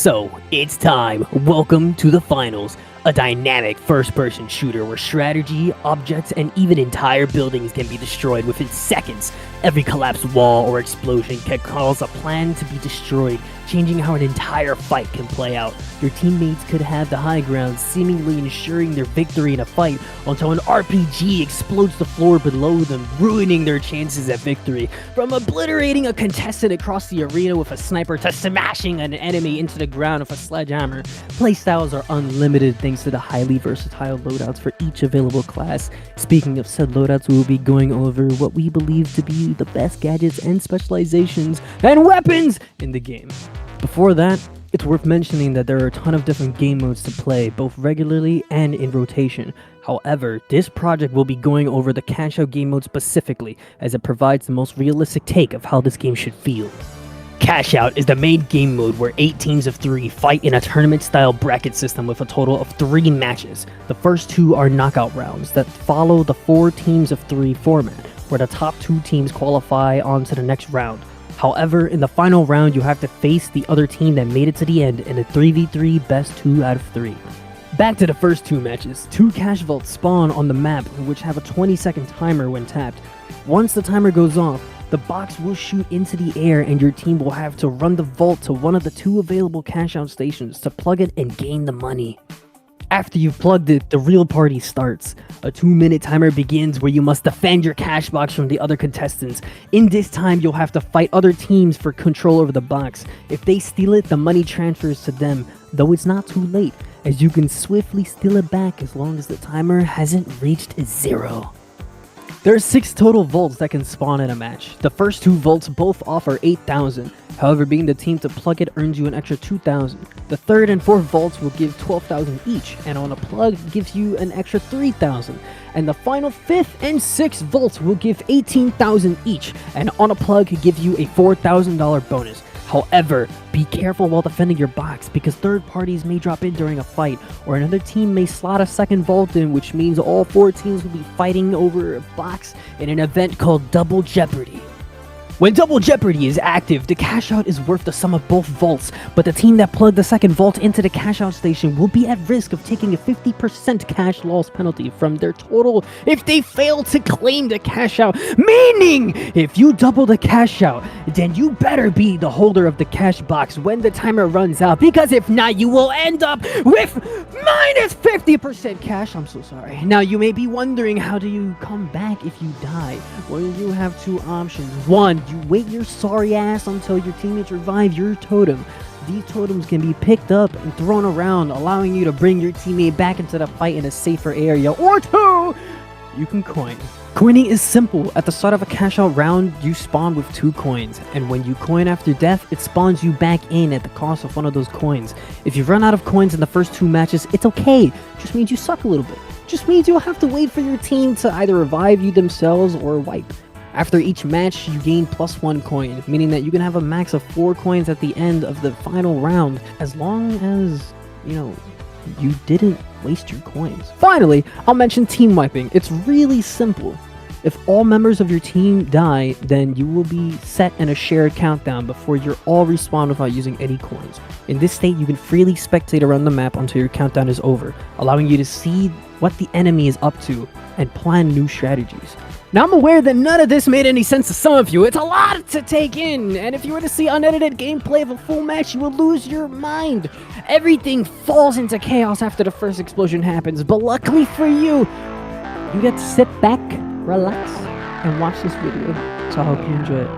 So, it's time. Welcome to the finals. A dynamic first-person shooter where strategy, objects, and even entire buildings can be destroyed within seconds. Every collapsed wall or explosion can cause a plan to be destroyed, changing how an entire fight can play out. Your teammates could have the high ground, seemingly ensuring their victory in a fight, until an RPG explodes the floor below them, ruining their chances at victory. From obliterating a contestant across the arena with a sniper to smashing an enemy into the ground with a sledgehammer, playstyles are unlimited thanks to the highly versatile loadouts for each available class. Speaking of said loadouts, we will be going over what we believe to be the best gadgets and specializations and weapons in the game. Before that, it's worth mentioning that there are a ton of different game modes to play, both regularly and in rotation. However, this project will be going over the cash out game mode specifically, as it provides the most realistic take of how this game should feel. Cash Out is the main game mode where 8 teams of 3 fight in a tournament-style bracket system with a total of 3 matches. The first 2 are knockout rounds that follow the 4 teams of 3 format, where the top 2 teams qualify on to the next round. However, in the final round, you have to face the other team that made it to the end in a 3v3 best 2 out of 3. Back to the first 2 matches. 2 cash vaults spawn on the map, which have a 20-second timer when tapped. Once the timer goes off, the box will shoot into the air and your team will have to run the vault to one of the 2 available cash out stations to plug it and gain the money. After you've plugged it, the real party starts. A 2-minute timer begins where you must defend your cash box from the other contestants. In this time, you'll have to fight other teams for control over the box. If they steal it, the money transfers to them, though it's not too late, as you can swiftly steal it back as long as the timer hasn't reached 0. There are 6 total vaults that can spawn in a match. The first 2 vaults both offer 8,000. However, being the team to plug it earns you an extra 2,000. The third and fourth vaults will give 12,000 each, and on a plug gives you an extra 3,000. And the final 5th and 6th vaults will give 18,000 each, and on a plug give you a $4,000 bonus. However, be careful while defending your box, because third parties may drop in during a fight, or another team may slot a second vault in, which means all 4 teams will be fighting over a box in an event called Double Jeopardy. When Double Jeopardy is active, the cash out is worth the sum of both vaults, but the team that plugged the second vault into the cash out station will be at risk of taking a 50% cash loss penalty from their total if they fail to claim the cash out. Meaning, if you double the cash out, then you better be the holder of the cash box when the timer runs out, because if not, you will end up with minus 50% cash. I'm so sorry. Now, you may be wondering, how do you come back if you die? Well, you have 2 options. 1, you wait your sorry ass until your teammates revive your totem. These totems can be picked up and thrown around, allowing you to bring your teammate back into the fight in a safer area. Or 2, you can coin. Coining is simple. At the start of a cash out round, you spawn with 2 coins, and when you coin after death, it spawns you back in at the cost of one of those coins. If you run out of coins in the first 2 matches, it's okay. Just means you suck a little bit. Just means you'll have to wait for your team to either revive you themselves or wipe. After each match, you gain +1 coin, meaning that you can have a max of 4 coins at the end of the final round, as long as, you didn't waste your coins. Finally, I'll mention team wiping. It's really simple. If all members of your team die, then you will be set in a shared countdown before you're all respawn without using any coins. In this state, you can freely spectate around the map until your countdown is over, allowing you to see what the enemy is up to and plan new strategies. Now, I'm aware that none of this made any sense to some of you. It's a lot to take in, and if you were to see unedited gameplay of a full match, you will lose your mind. Everything falls into chaos after the first explosion happens, but luckily for you, you get to sit back, relax, and watch this video. So I hope you enjoy it.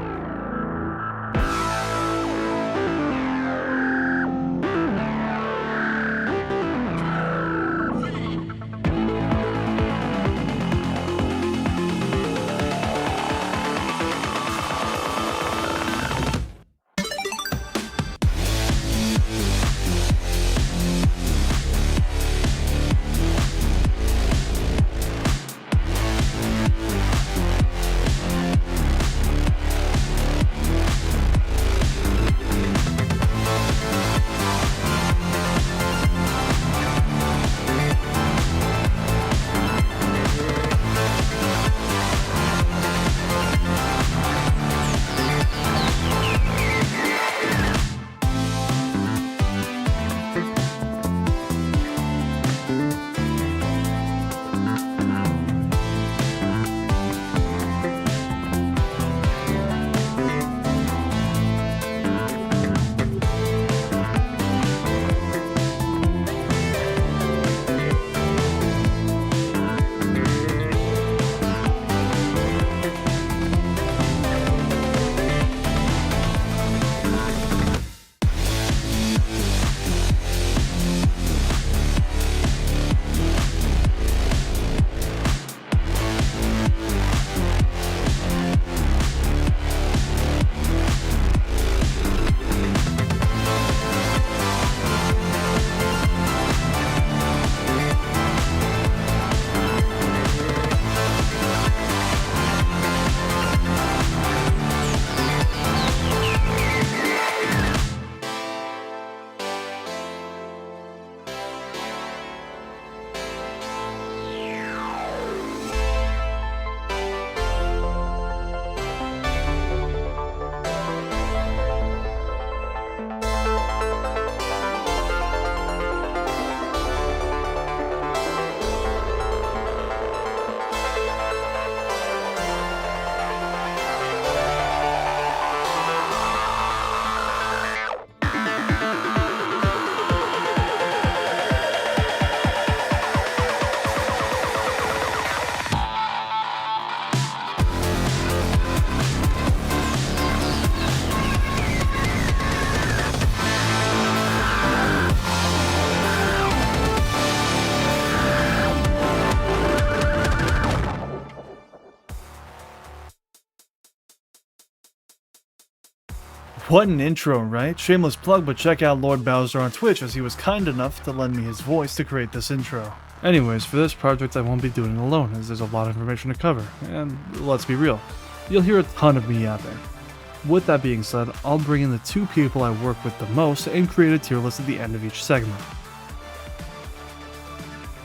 What an intro, right? Shameless plug, but check out Lord Bowser on Twitch as he was kind enough to lend me his voice to create this intro. Anyways, for this project I won't be doing it alone as there's a lot of information to cover, and let's be real, you'll hear a ton of me yapping. With that being said, I'll bring in the 2 people I work with the most and create a tier list at the end of each segment.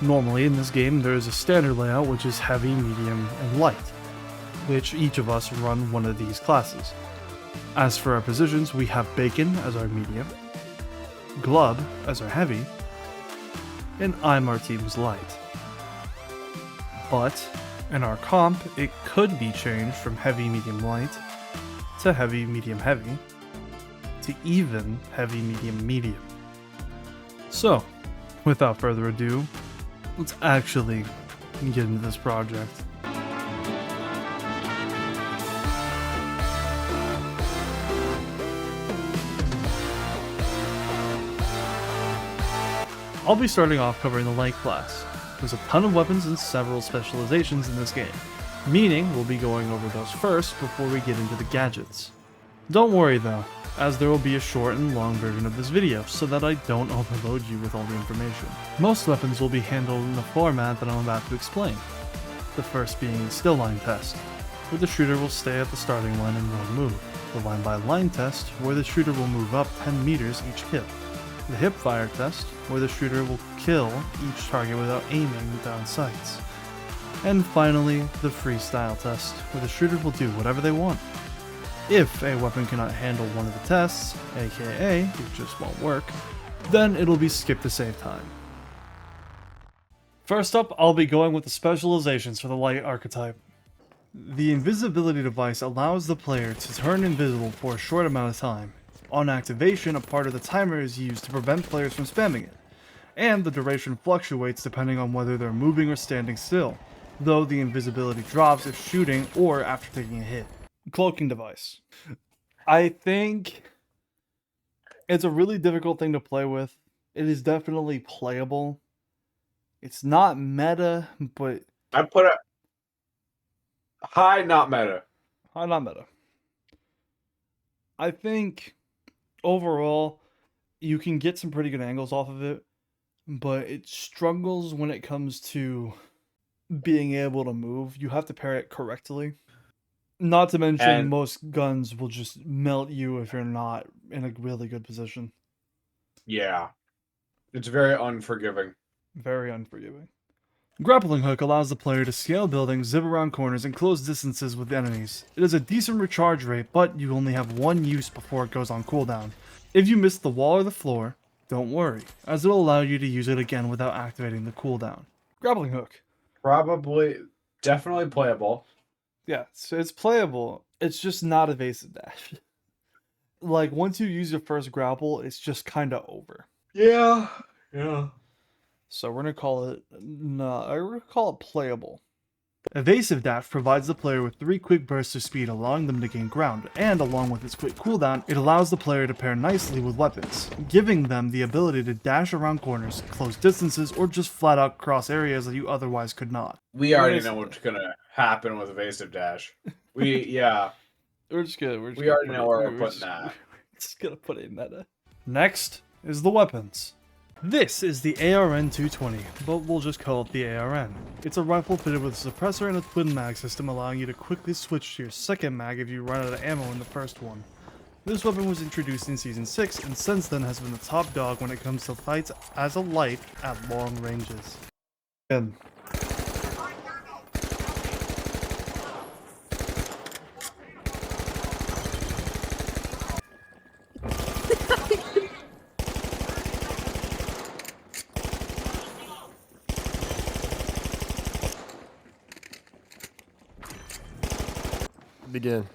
Normally in this game there is a standard layout which is heavy, medium, and light, which each of us run one of these classes. As for our positions, we have Bacon as our medium, Glub as our heavy, and I'm our team's light. But in our comp, it could be changed from heavy, medium, light to heavy, medium, heavy to even heavy, medium, medium. So, without further ado, let's actually get into this project. I'll be starting off covering the light class. There's a ton of weapons and several specializations in this game, meaning we'll be going over those first before we get into the gadgets. Don't worry though, as there will be a short and long version of this video so that I don't overload you with all the information. Most weapons will be handled in the format that I'm about to explain. The first being the still line test, where the shooter will stay at the starting line and won't move. The line by line test, where the shooter will move up 10 meters each hit. The hip fire test, where the shooter will kill each target without aiming down sights. And finally, the freestyle test, where the shooter will do whatever they want. If a weapon cannot handle one of the tests, aka it just won't work, then it'll be skipped to save time. First up, I'll be going with the specializations for the light archetype. The invisibility device allows the player to turn invisible for a short amount of time. On activation, a part of the timer is used to prevent players from spamming it, and the duration fluctuates depending on whether they're moving or standing still, though the invisibility drops if shooting or after taking a hit. Cloaking device. I think it's a really difficult thing to play with. It is definitely playable. It's not meta, but... I put a high, not meta. High, not meta. I think overall, you can get some pretty good angles off of it, but it struggles when it comes to being able to move. You have to pair it correctly. Not to mention, most guns will just melt you if you're not in a really good position. Yeah. It's very unforgiving. Very unforgiving. Grappling hook allows the player to scale buildings, zip around corners, and close distances with enemies. It has a decent recharge rate, but you only have one use before it goes on cooldown. If you miss the wall or the floor, don't worry, as it'll allow you to use it again without activating the cooldown. Grappling hook. Definitely playable. Yeah, so it's playable. It's just not evasive dash. Like, once you use your first grapple, it's just kind of over. Yeah. So we're gonna call it playable. Evasive dash provides the player with 3 quick bursts of speed, allowing them to gain ground, and along with its quick cooldown, it allows the player to pair nicely with weapons, giving them the ability to dash around corners, close distances, or just flat out cross areas that you otherwise could not. We already know what's gonna happen with evasive dash. We already know where we're putting that. We're just gonna put it in meta. Next is the weapons. This is the ARN-220, but we'll just call it the ARN. It's a rifle fitted with a suppressor and a twin mag system, allowing you to quickly switch to your second mag if you run out of ammo in the first one. This weapon was introduced in Season 6, and since then has been the top dog when it comes to fights as a light at long ranges. Again. Begin.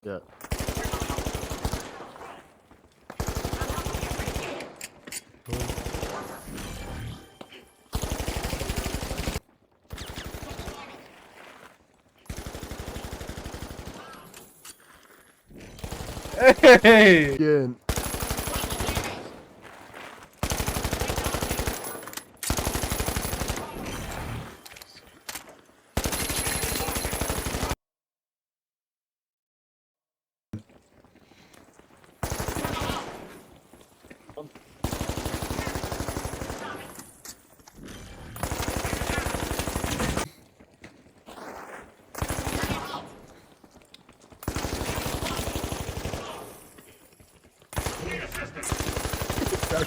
Yeah. Hey! Again.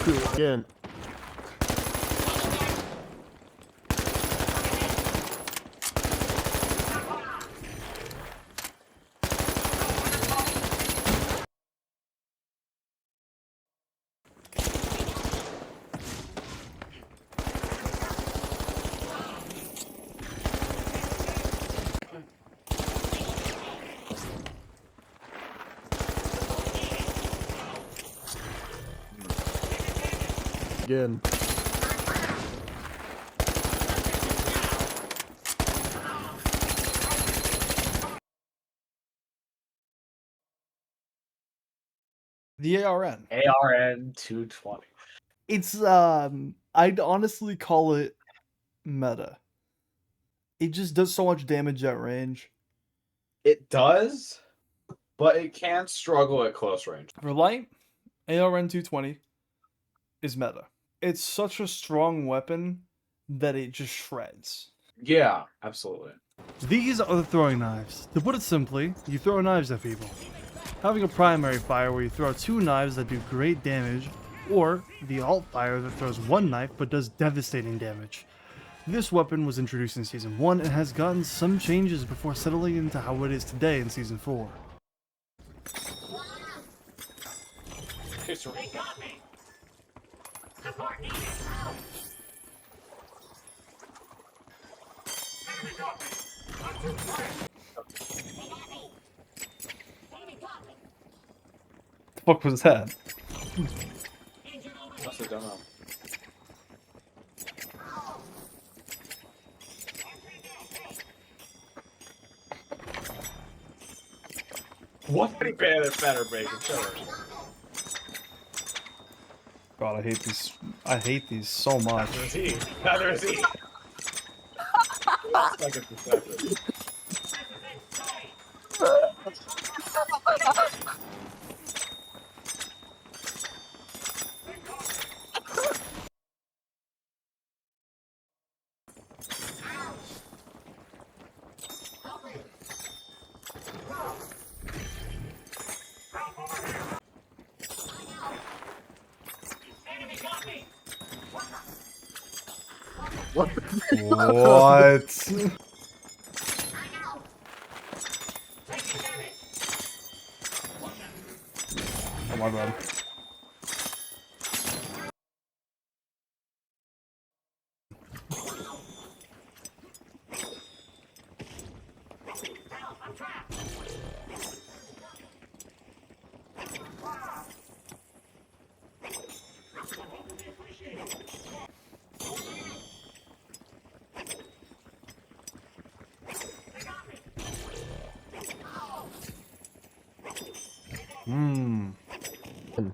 Again. Again. The ARN. ARN 220. It's I'd honestly call it meta. It just does so much damage at range. It does, but it can struggle at close range. For light, ARN 220 is meta. It's such a strong weapon that it just shreds. Yeah, absolutely. These are the throwing knives. To put it simply, you throw knives at people. Having a primary fire where you throw two knives that do great damage, or the alt fire that throws one knife but does devastating damage. This weapon was introduced in Season 1 and has gotten some changes before settling into how it is today in Season 4. The fuck was that? That's a demo. What better bacon? God, I hate these. I hate these so much. Neither is he. Second perspective. What? Oh my god. Hmm. Good.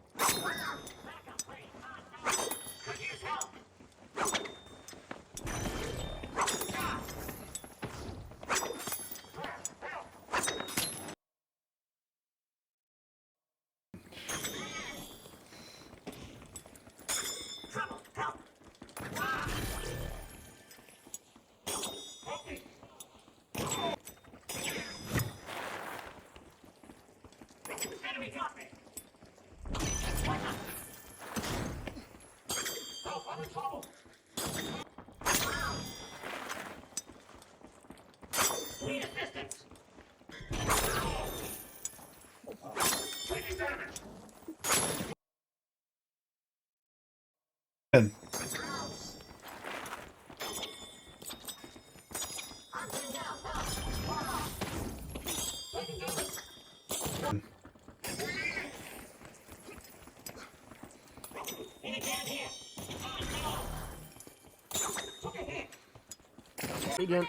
Again.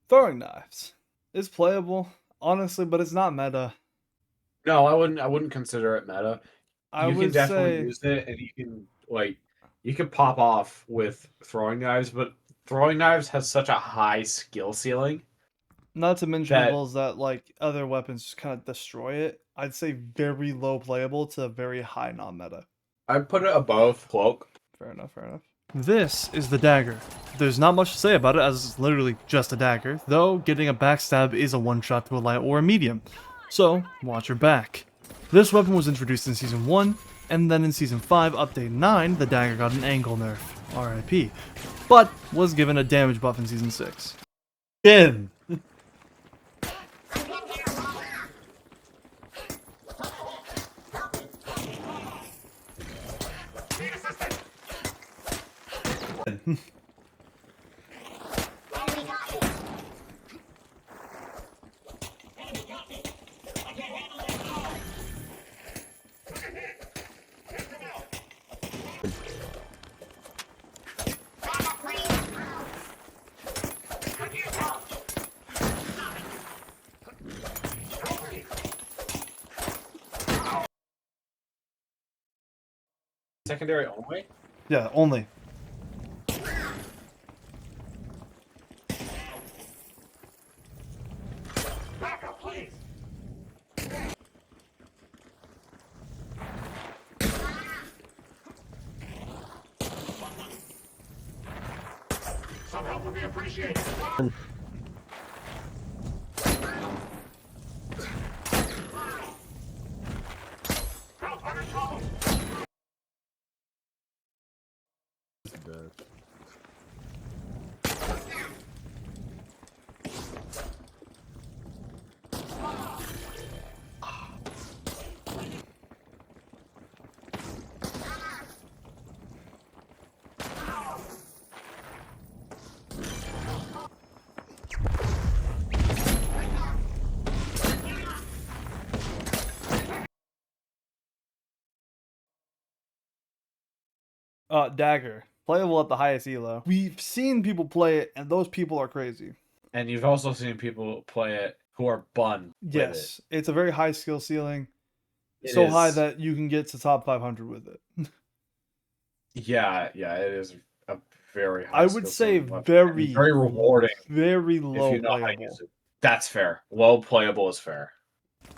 Throwing knives is playable, honestly, but it's not meta. No, I wouldn't consider it meta. I You can would definitely say use it, and you can pop off with throwing knives, but throwing knives has such a high skill ceiling. not to mention That levels that like other weapons just kind of destroy it. I'd say very low playable to very high non-meta. I put it above cloak. Fair enough. Fair enough. This is the dagger. There's not much to say about it as it's literally just a dagger, though getting a backstab is a one-shot to a light or a medium, so watch your back. This weapon was introduced in Season 1, and then in Season 5 Update 9, the dagger got an angle nerf, RIP, but was given a damage buff in Season 6. Again. Secondary only? Yeah, only. Some help would be appreciated. Help under trouble. Dagger. Playable at the highest elo. We've seen people play it, and those people are crazy. And you've also seen people play it who are bun. Yes, it's a very high skill ceiling. It So high is- that you can get to top 500 with it. Yeah, it is a very high I would skill say ceiling weapon. very, Very rewarding very if low you know how to playable. use it. That's fair. Low playable is fair.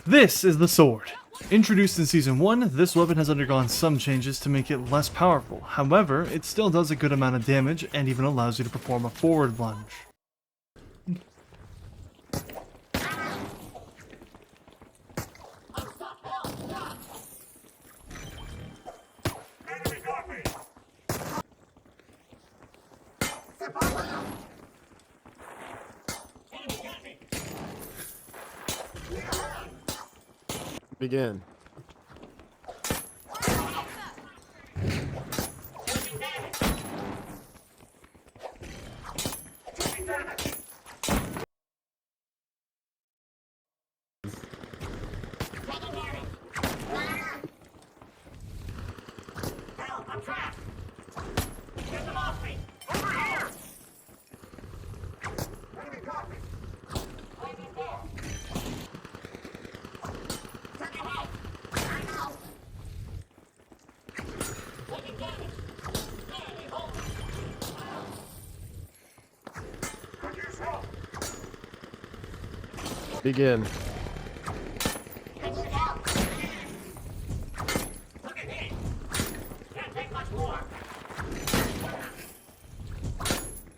This is the sword. Introduced in Season 1, this weapon has undergone some changes to make it less powerful. However, it still does a good amount of damage and even allows you to perform a forward lunge. Enemy got me. Begin. Help, I'm trapped. Get them off me. Over here. Enemy got me. Closing door. Taking out. I know. Taking damage. Enemy hold. Reduce help. Begin. Taking out. Look at me. Can't take much more.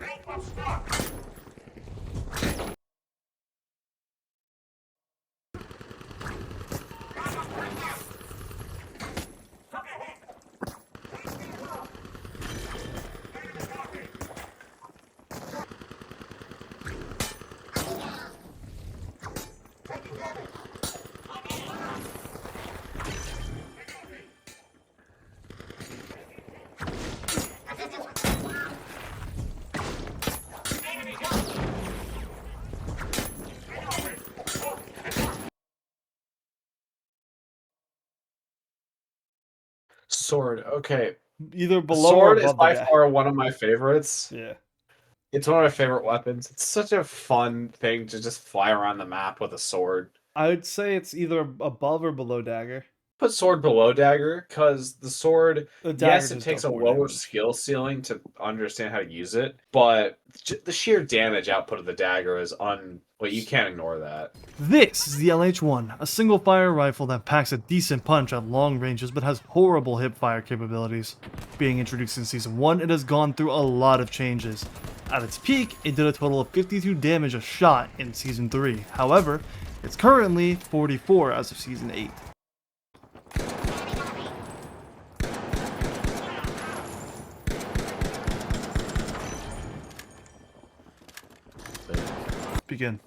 Help, I'm stuck. Sword. Okay. Either below Sword or is above by the dagger. far one of my favorites. Yeah. It's one of my favorite weapons. It's such a fun thing to just fly around the map with a sword. I would say it's either above or below dagger. put sword below dagger because the sword, The dagger yes, it just takes does a more lower damage. skill ceiling to understand how to use it, but the sheer damage output of the dagger is well, you can't ignore that. This is the LH-1, a single-fire rifle that packs a decent punch at long ranges but has horrible hip-fire capabilities. Being introduced in Season 1, it has gone through a lot of changes. At its peak, it did a total of 52 damage a shot in Season 3. However, it's currently 44 as of Season 8. Begin.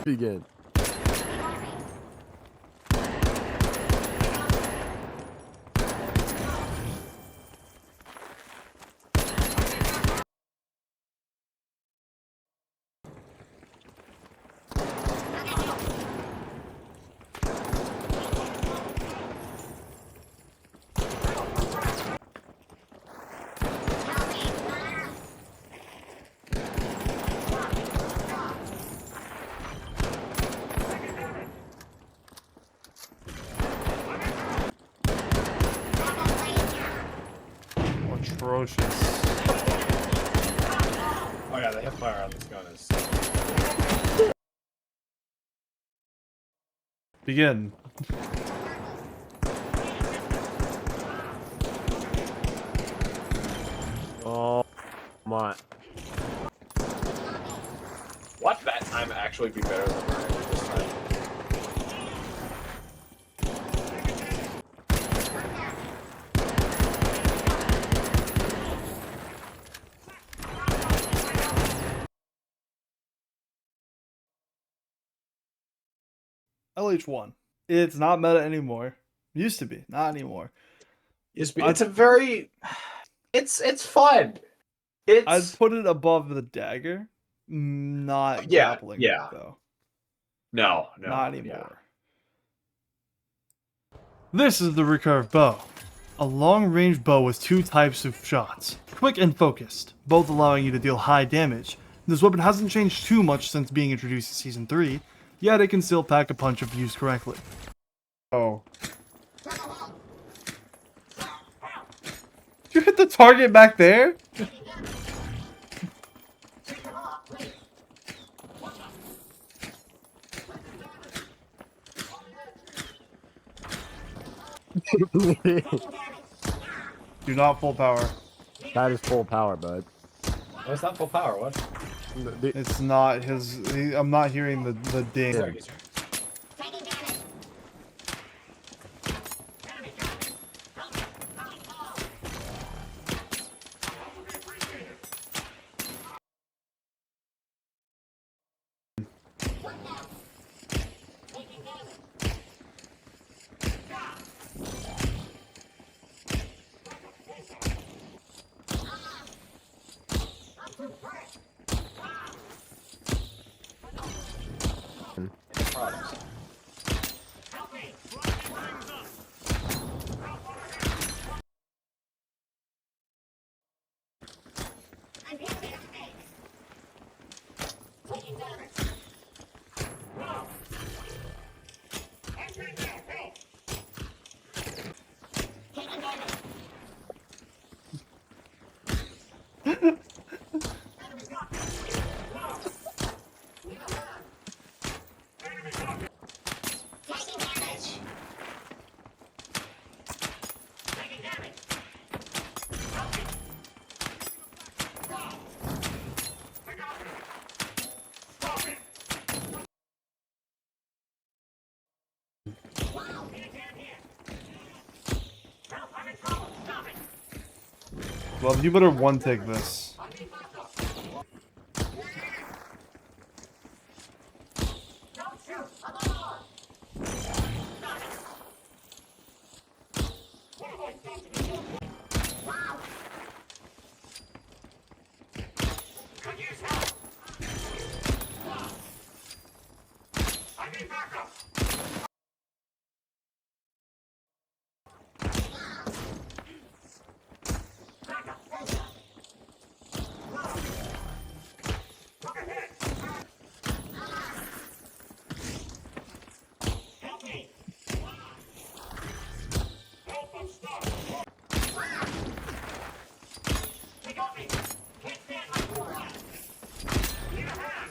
Begin. Atrocious. Oh yeah, the hipfire on this gun is. Begin. Oh my. Watch that time actually be better than mine this time. LH-1. It's not meta anymore. Used to be, not anymore. It's a very. It's fun. I'd It's put it above the dagger. Not Yeah, grappling yeah. hook, though. no, Not yeah. anymore. This is the recurve bow. A long-range bow with two types of shots, quick and focused, both allowing you to deal high damage. This weapon hasn't changed too much since being introduced in Season 3, yet it can still pack a punch if used correctly. Oh. Did you hit the target back there? Do not full power. That is full power, bud. Oh, it's not full power. What? It's not his. I'm not hearing the ding. Sorry. Well, you better one take this. Could use help. I need backup. Took a hit. Help me. Help, I'm stuck. They got me. Can't stand my core. Need a hand.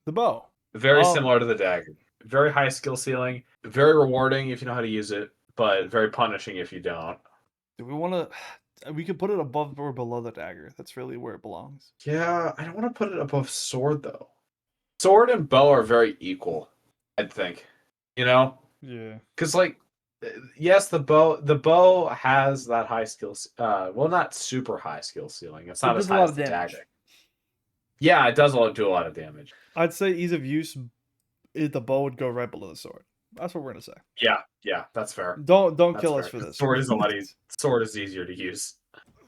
The bow. Very Oh. similar to the dagger. Very high skill ceiling. Very rewarding if you know how to use it, but very punishing if you don't. Do we want to? We could put it above or below the dagger. That's really where it belongs. Yeah, I don't want to put it above sword though. Sword and bow are very equal, I'd think. You know, Yeah. because like, yes, the bow has that high skill. Well, not super high skill ceiling. It's not It as does a high lot as of the damage. dagger. Yeah, it does do a lot of damage. I'd say ease of use. The bow would go right below the sword. That's what we're gonna say. Yeah, that's fair. Don't That's kill fair. us for this. Sword is a lot easier. Sword is easier to use.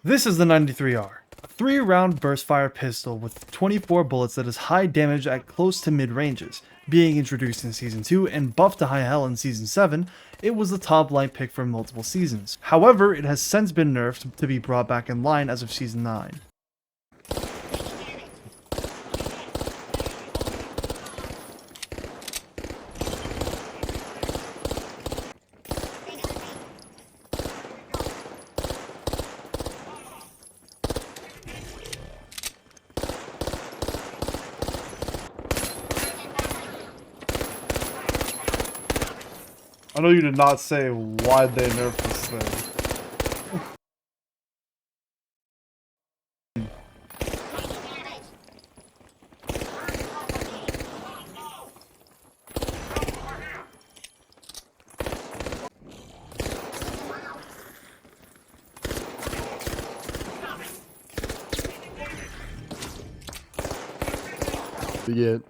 This is the 93R, a 3-round burst fire pistol with 24 bullets that is high damage at close to mid ranges. Being introduced in Season 2 and buffed to high hell in Season 7, it was the top light pick for multiple seasons. However, it has since been nerfed to be brought back in line as of Season 9. I know you did not say why they nerfed this thing. Begin.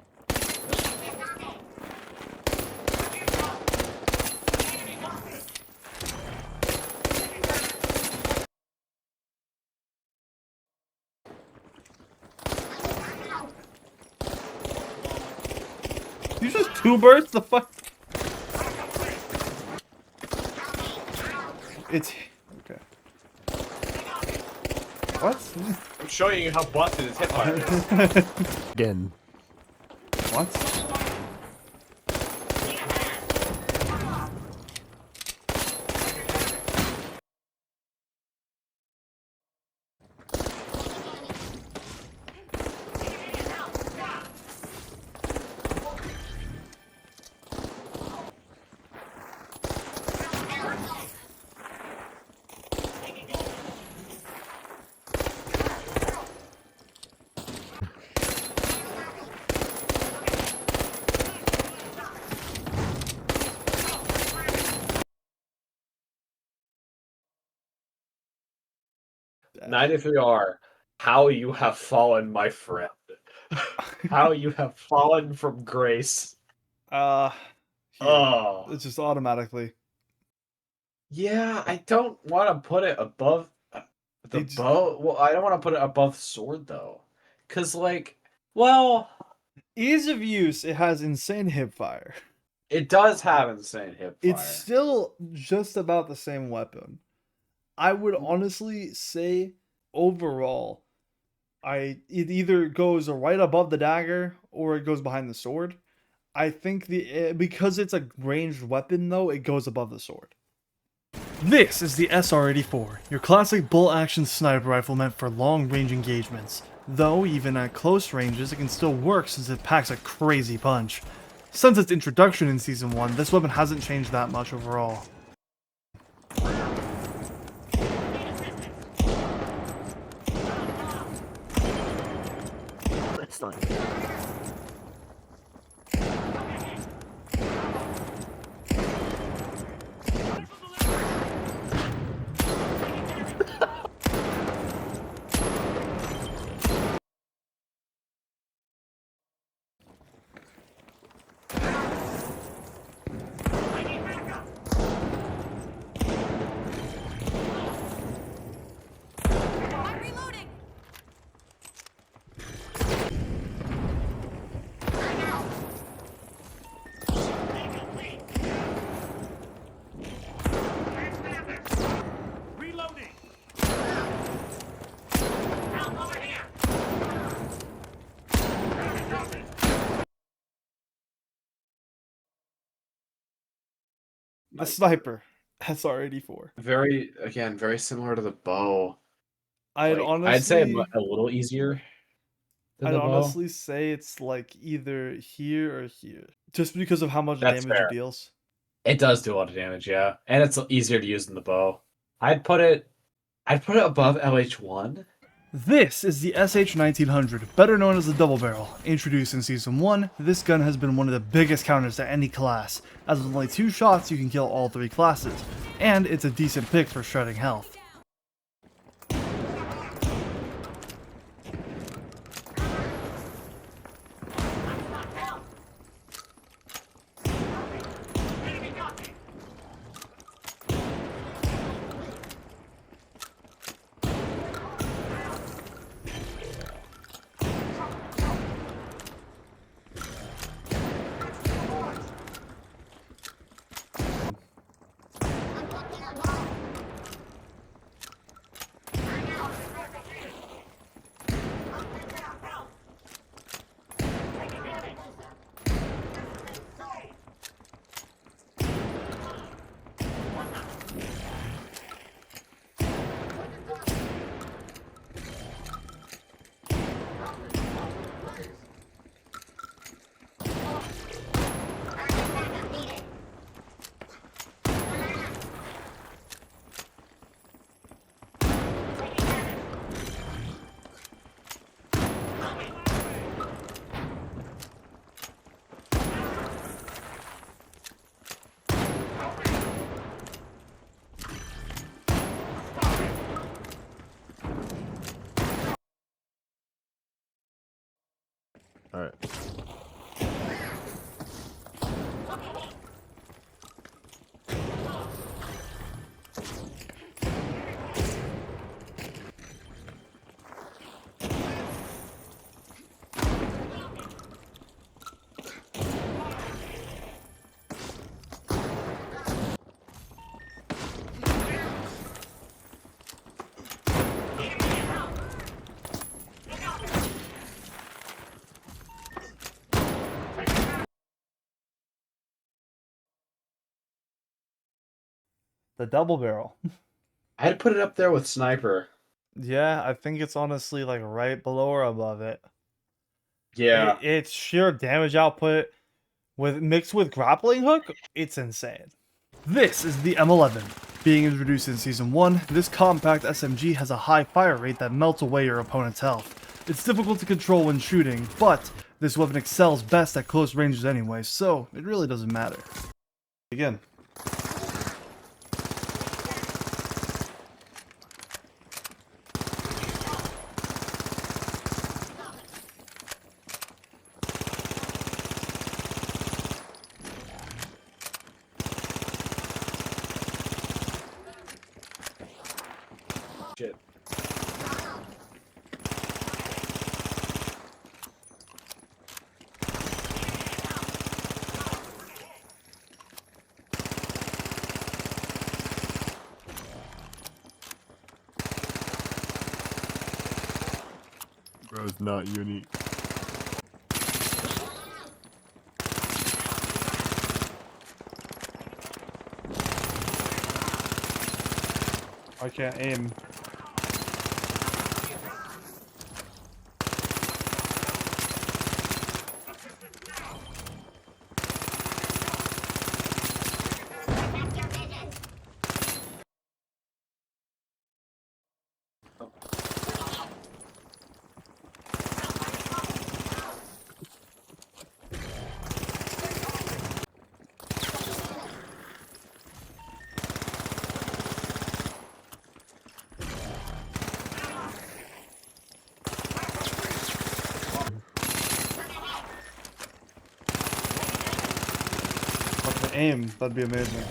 You just 2 bursts? The fuck? It's okay. What? I'm showing you how busted his hipfire is. Again. What? R, how you have fallen, my friend. How you have fallen from grace. Here. Oh. It's just automatically. Yeah, I don't want to put it above the They just- bow. Well, I don't want to put it above sword though, because like, well, Ease of use, it has insane hip fire. it does have insane hip fire. It's still just about the same weapon. I would honestly say overall, it either goes right above the dagger or it goes behind the sword. I think because it's a ranged weapon though, it goes above the sword. This is the SR-84, your classic bolt-action sniper rifle meant for long-range engagements. Though, even at close ranges, it can still work since it packs a crazy punch. Since its introduction in Season 1, this weapon hasn't changed that much overall. That's not. The sniper, SR-84. Very similar to the bow. I'd Like, I'd say honestly, a little easier than I'd the bow. honestly say it's like either here or here, just because of how much That's damage it fair. deals. It does do a lot of damage, yeah, and it's easier to use than the bow. I'd put it above LH1. This is the SH-1900, better known as the double barrel. Introduced in Season 1, this gun has been one of the biggest counters to any class, as with only 2 shots you can kill all 3 classes, and it's a decent pick for shredding health. Enemy got me. All right. The double barrel. I'd put it up there with sniper. Yeah, I think it's honestly like right below or above it. Yeah, Its sheer damage output with mixed with grappling hook, it's insane. This is the M11. Being introduced in Season 1, this compact SMG has a high fire rate that melts away your opponent's health. It's difficult to control when shooting, but this weapon excels best at close ranges anyway, so it really doesn't matter. Again. shit. Bro, it's not unique. I can't aim. If I could aim, that'd be amazing.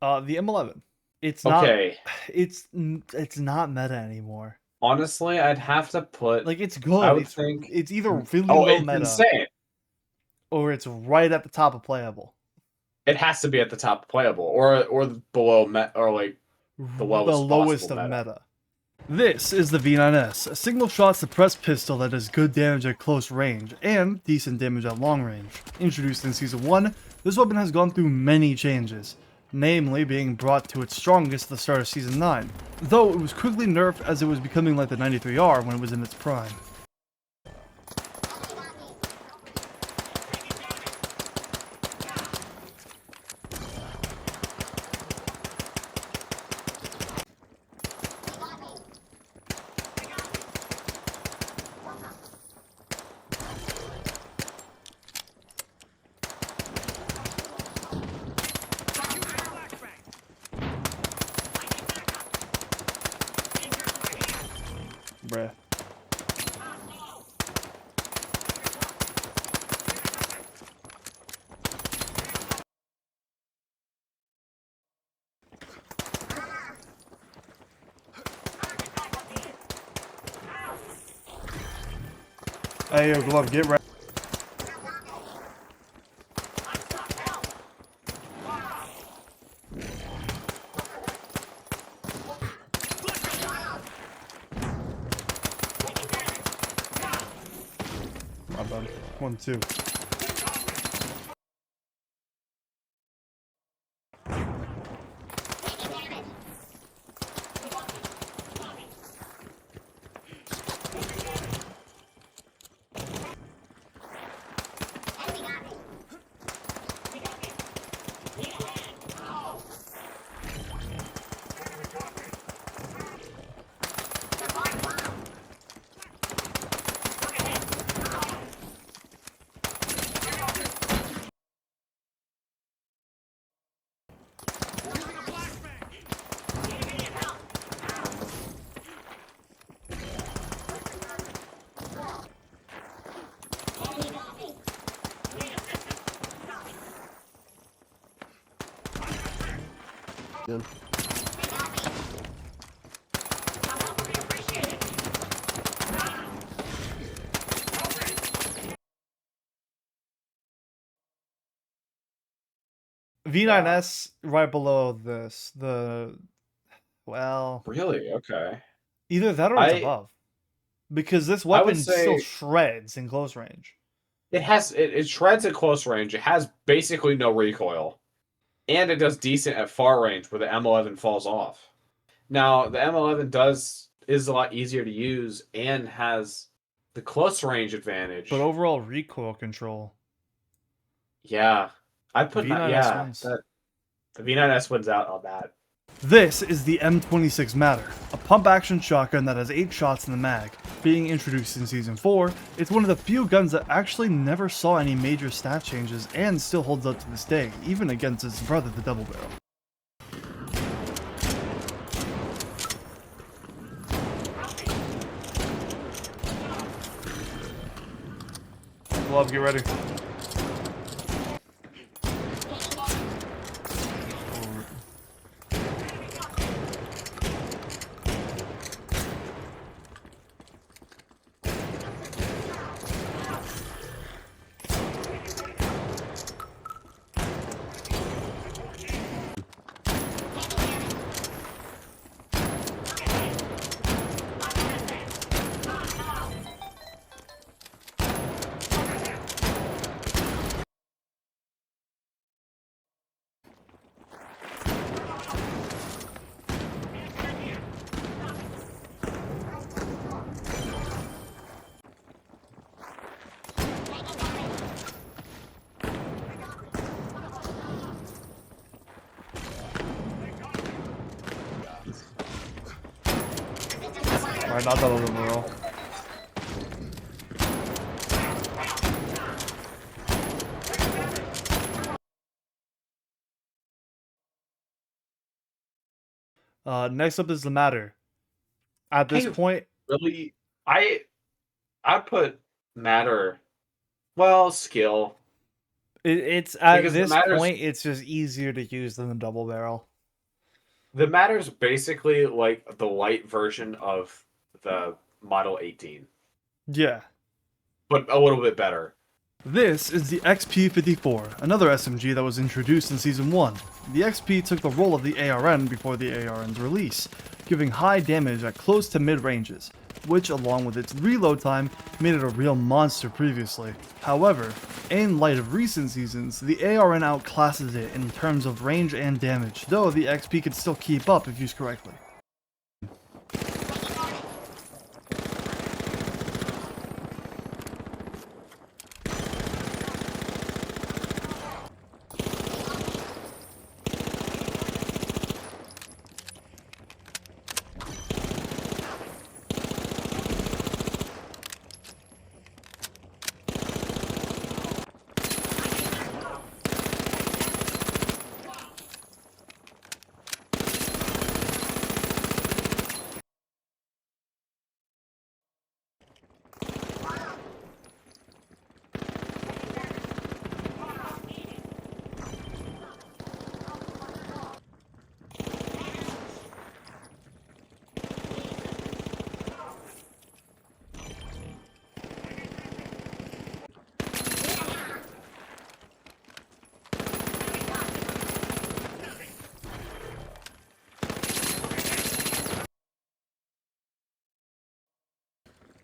The M11. It's not. Okay. It's not meta anymore. Honestly, I'd have to put. Like it's I good. would think. It's either really Oh, low it's meta insane. or it's right at the top of playable. It has to be at the top of playable, or below or like the The lowest lowest possible of meta. meta. This is the V9S, a single shot suppressed pistol that does good damage at close range and decent damage at long range. Introduced in Season 1, this weapon has gone through many changes, namely being brought to its strongest at the start of Season 9, though it was quickly nerfed as it was becoming like the 93R when it was in its prime. Bruh. Hey, yo, Glove, get ready. My bad. 1, 2. Again. V9S right below this. Well, Really? Okay. either that or it's I above. Because this I would weapon still say shreds in close range. it shreds at close range. It has basically no recoil, and it does decent at far range where the M11 falls off. Now the M11 is a lot easier to use and has the close range advantage. But overall recoil control, Yeah, I put that. V9S Yeah, wins. that the V9S wins out on that. This is the M26 Matter, a pump-action shotgun that has 8 shots in the mag. Being introduced in Season 4, it's one of the few guns that actually never saw any major stat changes and still holds up to this day, even against its brother, the Double Barrel. Glove, get ready. Alright, not that other roll. Next up is the Matter. At this I point, really, I put matter. Well, skill. It's at Because the this matters point, it's just easier to use than the double barrel. the matter's basically like the light version of the Model 18, Yeah. but a little bit better. This is the XP-54, another SMG that was introduced in Season 1. The XP took the role of the ARN before the ARN's release, giving high damage at close to mid-ranges, which along with its reload time made it a real monster previously. However, in light of recent seasons, the ARN outclasses it in terms of range and damage, though the XP can still keep up if used correctly.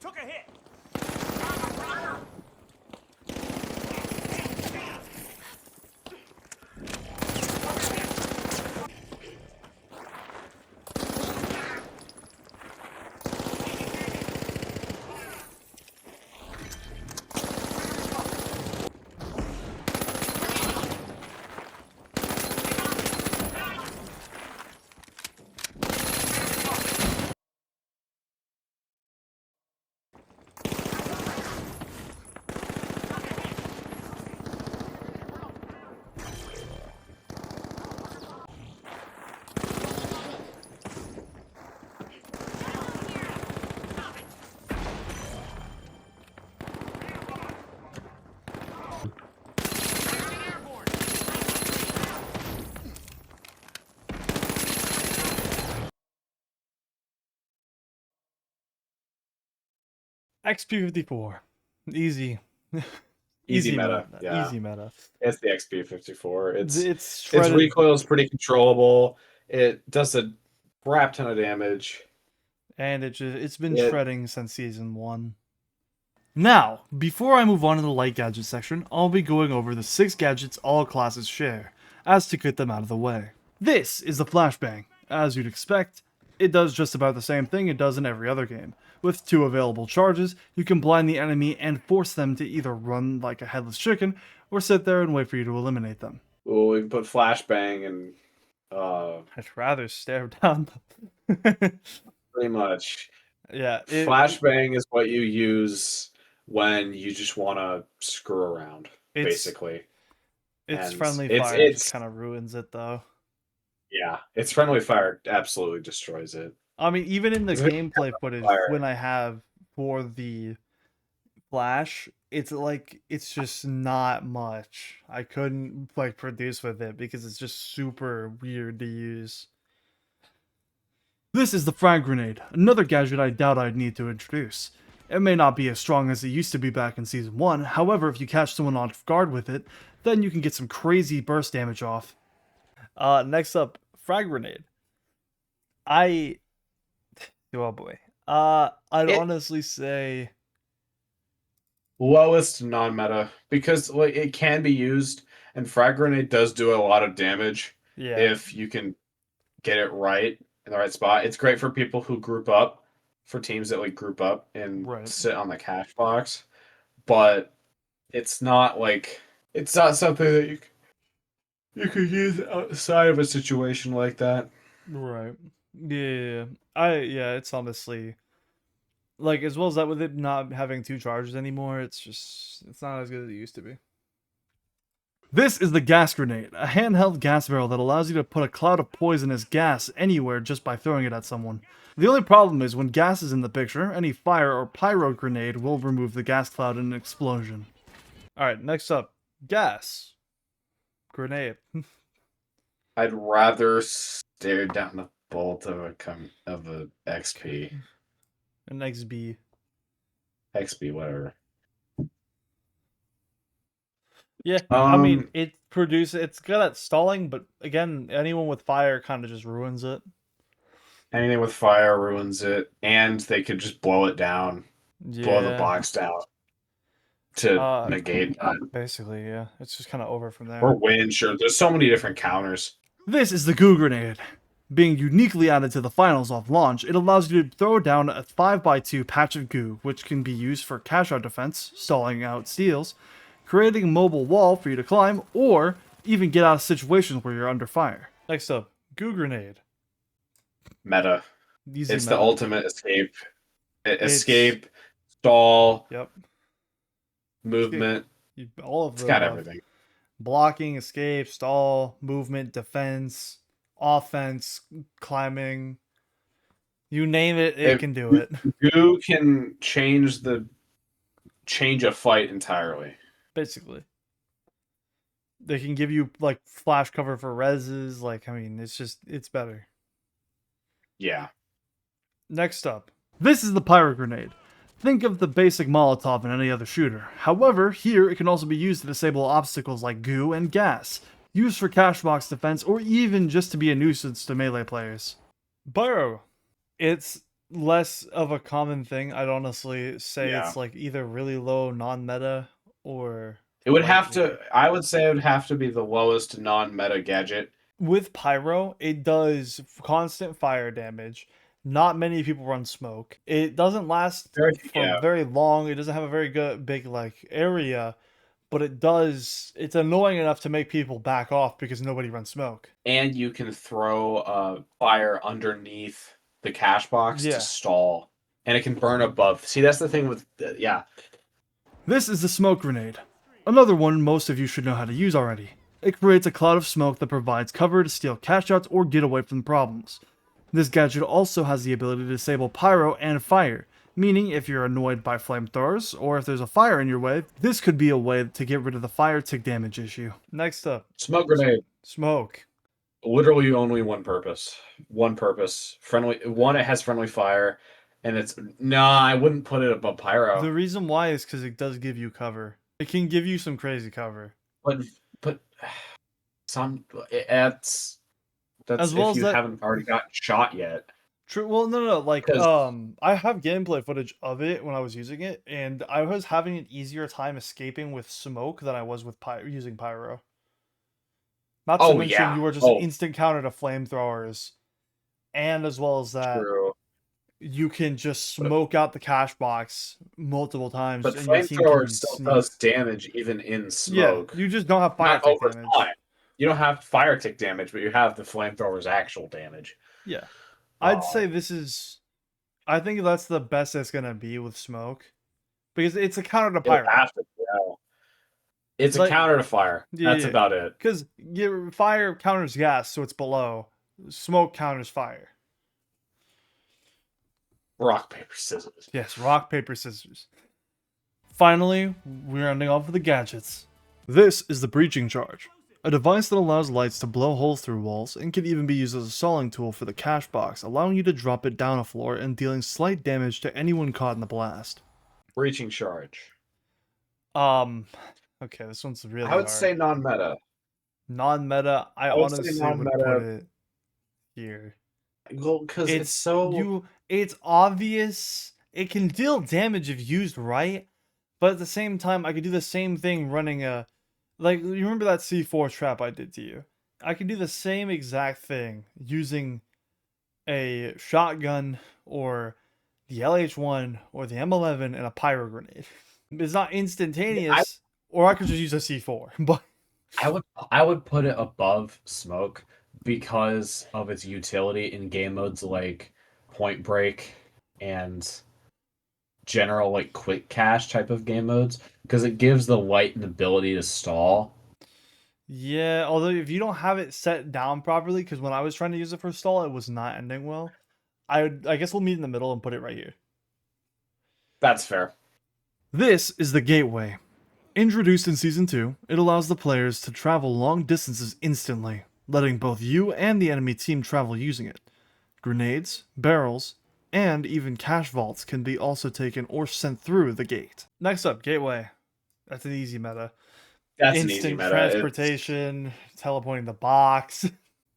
Took a hit. XP-54. Easy. Easy meta, yeah. Easy meta. It's the XP-54. It's Its shredded. recoil is pretty controllable. It does a crap ton of damage. And it's been It- shredding since Season 1. Now, before I move on to the light gadget section, I'll be going over the 6 gadgets all classes share, as to get them out of the way. This is the flashbang. As you'd expect, it does just about the same thing it does in every other game. With 2 available charges, you can blind the enemy and force them to either run like a headless chicken, or sit there and wait for you to eliminate them. Well, we can put flashbang and I'd rather stare down them. pretty much. Yeah, Flashbang is what you use when you just want to screw around, It's- basically. its and friendly it's- fire it's- just kind of ruins it, though. Yeah, its friendly fire absolutely destroys it. I mean, even in the It's like gameplay footage, fire. when I have for the Flash, it's like, it's just not much. I couldn't, like, produce with it because it's just super weird to use. This is the frag grenade, another gadget I doubt I'd need to introduce. It may not be as strong as it used to be back in Season 1, however, if you catch someone off guard with it, then you can get some crazy burst damage off. Next up, frag grenade. Oh boy. I'd It- honestly say Lowest non-meta because like it can be used, and frag grenade does do a lot of damage yeah. if you can get it right in the right spot. It's great for people who group up, for teams that like group up and Right. sit on the cash box, but it's not something that you could use outside of a situation like that. Right. Yeah. It's honestly like, as well as that, with it not having 2 charges anymore, it's not as good as it used to be. This is the gas grenade, a handheld gas barrel that allows you to put a cloud of poisonous gas anywhere just by throwing it at someone. The only problem is when gas is in the picture, any fire or pyro grenade will remove the gas cloud in an explosion. Alright, next up, gas. grenade. I'd rather stare down the bolt of a XP. An XB. XP, whatever. Yeah, I mean, Um, it's good at stalling, but again, anyone with fire kind of just ruins it. anything with fire ruins it, and they could just blow it down, blow the Yeah, box down to uh, negate that. basically, yeah. It's just kind of over from there. Or wind, sure. There's so many different counters. This is the Goo Grenade. Being uniquely added to the finals off launch, it allows you to throw down a 5x2 patch of goo, which can be used for cash out defense, stalling out steals, creating a mobile wall for you to climb, or even get out of situations where you're under fire. Next up, Goo Grenade. Meta. Easy It's the meta. ultimate escape. It's- Escape, stall, Yep. movement. All of It's the got above. everything. Blocking, escape, stall, movement, defense, offense, climbing. You name it, it If- can do it. Goo can change a fight entirely. Basically. They can give you like flash cover for reses, like I mean, it's better. Yeah. Next up. This is the Pyro Grenade. Think of the basic Molotov in any other shooter. However, here it can also be used to disable obstacles like goo and gas, used for cash box defense, or even just to be a nuisance to melee players. Pyro. It's less of a common thing. I'd honestly say Yeah. it's like either really low non-meta or It would have lightweight. to, I would say it would have to be the lowest non-meta gadget. With Pyro, it does constant fire damage. Not many people run smoke. It doesn't last for Yeah. very long. It doesn't have a very good big like area, but it does. It's annoying enough to make people back off because nobody runs smoke. And you can throw fire underneath the cash box Yeah. to stall. And it can burn above. See, that's the thing with, yeah. This is the Smoke Grenade. Another one most of you should know how to use already. It creates a cloud of smoke that provides cover to steal cash outs or get away from problems. This gadget also has the ability to disable pyro and fire, meaning if you're annoyed by flamethrowers or if there's a fire in your way, this could be a way to get rid of the fire tick damage issue. Next up, Smoke grenade. smoke. Literally only one purpose. One purpose. Friendly. One, it has friendly fire. And it's, nah, I wouldn't put it above pyro. The reason why is because it does give you cover. It can give you some crazy cover. But some, that's As well if as you that- haven't already gotten shot yet. True. Well, no. Like, 'Cause- I have gameplay footage of it when I was using it, and I was having an easier time escaping with smoke than I was with using pyro. Not to Oh, mention yeah. you were just Oh. instant counter to flamethrowers, and as well as that, True. you can just smoke out the cash box multiple times. But and your team flamethrower can still sneak. does damage even in smoke. Yeah, you just don't have fire Not tick over damage. time. You don't have fire tick damage, but you have the flamethrower's actual damage. Yeah, I'd Oh. say this is. I think that's the best it's gonna be with smoke, because it's a counter to It'll pyro. have to, yeah. It's Like- a counter to fire. That's Yeah. about it. Because your fire counters gas, so it's below. Smoke counters fire. Rock, paper, scissors. Yes, rock, paper, scissors. Finally, we're ending off with the gadgets. This is the Breaching Charge, a device that allows lights to blow holes through walls and can even be used as a stalling tool for the cash box, allowing you to drop it down a floor and dealing slight damage to anyone caught in the blast. Breaching charge. Okay, this one's really I would hard. say non-meta. Non-meta, I I would say honestly would non-meta. put it here. Well, because it's so... It's obvious. It can deal damage if used right, but at the same time, I could do the same thing running a, like, you remember that C4 trap I did to you? I can do the same exact thing using a shotgun or the LH1 or the M11 and a pyro grenade. It's not instantaneous, or I could just use a C4. But I would put it above smoke because of its utility in game modes like Point Break and general like quick cache type of game modes because it gives the light an ability to stall. yeah, although if you don't have it set down properly, because when I was trying to use it for stall, it was not ending well. I guess we'll meet in the middle and put it right here. That's fair. This is the Gateway. Introduced in Season 2, it allows the players to travel long distances instantly, letting both you and the enemy team travel using it. Grenades, barrels, and even cash vaults can be also taken or sent through the gate. Next up, Gateway. That's an easy meta. That's an easy Instant meta. transportation, teleporting the box,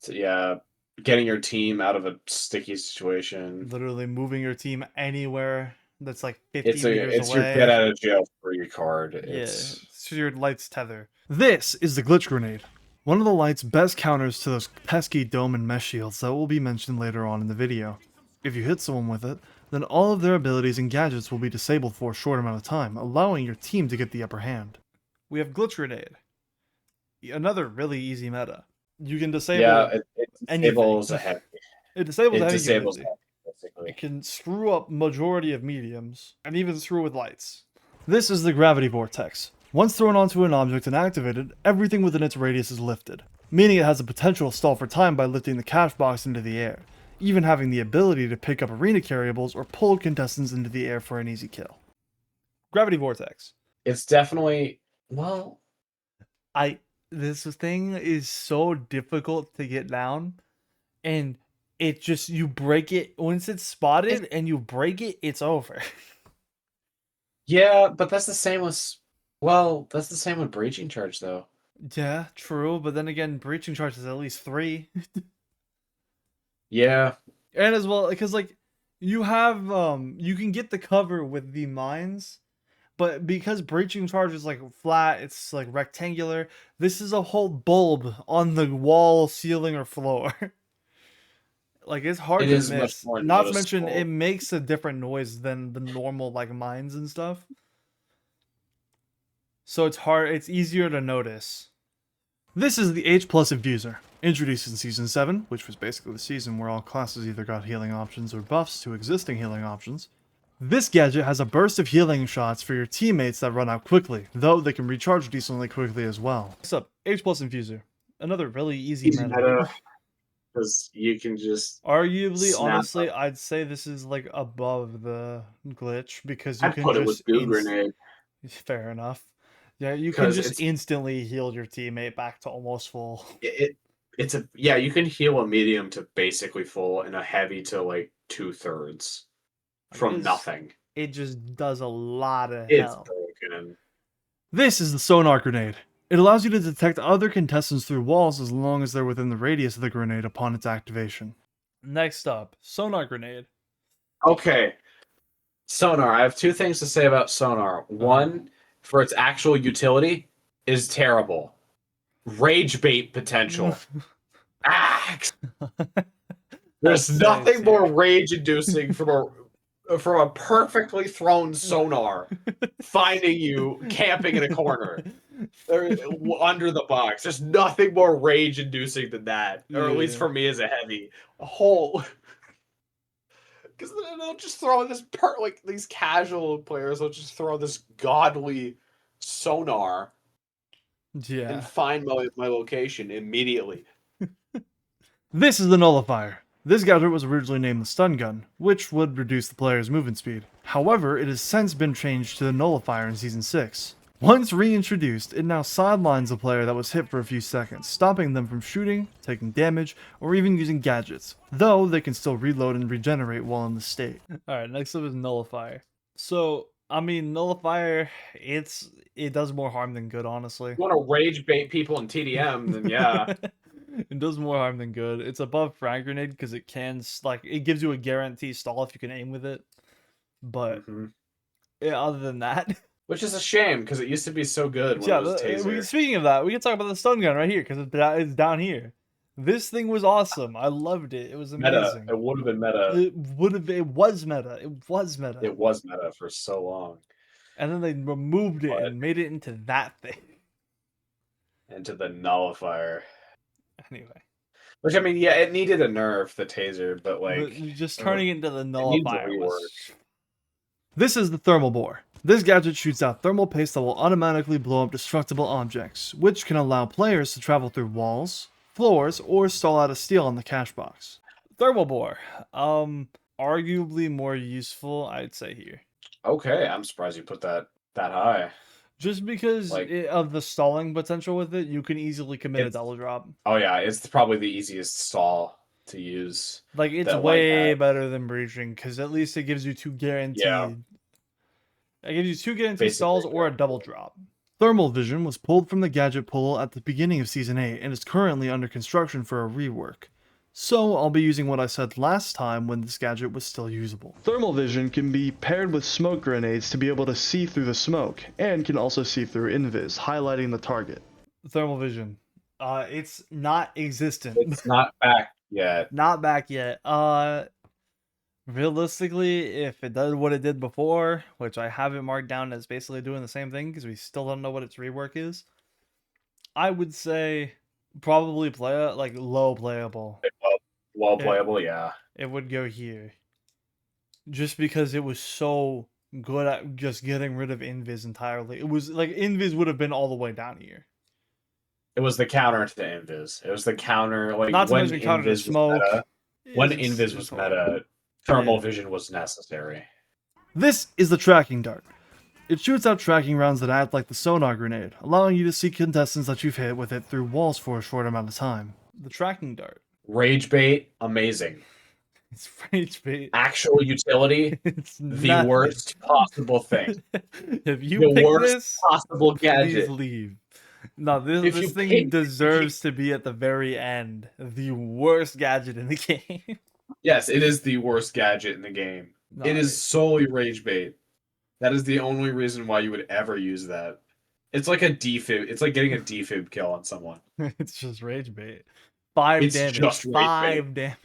Yeah, getting your team out of a sticky situation. literally moving your team anywhere that's like 50 It's meters your away. get out of jail free card. Yeah, It's it's your light's tether. This is the glitch grenade. One of the light's best counters to those pesky dome and mesh shields that will be mentioned later on in the video. If you hit someone with it, then all of their abilities and gadgets will be disabled for a short amount of time, allowing your team to get the upper hand. We have glitch grenade. Another really easy meta. You can disable it anything. disables a heavy. It disables It any disables ability. heavy, basically. It can screw up majority of mediums, and even screw with lights. This is the gravity vortex. Once thrown onto an object and activated, everything within its radius is lifted, meaning it has the potential to stall for time by lifting the cash box into the air, even having the ability to pick up arena carryables or pull contestants into the air for an easy kill. Gravity vortex. It's definitely well. This thing is so difficult to get down, and it just, you break it once it's spotted and you break it, it's over. Yeah, but that's the same with. Well, that's the same with breaching charge, though. Yeah, true, but then again, breaching charge is at least 3. Yeah, And as well, because like you have you can get the cover with the mines, but because breaching charge is like flat, it's like rectangular, this is a whole bulb on the wall, ceiling, or floor. Like, it's hard it to is much miss. more Not to mention, noticeable. it makes a different noise than the normal like mines and stuff. So it's easier to notice. This is the H+ Infuser, introduced in Season 7, which was basically the season where all classes either got healing options or buffs to existing healing options. This gadget has a burst of healing shots for your teammates that run out quickly, though they can recharge decently quickly as well. Next up, H+ Infuser. Another really easy meta. Because you can just Arguably, snap honestly, I'd say this is like above the glitch because you I'd can put it just with Goo Grenade. fair enough. Yeah, you can 'Cause just it's- instantly heal your teammate back to almost full. You can heal a medium to basically full and a heavy to like 2/3 from It's- nothing. It just does a lot of It's hell. broken. This is the sonar grenade. It allows you to detect other contestants through walls as long as they're within the radius of the grenade upon its activation. Next up, sonar grenade. Okay. Sonar. I have two things to say about Sonar. One, for its actual utility, is terrible. Rage bait potential. Ah! There's I'll say nothing it's more here. rage inducing from a perfectly thrown sonar finding you camping in a corner or under the box. There's nothing more rage inducing than that, or at least Yeah. for me as a heavy. A whole because they'll just throw in this like these casual players will just throw this godly sonar Yeah. and find my location immediately. This is the nullifier. This gadget was originally named the stun gun, which would reduce the player's movement speed. However, it has since been changed to the nullifier in Season 6. Once reintroduced, it now sidelines a player that was hit for a few seconds, stopping them from shooting, taking damage, or even using gadgets, though they can still reload and regenerate while in the state. Alright, next up is nullifier. So, I mean, nullifier, it does more harm than good, honestly. If you want to rage bait people in TDM, then yeah. It does more harm than good. It's above frag grenade because it can it gives you a guarantee stall if you can aim with it. But Mhm. yeah, other than that, Which is a shame because it used to be so good when yeah. it was taser. Speaking of that, we can talk about the stun gun right here because it's down here. This thing was awesome. I loved it. It was amazing. Meta. It would have been meta. It would have. It was meta. It was meta. It was meta for so long. And then they removed it But- and made it into that thing. Into the nullifier. Anyway, Which I mean, yeah, it needed a nerf, the taser, but like but just turning it into the needs a nullifier was. rework. This is the thermal bore. This gadget shoots out thermal paste that will automatically blow up destructible objects, which can allow players to travel through walls, floors, or stall out a steal on the cash box. Thermal bore. Arguably more useful, I'd say here. Okay, I'm surprised you put that high. Just because Like, of the stalling potential with it, you can easily commit a It's- double drop. oh yeah, it's probably the easiest stall to use. Like it's that Light way has. better than breaching because at least it gives you two guaranteed. It gives you two guaranteed Basically, stalls or a double drop. Thermal vision was pulled from the gadget pool at the beginning of Season 8 and is currently under construction for a rework. So I'll be using what I said last time when this gadget was still usable. Thermal vision can be paired with smoke grenades to be able to see through the smoke, and can also see through invis, highlighting the target. Thermal vision. It's not existent. It's not back yet. Not back yet. Realistically, if it does what it did before, which I have it marked down as basically doing the same thing because we still don't know what its rework is, I would say probably low playable. Well Yeah. playable, yeah. It would go here. Just because it was so good at just getting rid of invis entirely. It was like invis would have been all the way down here. It was the counter to Invis. It was the counter, like Not to when mention counter to Invis was smoke. meta. When It's- Invis it's was horrible. meta, thermal Yeah. vision was necessary. This is the tracking dart. It shoots out tracking rounds that act like the sonar grenade, allowing you to see contestants that you've hit with it through walls for a short amount of time. The tracking dart. Rage bait, amazing. It's rage bait. Actual utility, It's the nothing. worst possible thing. If you The pick worst this, possible please gadget. leave. No, this If you this thing pick- deserves to be at the very end. The worst gadget in the game. Yes, it is the worst gadget in the game. No, It is solely rage bait. That is the only reason why you would ever use that. It's like a defib. It's like getting a defib kill on someone. It's just rage bait. 5 It's damage. just rage 5 damage.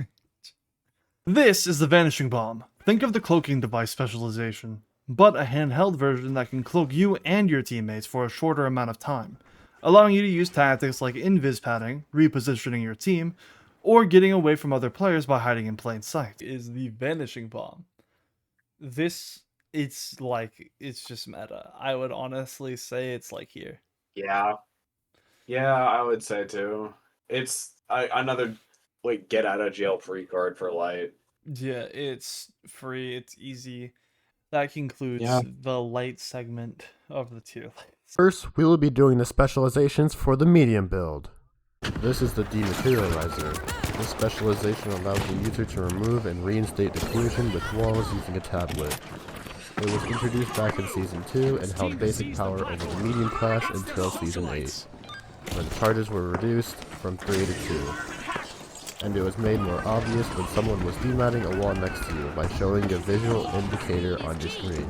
This is the Vanishing Bomb. Think of the cloaking device specialization, but a handheld version that can cloak you and your teammates for a shorter amount of time, allowing you to use tactics like invis padding, repositioning your team, or getting away from other players by hiding in plain sight. Is the Vanishing Bomb. This, it's just meta. I would honestly say it's like here. Yeah. Yeah, I would say too. It's another like get out of jail free card for light. Yeah, it's free, it's easy. That concludes Yeah. the light segment of the tier list. First, we will be doing the specializations for the medium build. This is the dematerializer. This specialization allows the user to remove and reinstate diffusion with walls using a tablet. It was introduced back in Season 2 and held basic power over the medium class until Season 8, when the charges were reduced from 3 to 2. And it was made more obvious when someone was dematting a wall next to you by showing a visual indicator on your screen.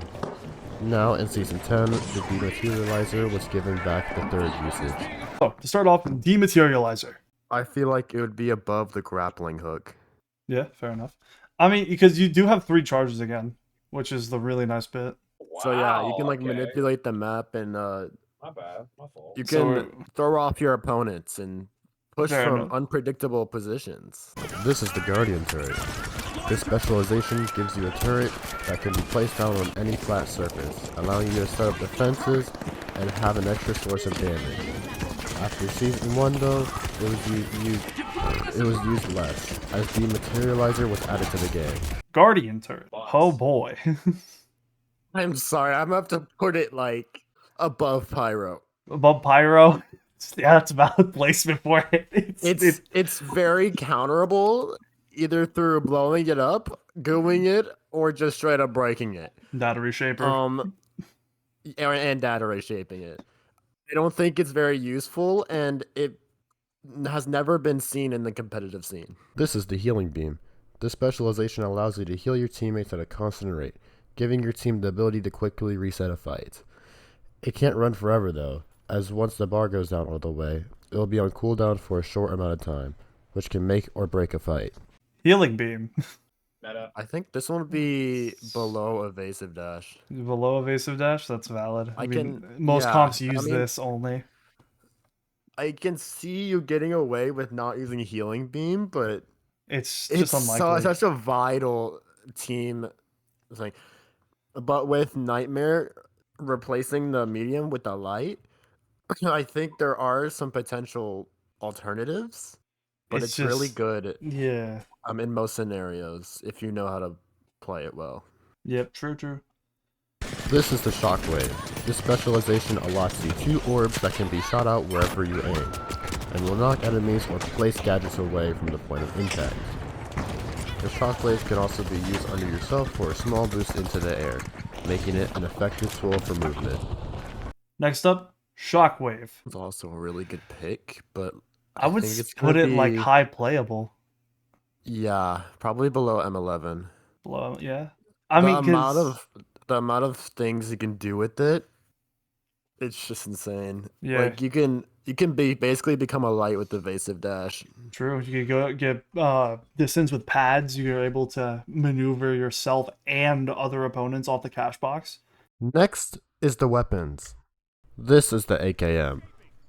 Now, in Season 10, the dematerializer was given back the third usage. So, to start off, dematerializer. I feel like it would be above the grappling hook. Yeah, fair enough. I mean, because you do have 3 charges again, which is the really nice bit. So yeah, you can Wow, like okay. manipulate the map and My bad, my fault. you So can we're- throw off your opponents and push Fair from enough. unpredictable positions. This is the Guardian turret. This specialization gives you a turret that can be placed down on any flat surface, allowing you to set up defenses and have an extra source of damage. After Season 1 though, it was used less, as Dematerializer was added to the game. Guardian turret. Boss. Oh boy. I'm sorry, I'm gonna have to put it like above Pyro. Above Pyro. Yeah, that's valid placement for it. It's very counterable, either through blowing it up, gooing it, or just straight up breaking it. Data reshaper. And data reshaping it. I don't think it's very useful, and it has never been seen in the competitive scene. This is the healing beam. This specialization allows you to heal your teammates at a constant rate, giving your team the ability to quickly reset a fight. It can't run forever though, as once the bar goes down all the way, it will be on cooldown for a short amount of time, which can make or break a fight. Healing beam. Meta. I think this one would be below evasive dash. Below evasive dash, that's valid. I mean, can- most yeah, comps I use mean- this only. I can see you getting away with not using healing beam, but It's it's just unlikely. such a vital team thing. But with Nightmare replacing the medium with the light, I think there are some potential alternatives. But it's really just- good Yeah. in most scenarios if you know how to play it well. Yep. True. This is the Shockwave. This specialization allots you 2 orbs that can be shot out wherever you aim, and will knock enemies or place gadgets away from the point of impact. The Shockwave can also be used under yourself for a small boost into the air, making it an effective tool for movement. Next up, Shockwave. It's also a really good pick, but I would think it's put gonna it like be- high playable. Yeah, probably below M11. Below, yeah. I mean, because The amount of things you can do with it, it's just insane. Yeah. Like you can basically become a light with evasive dash. true, you could go get distance with pads. You're able to maneuver yourself and other opponents off the cash box. Next is the weapons. This is the AKM.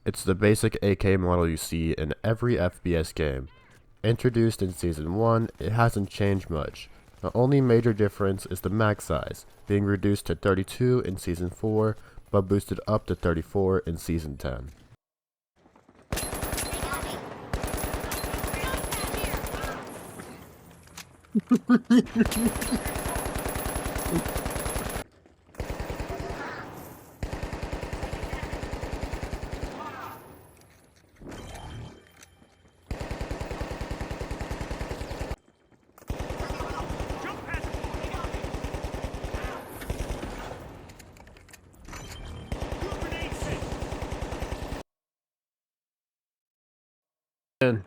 It's the basic AK model you see in every FPS game. Introduced in Season 1, it hasn't changed much. The only major difference is the mag size, being reduced to 32 in Season 4, but boosted up to 34 in Season 10. Jump past it. Grenade set. And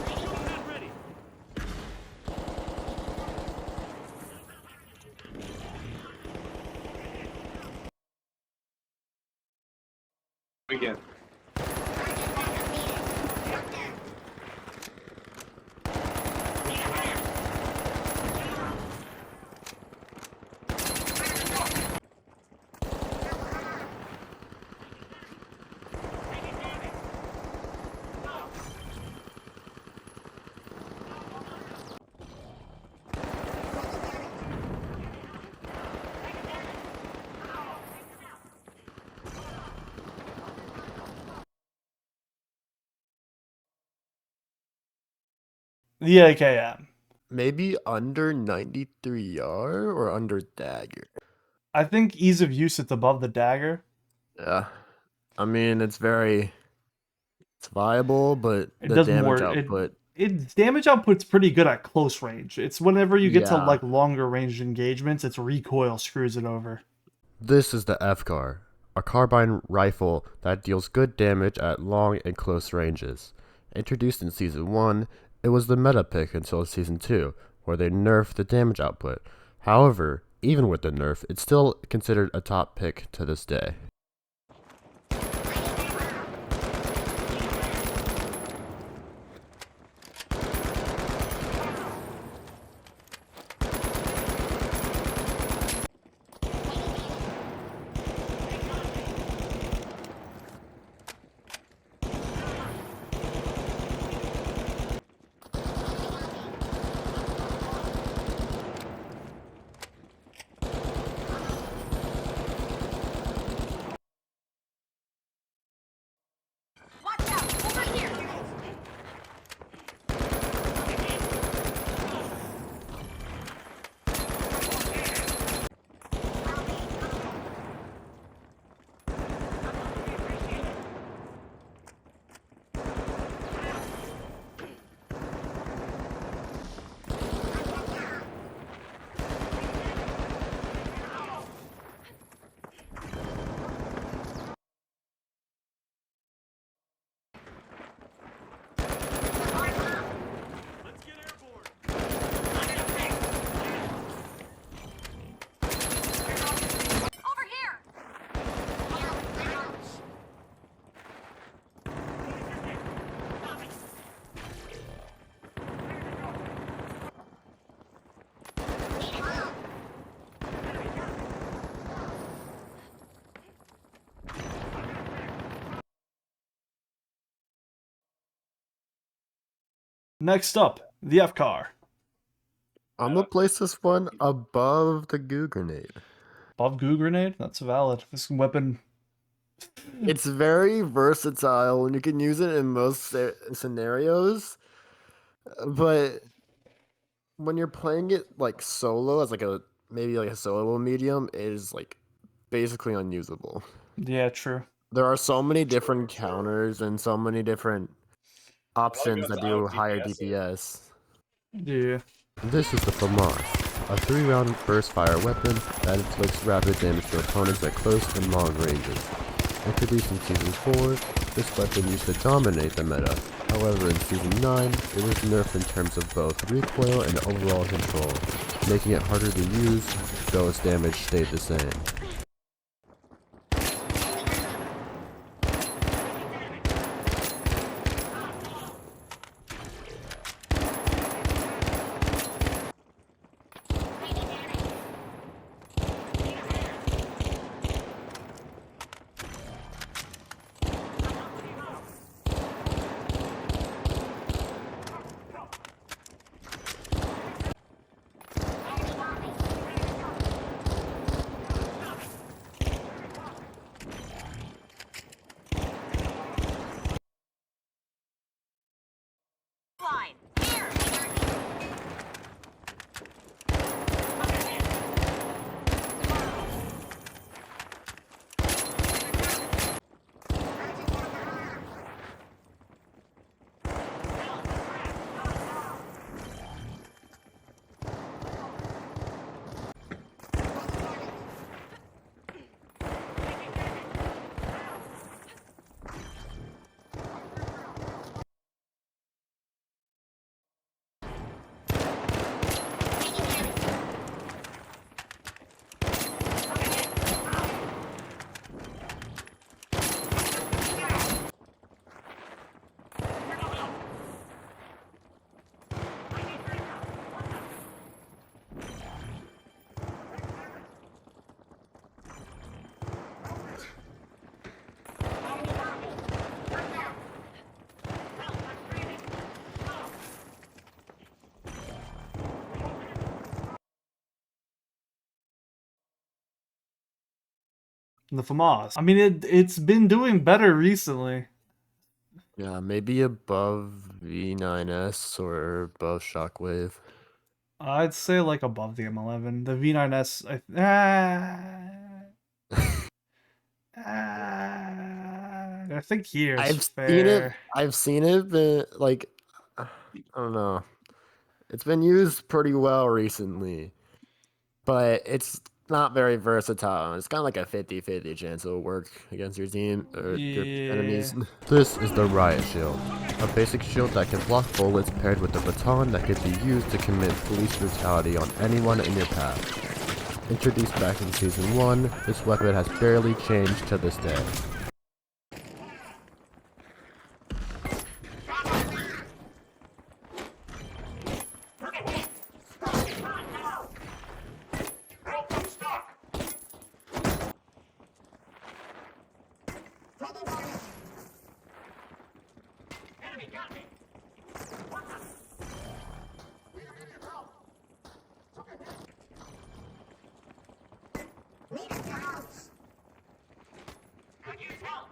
Jump pad ready. Begin. The AKM. maybe under 93R or under dagger. I think ease of use it's above the dagger. Yeah. I mean, it's viable, but It the does damage more. output. Its damage output's pretty good at close range. It's whenever you get to Yeah. like longer range engagements, its recoil screws it over. This is the FCAR, a carbine rifle that deals good damage at long and close ranges. Introduced in Season 1, it was the meta pick until Season 2, where they nerfed the damage output. However, even with the nerf, it's still considered a top pick to this day. Next up, the F car. I'm gonna place this one above the goo grenade. Above goo grenade? That's valid. This weapon. It's very versatile and you can use it in most scenarios, but when you're playing it like solo as like a maybe like a solo medium, it is like basically unusable. Yeah, true. There are so many different counters and so many different options guns that out do higher DPS. DPS. Yeah. This is the FAMAS, a 3-round burst fire weapon that inflicts rapid damage to opponents at close and long ranges. Introduced in Season 4, this weapon used to dominate the meta. However, in Season 9, it was nerfed in terms of both recoil and overall control, making it harder to use, though its damage stayed the same. Fine. Here. The FAMAS. I mean, it's been doing better recently. Yeah, maybe above V9S or above Shockwave. I'd say like above the M11. The V9S, I think here's I've fair. seen it. I've seen it, but like, I don't know. It's been used pretty well recently, but it's not very versatile. It's kind of like a 50-50 chance it'll work against your team or your enemies. Yeah. This is the Riot Shield, a basic shield that can block bullets paired with a baton that can be used to commit police brutality on anyone in your path. Introduced back in Season 1, this weapon has barely changed to this day. Enemy got me. Could use help.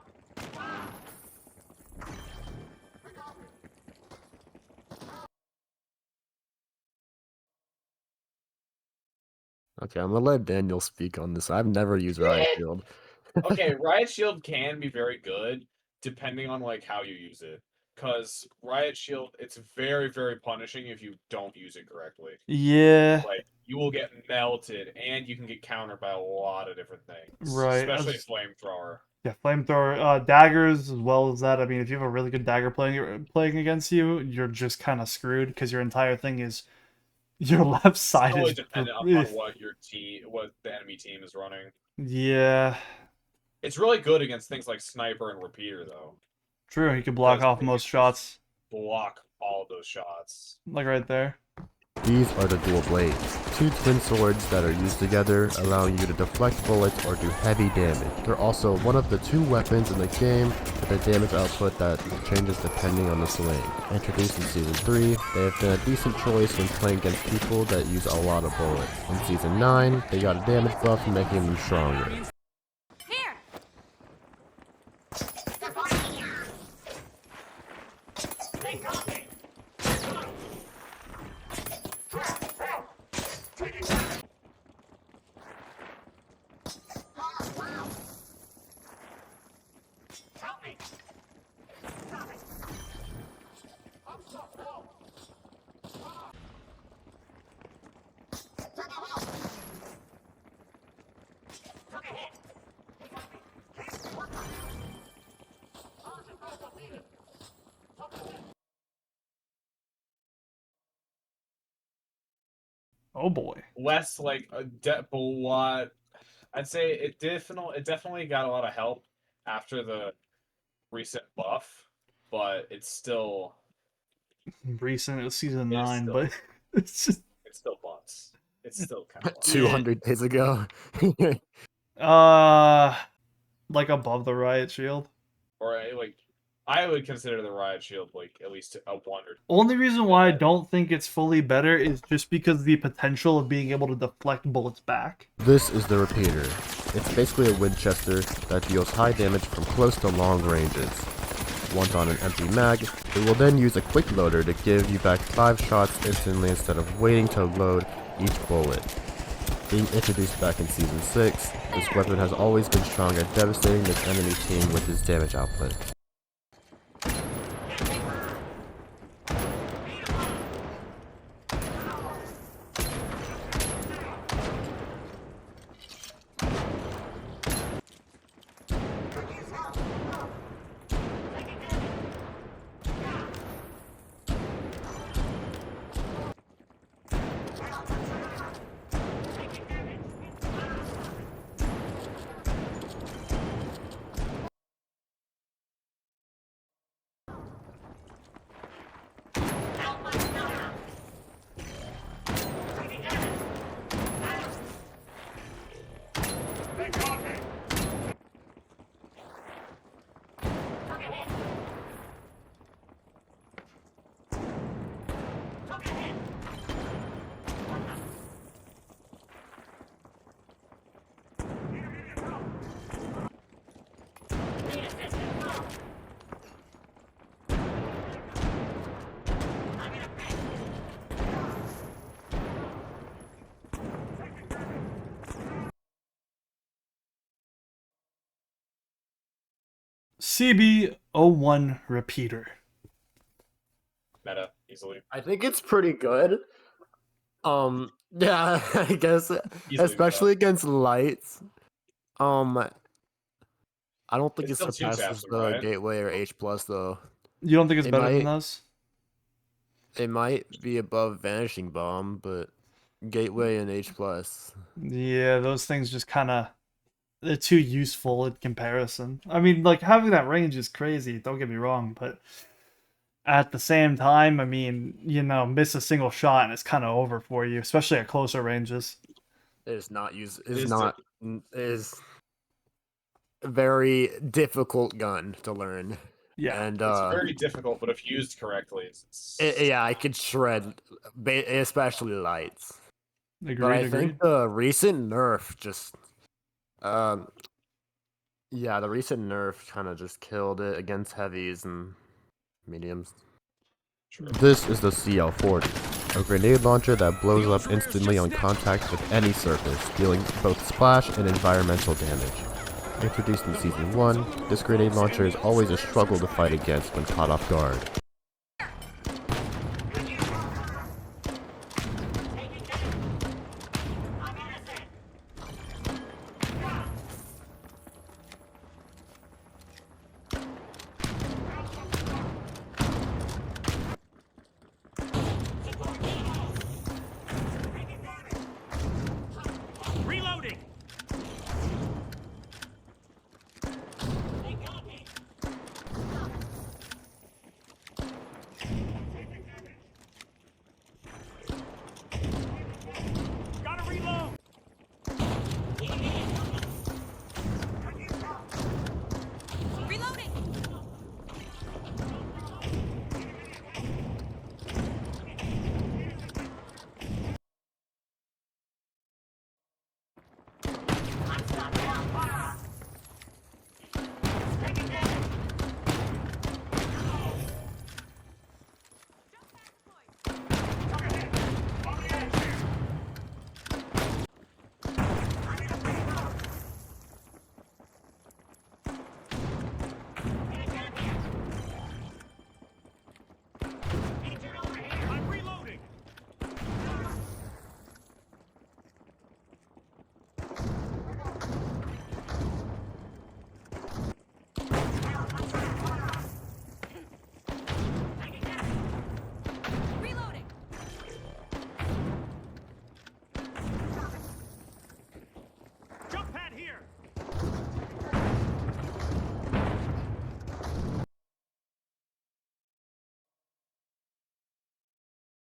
Okay, I'm gonna let Daniel speak on this. I've never used Riot Shield. Okay, Riot Shield can be very good depending on like how you use it. Cause Riot Shield, it's very, very punishing if you don't use it correctly. Yeah. Like you will get melted, and you can get countered by a lot of different things, Right. especially flamethrower. Yeah, flamethrower, daggers as well as that. I mean, if you have a really good dagger playing against you, you're just kind of screwed because your entire thing is your left side Totally is. dependent upon what what the enemy team is running. Yeah, It's really good against things like sniper and repeater, though. true. You can block Because off they most just shots, Block all of those shots. like right there. These are the dual blades, two twin swords that are used together, allowing you to deflect bullets or do heavy damage. They're also one of the two weapons in the game with a damage output that changes depending on the swing. Introduced in Season 3, they have been a decent choice when playing against people that use a lot of bullets. In Season 9, they got a damage buff making them stronger. Here! They got me! Help me! Stop it! I'm so low! Took a hit! They got me! Oh boy. Less like a but what I'd say it definitely got a lot of help after the recent buff, but it's still Recent, it was season It is 9, still- but it's just it's still butts. It's still kind of 200 days ago. like above the riot shield. or like I would consider the riot shield like at least a wonder. Only reason why I don't think it's fully better is just because of the potential of being able to deflect bullets back. This is the repeater. It's basically a Winchester that deals high damage from close to long ranges. Once on an empty mag, it will then use a quick loader to give you back 5 shots instantly instead of waiting to load each bullet. Being introduced back in Season 6, this weapon has always been strong at devastating this enemy team with its damage output. They got me! Took a hit! Took a hit! Need assistance! I'm in a fix! CB01 repeater. Meta easily. I think it's pretty good. Yeah, I guess, Easily especially against lights. I don't think It's it still two surpasses taps, the right? Gateway or H plus though. You don't think it's It better than might- those? It might be above Vanishing Bomb, but Gateway and H plus. Yeah, those things just kind of they're too useful in comparison. I mean, like having that range is crazy, don't get me wrong, but at the same time, I mean, miss a single shot and it's kind of over for you, especially at closer ranges. Is not use Is is not is a very difficult gun to learn. Yeah. And It's very difficult, but if used correctly, it's yeah, I could shred, especially lights. Agreed, But I agreed. think the recent nerf just, yeah, the recent nerf kind of just killed it against heavies and mediums. true. This is the CL-40, a grenade launcher that blows up instantly on contact with any surface, dealing both splash and environmental damage. Introduced in Season 1, this grenade launcher is always a struggle to fight against when caught off guard. I'm innocent! Reloading! They got me!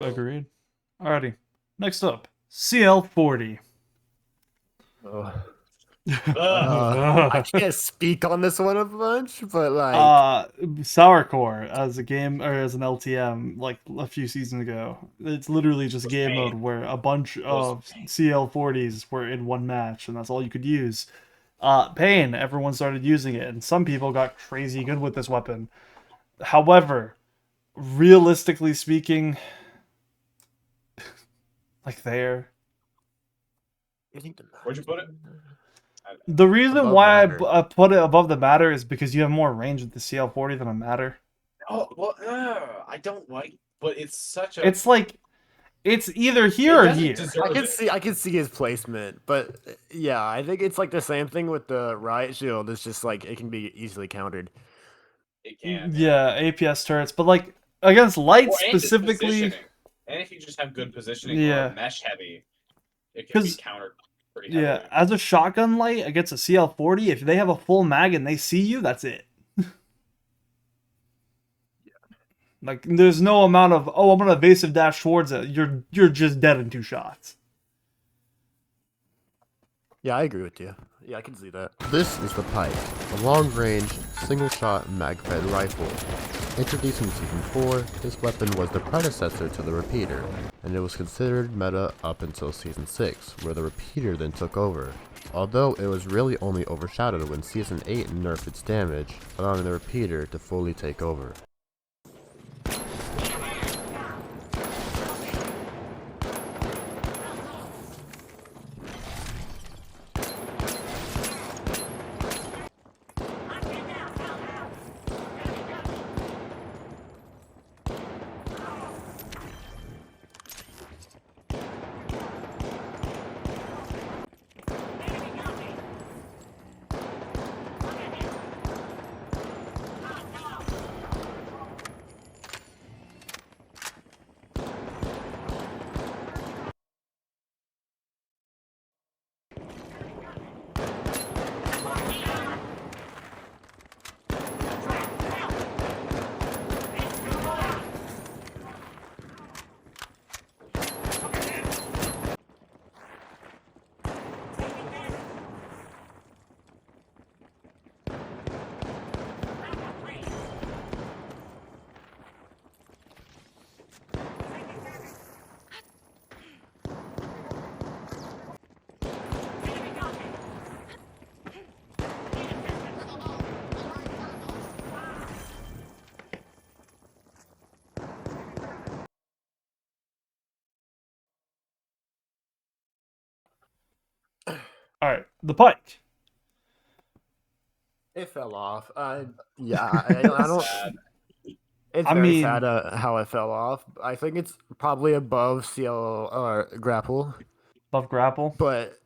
Agreed. Alrighty. Next up, CL40. I can't speak on this one a bunch, but like, Sourcore as a game or as an LTM like a few seasons ago. It's literally just game mode where a bunch of CL40s were in one match and that's all you could use. Pain, everyone started using it, and some people got crazy good with this weapon. However, realistically speaking, like there. Where'd you put it? The reason Above why matter. I put it above the matter is because you have more range with the CL40 than a matter. Oh well, I don't like, but it's such a. It's like, it's either It here or doesn't here. deserve it. I can see his placement, but yeah, I think it's like the same thing with the riot shield. It's just like it can be easily countered. It can. Yeah, APS turrets, but like against light Well, and its specifically, positioning. And if you just have good positioning or Yeah. mesh heavy, it can be 'Cause- countered pretty heavily. yeah, as a shotgun light against a CL40, if they have a full mag and they see you, that's it. Like there's no amount of I'm gonna evasive dash towards it. You're just dead in 2 shots. Yeah, I agree with you. Yeah, I can see that. This is the Pike, a long-range, single-shot mag-fed rifle. Introduced in Season 4, this weapon was the predecessor to the Repeater, and it was considered meta up until Season 6, where the Repeater then took over. Although it was really only overshadowed when Season 8 nerfed its damage, allowing the Repeater to fully take over. Alright, the Pike. It fell off. Yeah, I don't. Sad. It's I very mean- sad how it fell off. I think it's probably above CL or grapple, Above grapple. but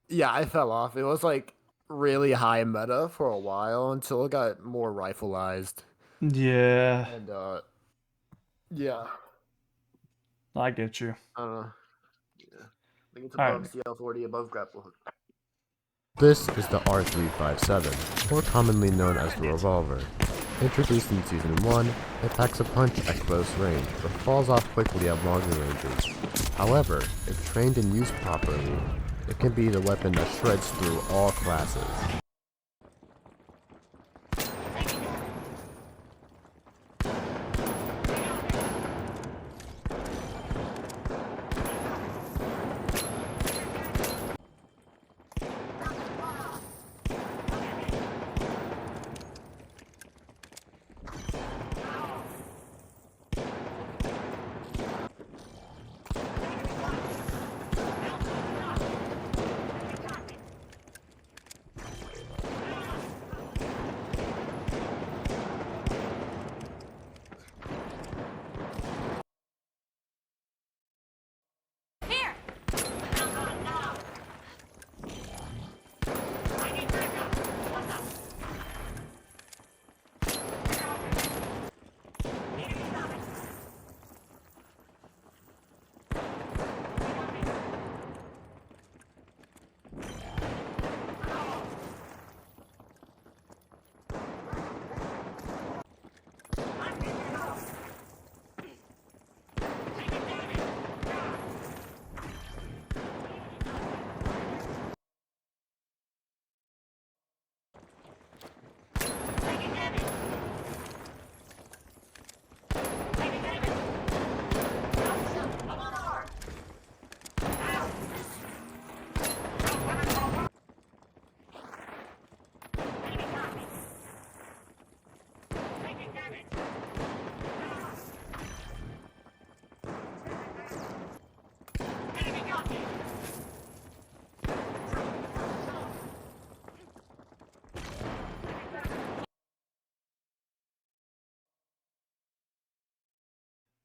yeah, I fell off. It was like really high meta for a while until it got more rifleized, Yeah, and yeah, I get you. I don't know. Yeah, I think it's Alright. above CL40, above grapple. This is the R357, more commonly known as the revolver. Introduced in Season 1, it packs a punch at close range, but falls off quickly at longer ranges. However, if trained and used properly, it can be the weapon that shreds through all classes.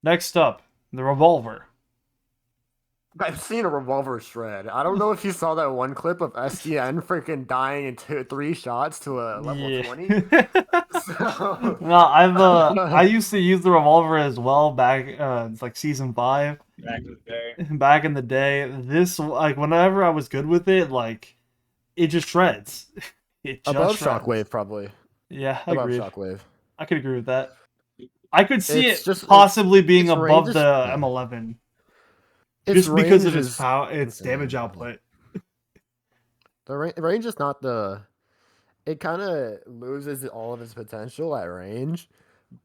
Next up, the revolver. I've seen a revolver shred. I don't know if you saw that one clip of SDN freaking dying in 3 shots to a level Yeah. 20. So, No, I used to use the revolver as well back it's like season 5. Back in the day. Back in the day. This like whenever I was good with it, like it just shreds. It just above shreds. shockwave, probably. Yeah, Above agreed. shockwave. I could agree with that. I could see It's it just possibly being its range above is- the yeah. M11 Its just because range of its is power, its okay, damage yeah. output. The range is not the. It kind of loses all of its potential at range,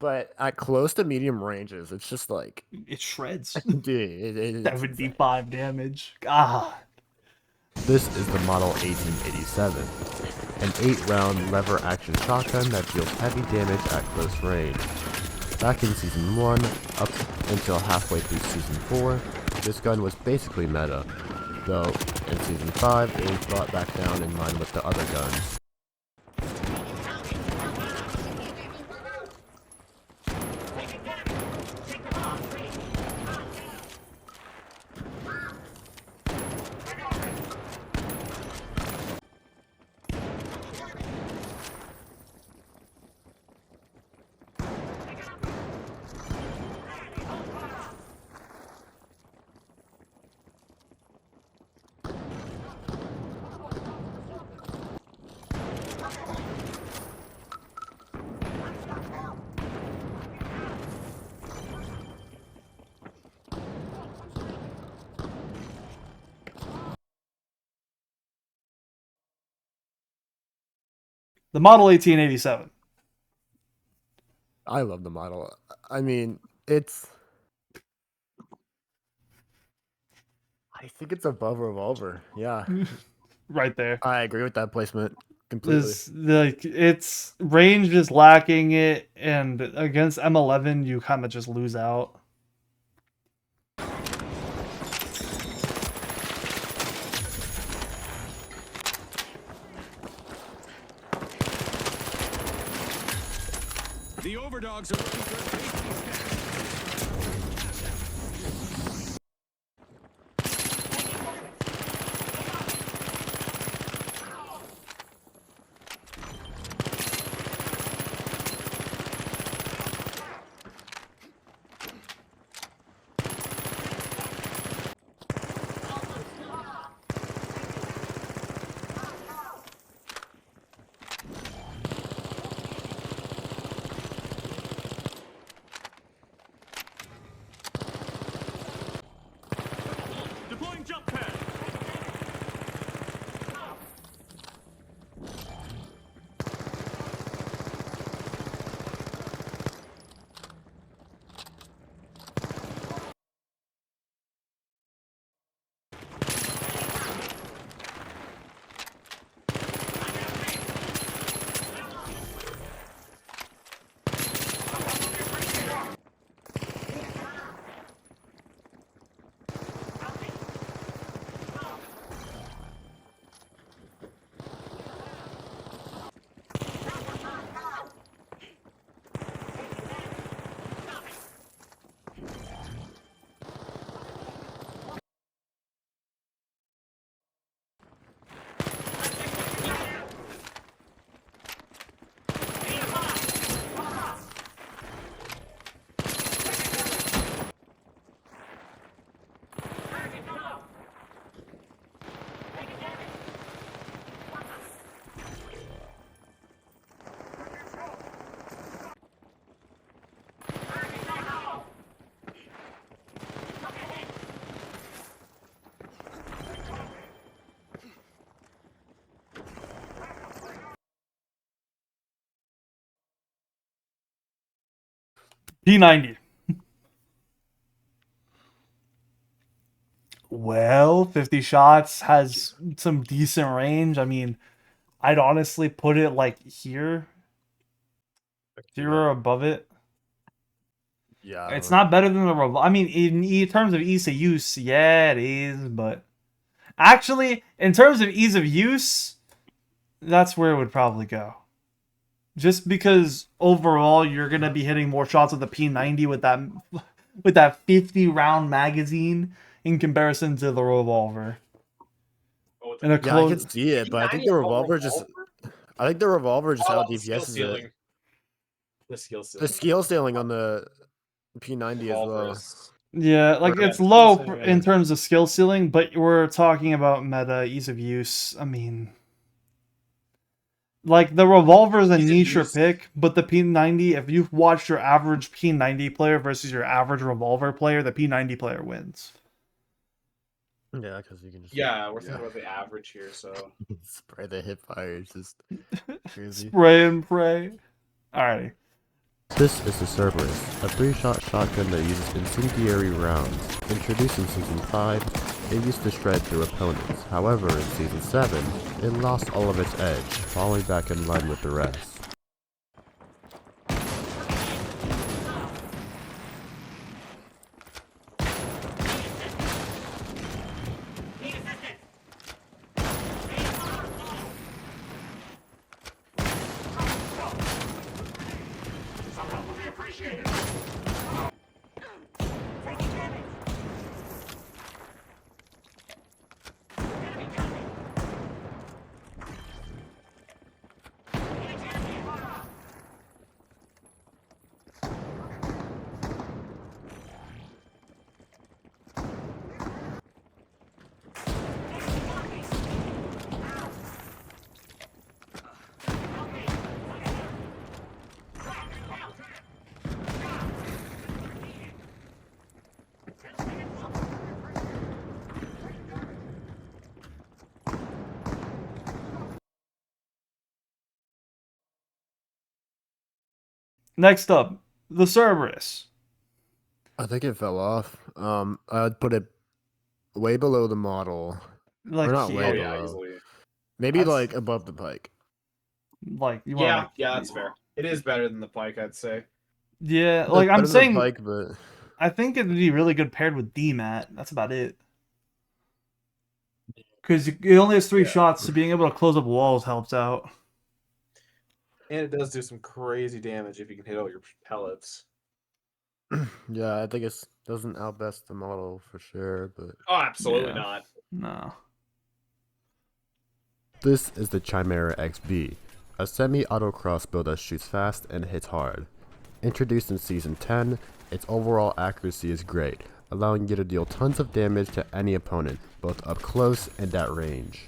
but at close to medium ranges, it's just like, It shreds. dude, it's insane. 75 damage. God. This is the Model 1887, an 8-round lever-action shotgun that deals heavy damage at close range. Back in Season 1, up until halfway through Season 4, this gun was basically meta, though in Season 5 it was brought back down in line with the other guns. The Model 1887. I love the model. I mean, it's... I think it's above Revolver. Yeah, Right there. I agree with that placement completely. Is like its range is lacking it, and against M11 you kind of just lose out. The overdogs are looking for a tasty snack. Deploying jump pad. P90. Well, 50 shots has some decent range. I mean, I'd honestly put it like here or above it. Yeah, It's not better than the revolver. I mean, in terms of ease of use, yeah, it is. But actually, in terms of ease of use, that's where it would probably go. Just because overall, you're gonna be hitting more shots with the P90 with that with that 50 round magazine in comparison to the revolver. Oh, And a Yeah, I can close. see it, but I think P90 the a revolver just. I think the revolver just Oh, out the skill DPS is it. ceiling. The skill The ceiling. skill ceiling on the P90 as Revolver well. is- Yeah, like Yeah, it's the skill low ceiling in is- terms of skill ceiling, but we're talking about meta, ease of use. I mean, like the revolver is a Ease of niche use. pick, but the P90, if you've watched your average P90 player versus your average revolver player, the P90 player wins. Yeah, because you can just. Yeah, we're thinking about the average here, so. Spray the hip fire. It's just crazy. Spray and pray. Alrighty. This is the Cerberus, a 3-shot shotgun that uses incendiary rounds. Introduced in Season 5, it used to shred through opponents. However, in Season 7, it lost all of its edge, falling back in line with the rest. Need assistance. Some help would be appreciated. Taking damage. Enemy coming. Next up, the Cerberus. I think it fell off. I'd put it way below the model. Like, Or not Oh, way here. yeah, below. easily. Maybe That's- like above the pike. Like, you want Yeah, like, yeah, that's fair. It is better than the Pike, I'd say. yeah, like I'm Better than the saying, pike, but I think it'd be really good paired with DMAT. That's about it. Because it only has 3 Yeah. shots, so being able to close up walls helps out. And it does do some crazy damage if you can hit all your pellets. yeah, I think it doesn't outbest the model for sure. But Oh, absolutely Yeah. not. No. this is the Chimera XB, a semi-auto crossbow that shoots fast and hits hard. Introduced in Season 10, its overall accuracy is great, allowing you to deal tons of damage to any opponent, both up close and at range.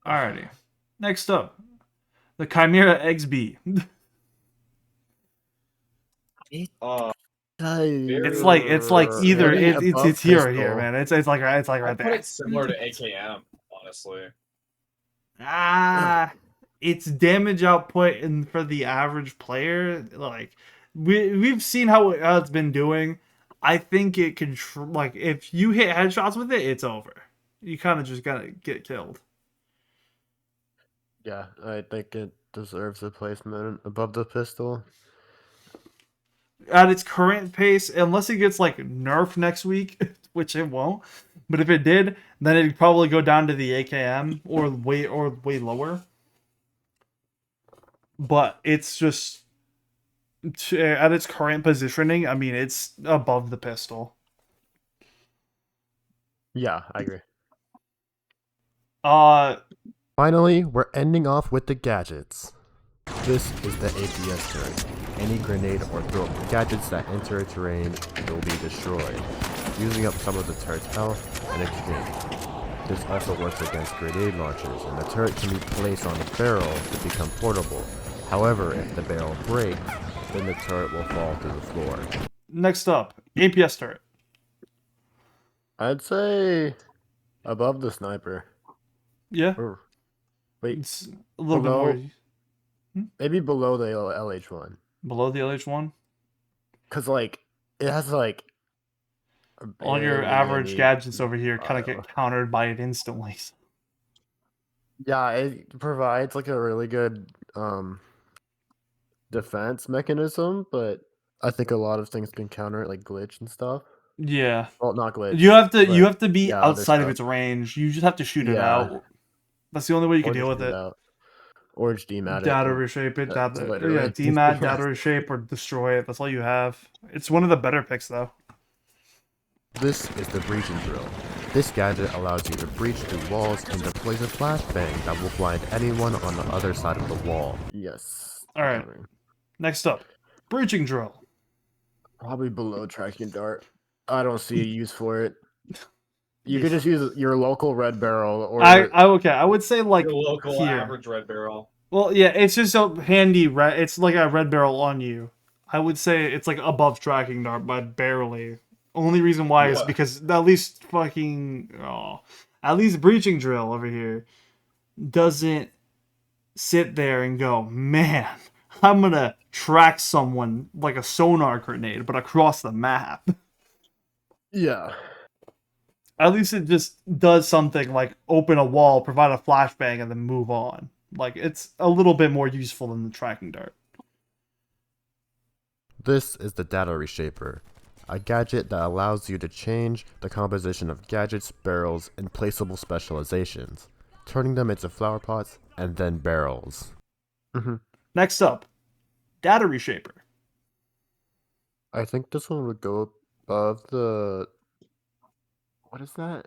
Alrighty. Next up, the Chimera XB. Uh, It's like either Maybe above it's here or here, pistol. man. It's like right I put there. it similar to AKM, honestly. Its damage output and for the average player, like we've seen how it's been doing. I think it can like if you hit headshots with it, it's over. You kind of just gotta get killed. Yeah, I think it deserves a placement above the pistol. At its current pace, unless it gets like nerfed next week, which it won't. But if it did, then it'd probably go down to the AKM or way lower. But it's just at its current positioning. I mean, it's above the pistol. Yeah, I agree. Uh, Finally, we're ending off with the gadgets. This is the APS turret. Any grenade or throw gadgets that enter its range will be destroyed, using up some of the turret's health in exchange. This also works against grenade launchers, and the turret can be placed on the barrel to become portable. However, if the barrel breaks, then the turret will fall through the floor. next up, APS turret. I'd say above the sniper. Yeah, Or, wait, it's a little below, bit more maybe below the LH1. below the LH1. Cause like it has like All your barely average any gadgets over here kind of auto. get countered by it instantly. Yeah, it provides like a really good defense mechanism, but I think a lot of things can counter it, like glitch and stuff. Yeah, Well, not glitch. you but have to be yeah, other outside of stuff. its range. You just have to shoot it Yeah, out. That's the only way you can or deal just with shoot it it. out, or just demat it. Data And reshape it, that's data yeah, literally demat, data reshape, or destroy it. That's all you have. It's one of the better picks though. This is the breaching drill. This gadget allows you to breach through walls and deploys a flashbang that will blind anyone on the other side of the wall. Yes. All right. Next up, breaching drill. Probably below tracking dart. I don't see a use for it. You could just use your local red barrel or I would say like Your local here. average red barrel. Well, yeah, it's just a handy red. It's like a red barrel on you. I would say it's like above tracking dart, but barely. Only reason why is What? because at least at least breaching drill over here doesn't sit there and go, man, I'm gonna track someone like a sonar grenade, but across the map. yeah. At least it just does something like open a wall, provide a flashbang, and then move on. Like, it's a little bit more useful than the tracking dart. This is the data reshaper, a gadget that allows you to change the composition of gadgets, barrels, and placeable specializations, turning them into flower pots and then barrels. Next up, data reshaper. I think this one would go above the... What is that?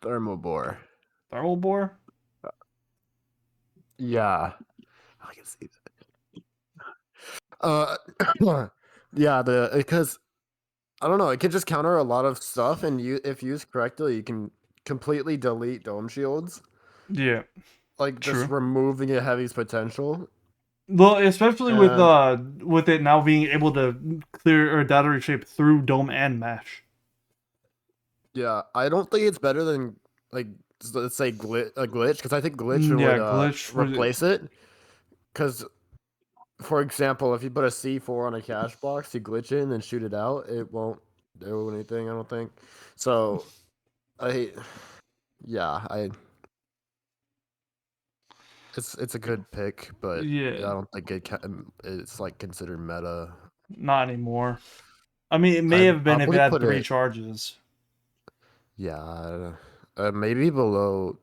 Thermal bore. Thermal bore? Yeah. I can see that. Yeah, because I don't know, it can just counter a lot of stuff, and if used correctly, you can completely delete dome shields, Yeah. like just True. removing a heavy's potential. Well, especially And with it now being able to clear or data reshape through dome and mesh. yeah, I don't think it's better than like let's say a glitch, because I think glitch would Yeah, glitch would- replace it. Because, for example, if you put a C4 on a cache box, you glitch it and then shoot it out, it won't do anything, I don't think. So, yeah, it's a good pick, but Yeah. I don't think it's like considered meta. Not anymore. I mean, it may have been if probably it had put 3 it- charges. Yeah, maybe below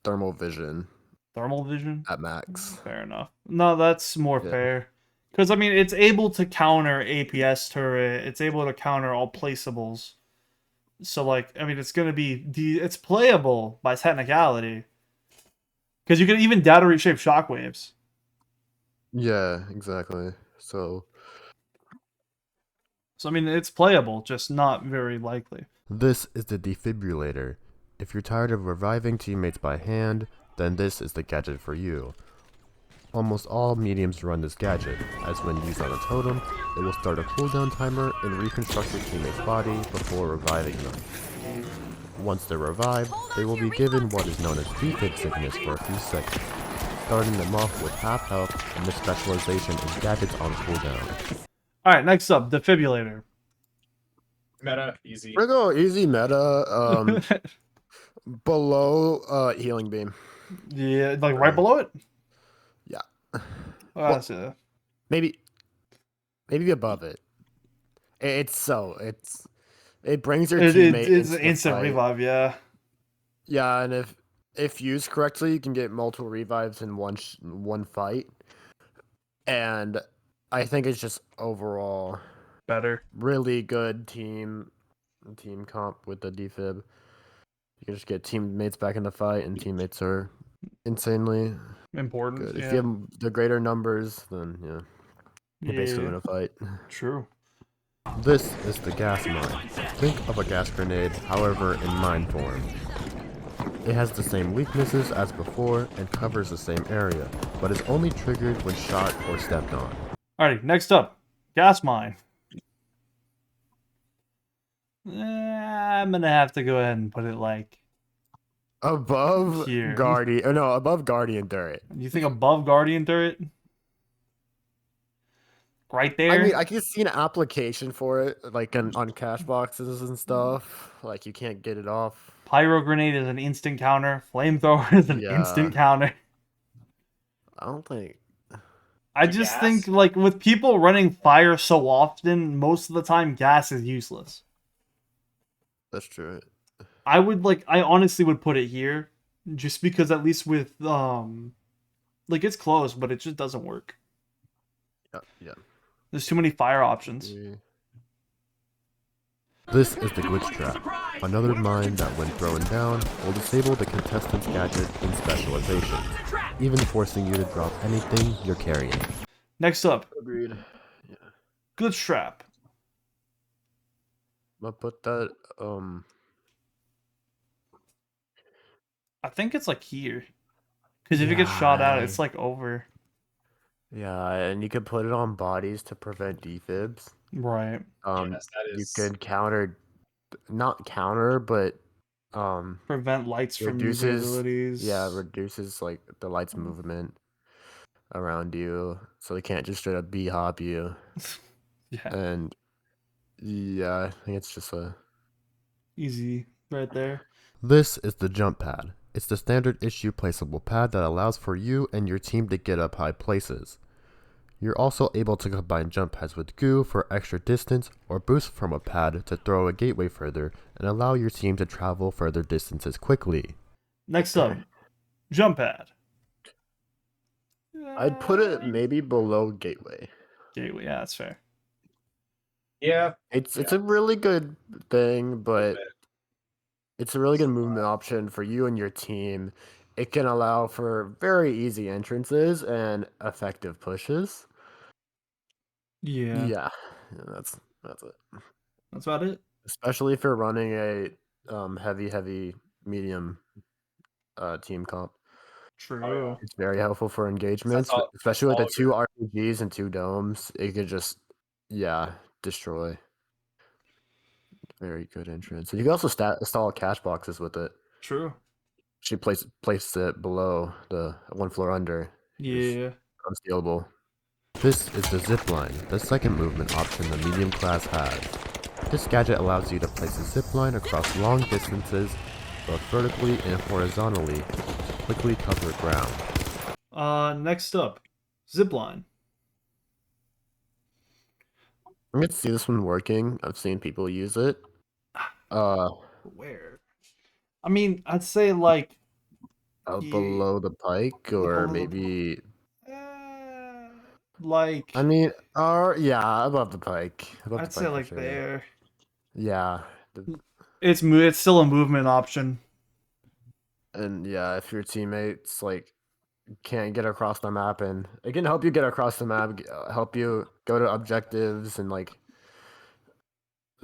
thermal vision Thermal vision? at max. Fair enough. No, that's more Yeah. fair. Because, I mean, it's able to counter APS turret. It's able to counter all placeables. So, like, I mean, it's going to be... It's playable by technicality. Because you can even data reshape shockwaves. Yeah, exactly. So So, I mean, it's playable, just not very likely. this is the defibrillator. If you're tired of reviving teammates by hand, then this is the gadget for you. Almost all mediums run this gadget, as when used on a totem, it will start a cooldown timer and reconstruct your teammate's body before reviving them. Once they're revived, they will be given what is known as defib sickness for a few seconds. starting them off with half health, and this specialization is gadgets on cooldown. All right, next up, defibrillator. Meta, easy. We're going easy meta, below healing beam. Yeah, like right below it. Yeah. Oh, I see that. Maybe above it. It brings your teammate It's into an the instant fight. revive, yeah. Yeah, and if used correctly, you can get multiple revives in one fight. And I think it's just overall Better. really good team comp with the defib. You can just get teammates back in the fight, and teammates are insanely Important. good. Yeah. If you have the greater numbers, then yeah, you basically Yeah. win a fight. True. This is the gas mine. Think of a gas grenade, however, in mine form. It has the same weaknesses as before and covers the same area, but is only triggered when shot or stepped on. Alrighty, next up, gas mine. I'm gonna have to go ahead and put it like Above here. Guardian, oh no, above Guardian turret. You think above Guardian turret? Right there? I mean, I can see an application for it, like on cash boxes and stuff. Like you can't get it off. Pyro grenade is an instant counter. Flamethrower is an Yeah. instant counter. I don't think. I To just gas? think, like, with people running fire so often, most of the time gas is useless. That's true. I honestly would put it here, just because at least with, like, it's close, but it just doesn't work. Yeah. There's too many fire options. This is the glitch trap. Another mine that, when thrown down, will disable the contestant's gadget in specialization, even forcing you to drop anything you're carrying. Next up, Agreed. Yeah. glitch trap. But put that I think it's like here. Because if it gets shot out, it's like over. yeah, and you could put it on bodies to prevent defibs. Right. Yes, that You is. could not counter, but Prevent lights from using reduces abilities. yeah, reduces like the light's movement around you, so they can't just straight up b-hop you. Yeah. And yeah, I think it's just a Easy right there. This is the jump pad. It's the standard issue placeable pad that allows for you and your team to get up high places. You're also able to combine jump pads with goo for extra distance or boost from a pad to throw a gateway further and allow your team to travel further distances quickly. Next up, jump pad. I'd put it maybe below gateway. Gateway, yeah, that's fair. Yeah. It's a really good thing, but it's a really good movement option for you and your team. It can allow for very easy entrances and effective pushes. Yeah. Yeah, that's it. That's about it. Especially if you're running a heavy medium team comp. True. It's very helpful for engagements, all- especially with the all two RPGs and two domes. It could just destroy. Very good entrance. And you can also install cash boxes with it. True. She place it below the one floor under. Yeah. Unstealable. This is the zip line, the second movement option the medium class has. This gadget allows you to place a zip line across long distances, both vertically and horizontally, to quickly cover ground. Next up, zipline. I'm going to see this one working. I've seen people use it. Where? I mean, I'd say like Below the pike, or below the maybe. like I mean, yeah, above the pike. Above I'd the say pike for like sure. there. Yeah, It's still a movement option. and yeah, if your teammates like can't get across the map, and it can help you get across the map, help you go to objectives, and like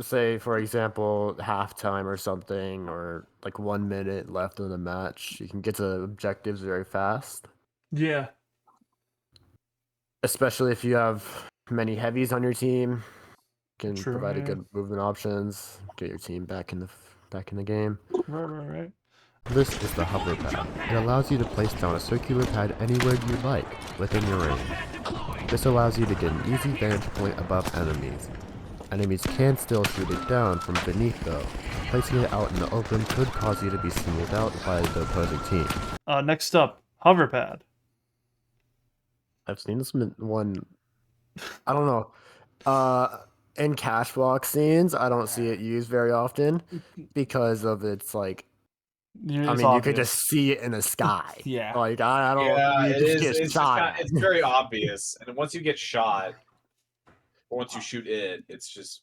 say for example halftime or something, or like 1 minute left in the match, you can get to objectives very fast. Yeah. Especially if you have many heavies on your team, can True, provide a yeah. good movement options, get your team back in the game. Right. This is the hover pad. It allows you to place down a circular pad anywhere you like within your range. This allows you to get an easy vantage point above enemies. Enemies can still shoot it down from beneath though. Placing it out in the open could cause you to be singled out by the opposing team. Next up, hover pad. I've seen this one, I don't know, in cash box scenes, I don't see it used very often because of its like, I It's mean, you could obvious. just see it in the sky. Yeah. Like, I don't, Yeah, you it just is. get It's just shot kind at. it's very obvious, and once you get shot, or once you shoot it, it's just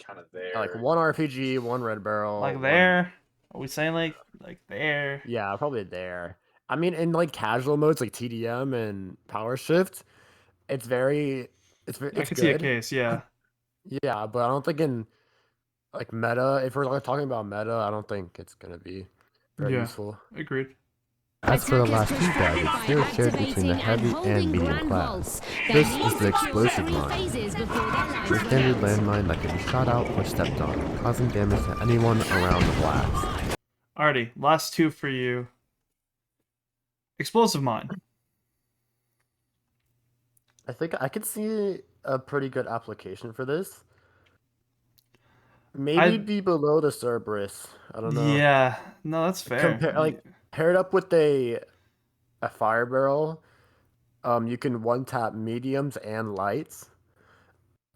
kind of there. Like one RPG, one red barrel. Like one- there? Are we saying like there? Yeah, probably there. I mean, in like casual modes like TDM and Power Shift, it's very, it's I it's could see a good. case, yeah. Yeah, but I don't think in like meta, if we're like talking about meta, I don't think it's gonna be very Yeah. useful. Agreed. As for the last Attackers two push back gadgets, by they're shared between activating the and heavy holding and medium Grand class. Vaults. This They is the need to secure explosive 3 mine. phases before their lives Your standard begins. landmine that can be shot out or stepped on, causing damage to anyone around the blast. Alrighty, last two for you. Explosive mine. I think I could see a pretty good application for this. Maybe I'd- be below the Cerberus. I don't know. Yeah, no, that's fair. Paired up with a fire barrel, you can one tap mediums and lights,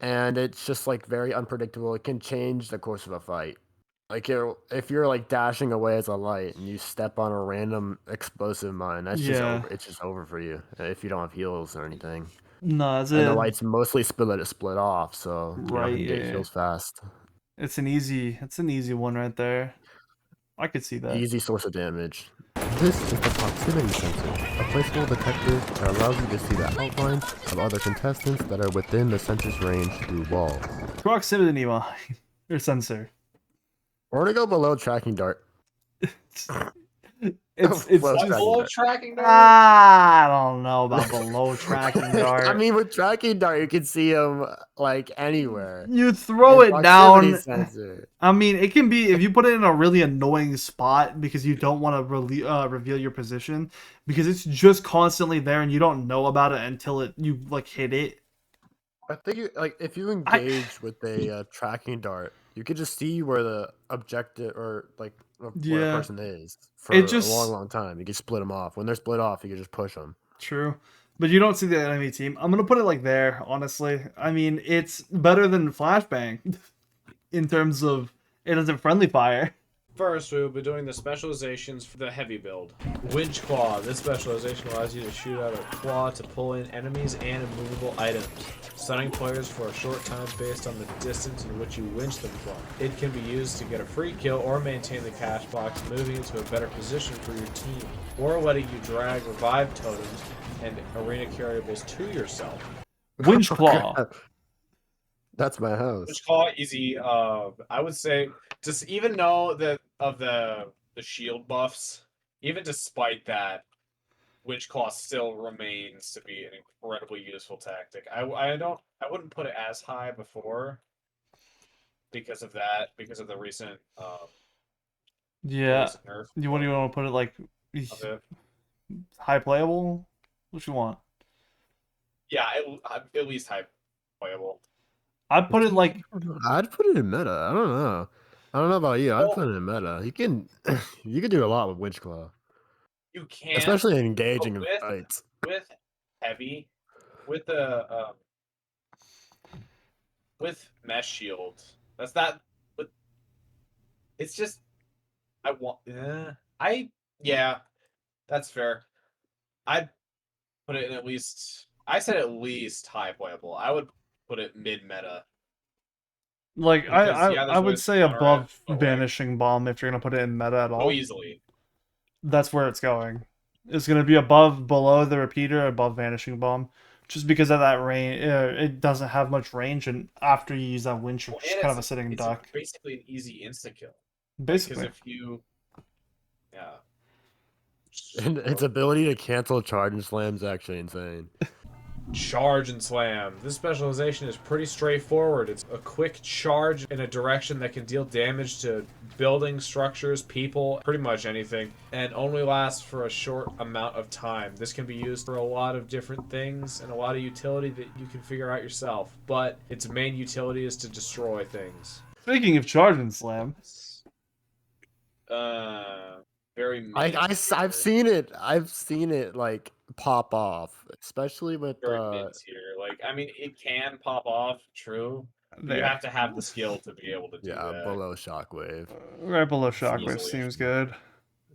and it's just like very unpredictable. It can change the course of a fight. Like if you're like dashing away as a light and you step on a random explosive mine, that's just Yeah. over. It's just over for you if you don't have heals or anything. No, it's And the a, lights mostly split off, so you Right, can get yeah. heals fast. it's an easy one right there. I could see that. Easy source of damage. This is the proximity sensor, a placeable detector that allows you to see the outlines of other contestants that are within the sensor's range through walls. Proximity mine or sensor. Or to go below tracking dart. It's Well, just, tracking Full dart. tracking dart? I don't know about below tracking dart. I mean, with tracking dart, you can see them like anywhere. you throw And it down. proximity sensor. I mean, it can be if you put it in a really annoying spot because you don't want to reveal your position because it's just constantly there and you don't know about it until you like hit it. I think if you engage with a tracking dart, you could just see where the objective or like where Yeah. a person is for It just- a long time. You can split them off. When they're split off, you can just push them. True. But you don't see the enemy team. I'm gonna put it like there, honestly. I mean, it's better than flashbang in terms of it isn't friendly fire. First, we will be doing the specializations for the heavy build. Winch Claw. This specialization allows you to shoot out a claw to pull in enemies and immovable items, stunning players for a short time based on the distance in which you winch them from. It can be used to get a free kill or maintain the cash box, moving into a better position for your team, or letting you drag revive totems and arena carryables to yourself. Winch claw. That's my house. Winch Claw, easy. I would say just even though the shield buffs, even despite that, Winch Claw still remains to be an incredibly useful tactic. I wouldn't put it as high before because of that, because of the recent Yeah. recent nerf You want to put it like of it. high playable? What you want? Yeah, at least high playable. I'd put it like I'd put it in meta. I don't know. I don't know about you. I'd put it in meta. You can do a lot with Winch Claw, You can, especially in engaging in with- fights. with heavy, with the with mesh shield. That's not. But it's just I want. Yeah, that's fair. I'd put it in at least. I said at least high playable. I would put it mid meta. like Because, yeah, I there's would ways to say counter it, above but, like- vanishing bomb if you're gonna put it in meta at all. Oh, easily. That's where it's going. It's gonna be below the repeater, above vanishing bomb, just because of that range. It doesn't have much range, and after you use that winch, you're Well, just and kind of a it's- sitting it's duck. basically an easy insta kill. Basically, Because if you, yeah. And its ability to cancel charge and slam is actually insane. Charge and slam. This specialization is pretty straightforward. It's a quick charge in a direction that can deal damage to buildings, structures, people, pretty much anything, and only lasts for a short amount of time. This can be used for a lot of different things and a lot of utility that you can figure out yourself, but its main utility is to destroy things. Speaking of charge and slam, Very I've seen it. I've seen it like pop off, especially with very mid tier. Like, I mean, it can pop off, true. But you there, have to have the skill to be able to do yeah, that. below shockwave. right below shockwave easily seems a- good.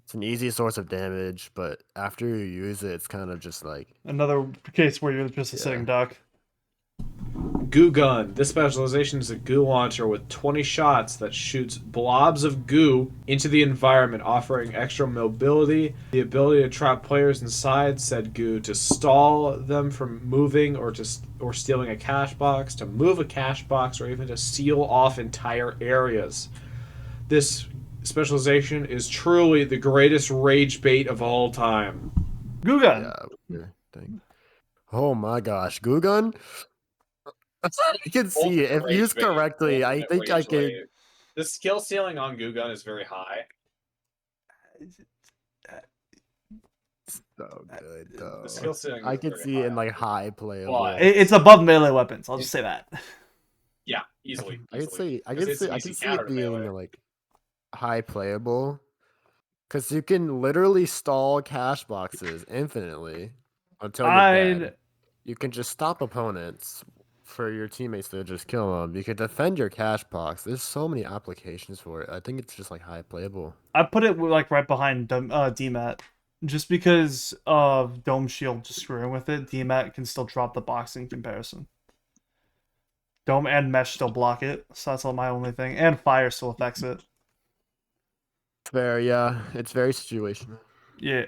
It's an easy source of damage, but after you use it, it's kind of just like Another case where you're just a Yeah. sitting duck. Goo Gun. This specialization is a goo launcher with 20 shots that shoots blobs of goo into the environment, offering extra mobility, the ability to trap players inside said goo, to stall them from moving or stealing a cash box, to move a cash box, or even to seal off entire areas. This specialization is truly the greatest rage bait of all time. Gugan. yeah. Thing. Oh my gosh, Gugun! I can see it. If Ultimate used rage bait, correctly, I ultimate think I rage could. wave. The skill ceiling on Goo Gun is very high. So good though. The skill ceiling I is could very see it in high. like high playable. But- It's above melee weapons. I'll just say that. Yeah, easily. I could easily. see. I 'Cause could it's see. an I easy could see counter it to being melee. like high playable, because you can literally stall cash boxes infinitely until you're dead. You can just stop opponents for your teammates to just kill them. You can defend your cash box. There's so many applications for it. I think it's just like high playable. I put it like right behind DMAT. Just because of Dome Shield just screwing with it, DMAT can still drop the box in comparison. Dome and Mesh still block it, so that's my only thing. And Fire still affects it. Fair, yeah. It's very situational. Yeah.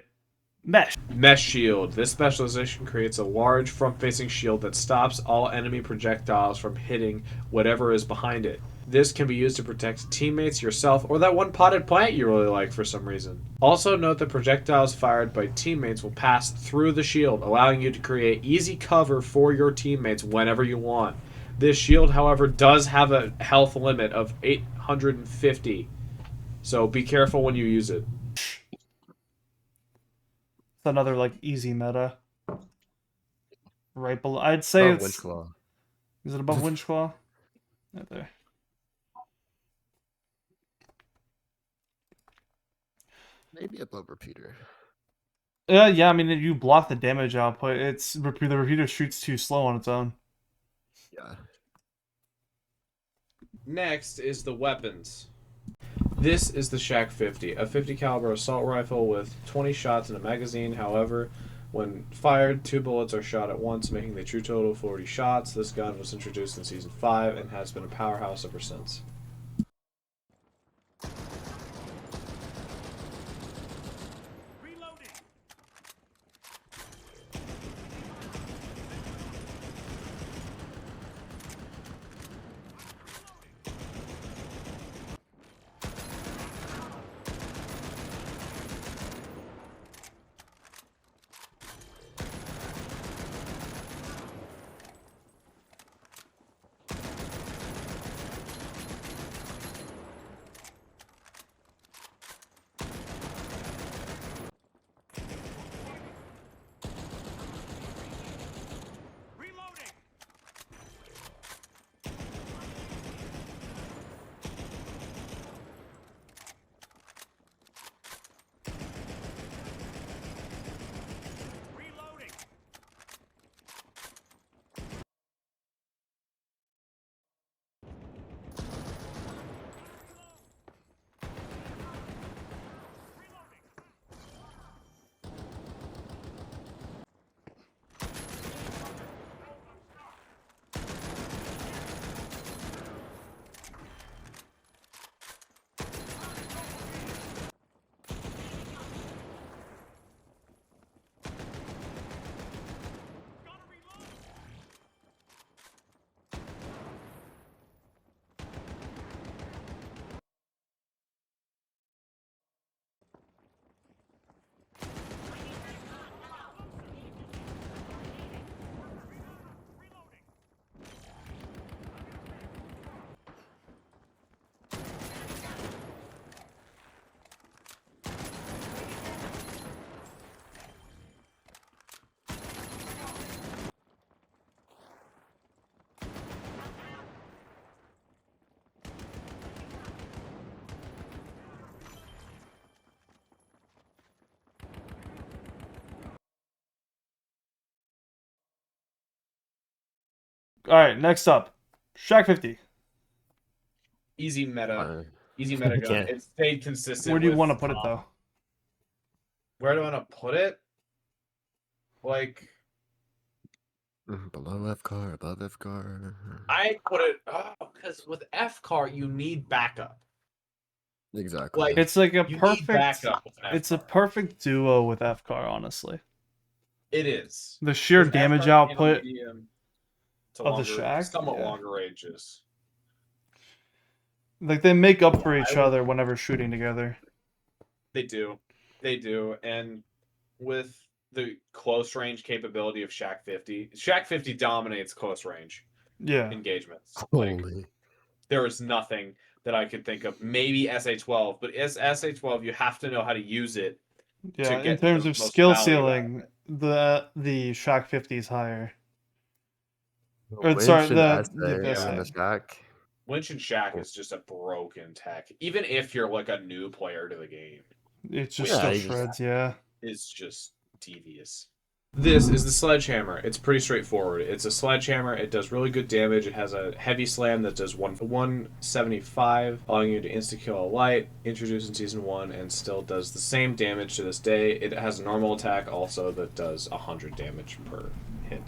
Mesh. Mesh Shield. This specialization creates a large front-facing shield that stops all enemy projectiles from hitting whatever is behind it. This can be used to protect teammates, yourself, or that one potted plant you really like for some reason. Also note that projectiles fired by teammates will pass through the shield, allowing you to create easy cover for your teammates whenever you want. This shield, however, does have a health limit of 850, so be careful when you use it. It's another like easy meta. Right below. I'd say Oh, it's. Winchclaw. Is it above Winchclaw? Right there. Maybe above Repeater. Yeah. I mean, you block the damage output. The repeater shoots too slow on its own. Yeah. Next is the weapons. This is the Shack 50, a 50 caliber assault rifle with 20 shots in a magazine. However, when fired, 2 bullets are shot at once, making the true total 40 shots. This gun was introduced in Season 5 and has been a powerhouse ever since. Reloading. All right, next up, Shack 50. Easy meta. Uh, Easy meta gun. Yeah. It stayed consistent. Where do you with want to put it top. though? Where do I want to put it? Like, Below F car, above F car. I put it because with F car you need backup. Exactly. Like, It's like a you need perfect. backup with an F It's a car. perfect duo with FCAR, honestly. It is. The sheer 'Cause damage F car can handle output medium to of the longer, Shack, somewhat yeah. longer ranges. Like they make up for Yeah, each I would- other whenever shooting together. They do. They do. And with the close range capability of Shack 50, Shack 50 dominates close range Yeah. engagements. Like, Holy. there is nothing that I could think of. Maybe SA-12, but as SA-12, you have to know how to use it. Yeah, to in get terms the of most skill value out of ceiling, the Shack 50 is higher. Or Winch sorry, and the SA in the SA. Shack. Winch and Shack is just a broken tech. Even if you're like a new player to the game, It's just Yeah, still you just- shreds, yeah. it's just devious. This is the sledgehammer. It's pretty straightforward. It's a sledgehammer. It does really good damage. It has a heavy slam that does 175, allowing you to insta-kill a light, introduced in Season 1, and still does the same damage to this day. It has a normal attack also that does 100 damage per hit.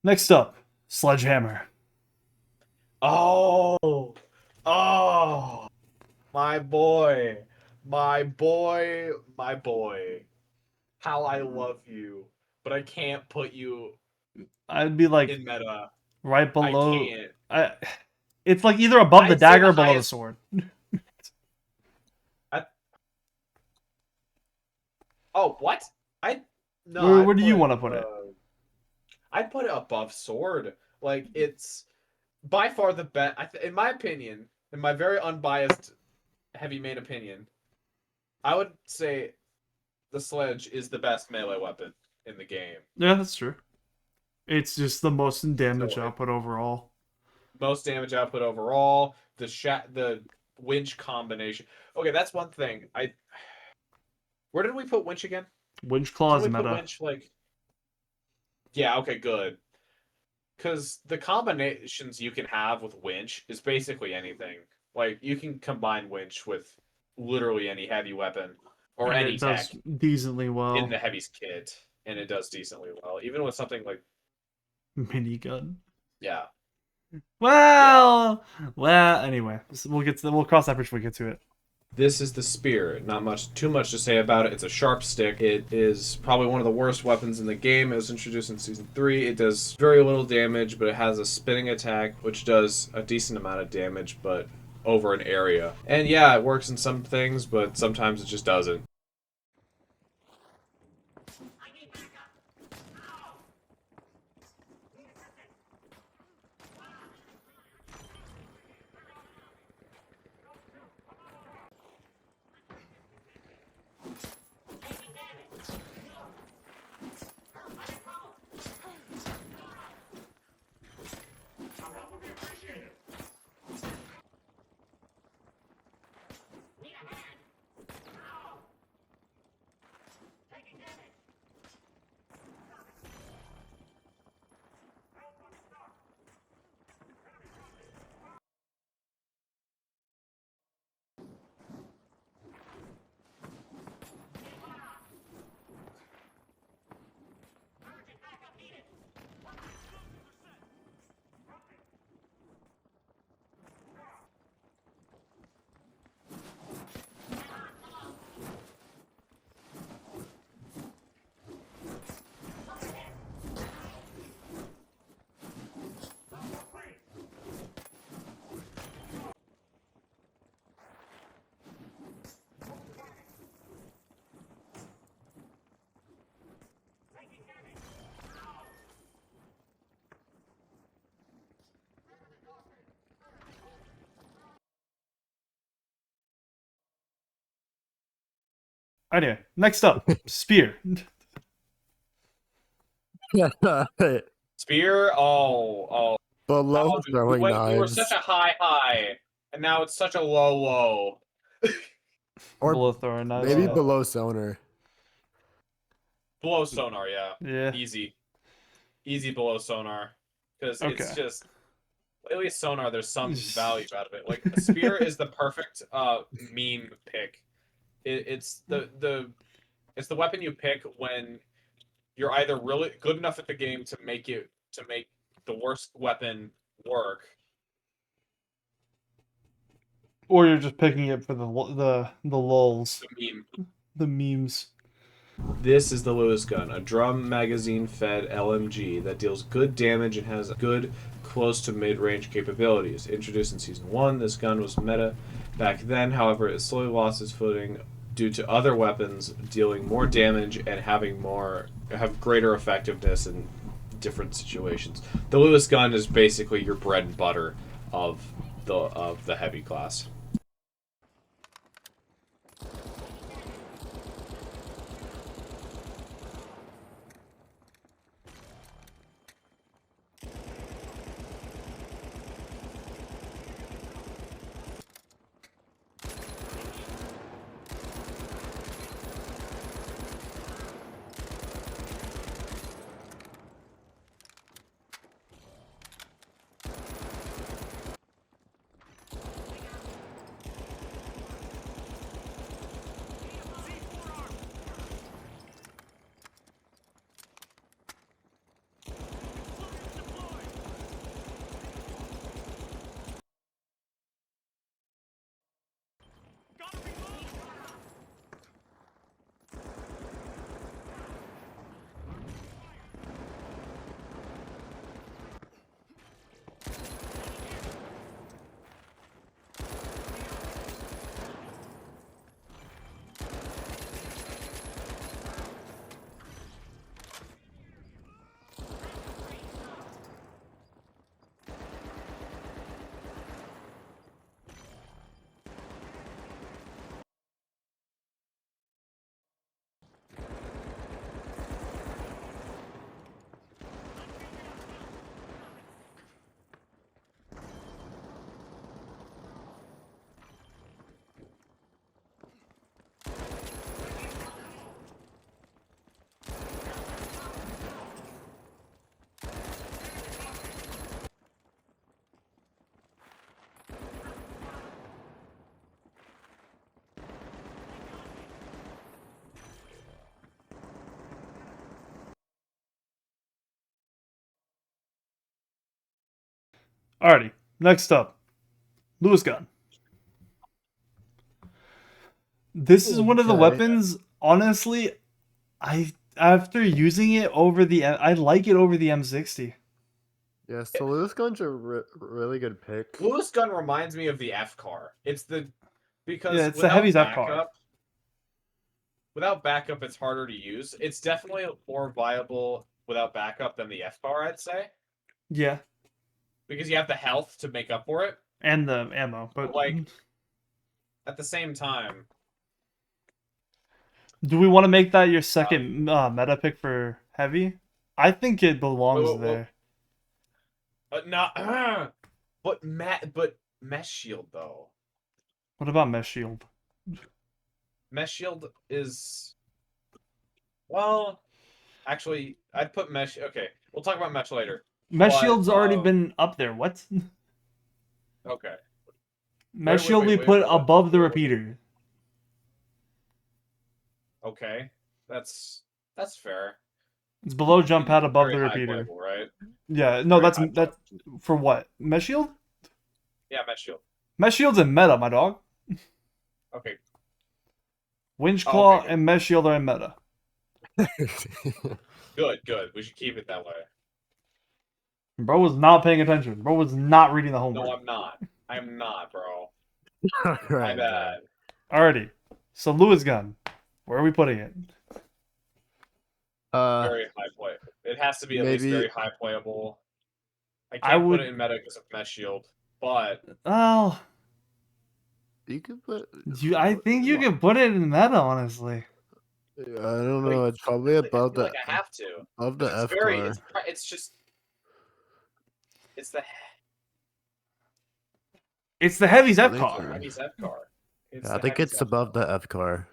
Next up, Sledgehammer. Oh, oh, my boy, my boy, my boy. How I love you, but I can't put you I'd be like in meta. right I below. can't. It's like either above the I'd say dagger the or below the highest- sword. Oh, what? I no. Where I'd do you put, want to put it? I'd put it above sword. Like, it's by far the best. In my opinion, in my very unbiased, heavy main opinion, I would say the sledge is the best melee weapon in the game. Yeah, that's true. It's just the most damage So, output overall. Most damage output overall. The winch combination. Okay, that's one thing. Where did we put winch again? Winch claws Did we put meta. winch like? Yeah. Okay. Good. Because the combinations you can have with winch is basically anything. Like, you can combine winch with literally any heavy weapon or And any it tech does decently well. in the heavy's kit, and it does decently well. Even with something like, Minigun. yeah. Well, anyway, we'll cross that bridge when we get to it. This is the spear. Not too much to say about it. It's a sharp stick. It is probably one of the worst weapons in the game. It was introduced in Season 3. It does very little damage, but it has a spinning attack, which does a decent amount of damage, but over an area. And yeah, it works in some things, but sometimes it just doesn't. Anyway, next up, spear. Spear. Oh. Below Oh, throwing we were such knives. a high, and now it's such a low. Or Below throwing knives. maybe Yeah. below sonar. Below sonar, yeah. Yeah. Easy below sonar, because it's Okay. just at least sonar. There's some value out of it. Like spear is the perfect meme pick. It's it's the weapon you pick when you're either really good enough at the game to make the worst weapon work. Or you're just picking it for the lulls, The meme. the memes. This is the Lewis gun, a drum magazine fed LMG that deals good damage and has good close to mid-range capabilities. Introduced in Season 1, this gun was meta back then, however, it slowly lost its footing due to other weapons dealing more damage and have greater effectiveness in different situations. The Lewis gun is basically your bread and butter of the heavy class. Alrighty, next up, Lewis gun. This is one of the Okay. weapons. Honestly, I after using it over I like it over the M60. Yeah, so Lewis gun's a really good pick. Lewis gun reminds me of the F car. Yeah, Because it's the heavy's F car. without backup, it's harder to use. It's definitely more viable without backup than the F car, I'd say, Yeah, because you have the health to make up for it. and the ammo. But Like at the same time, do we want to make that your second meta pick for heavy? I think it belongs wait, there. not, but mesh shield though. What about mesh shield? Mesh shield is well, actually, I'd put mesh. Okay, we'll talk about mesh later. Mesh But, shield's already been up there. What? Okay. Mesh Wait, shield we wait, put what? above the What? repeater. Okay, that's fair. It's below jump pad above the Very high repeater. playable, right? Yeah, no, Very that's high that's for what? Mesh shield? Yeah, mesh shield. Mesh shield's in meta, my dog. Okay. Winch Oh, claw okay, and mesh shield are in meta. good. We should keep it that way. Bro was not paying attention. Bro was not reading the homework. No, I'm not. I'm not, bro. All My right, bad. Alrighty. So Lewis gun. Where are we putting it? Very high play. It has to be at least maybe- very high playable. I I can't would- put it in meta because of mesh shield, but Oh, you could put. I think you can put it in meta, honestly. I don't Like, know. It's probably like, I above feel the like I have to. above the It's F very. car. It's just. It's the It's the Heavy's I F think car. so. Heavy's F car. It's Yeah, I the think Heavy's it's F car. above the F car.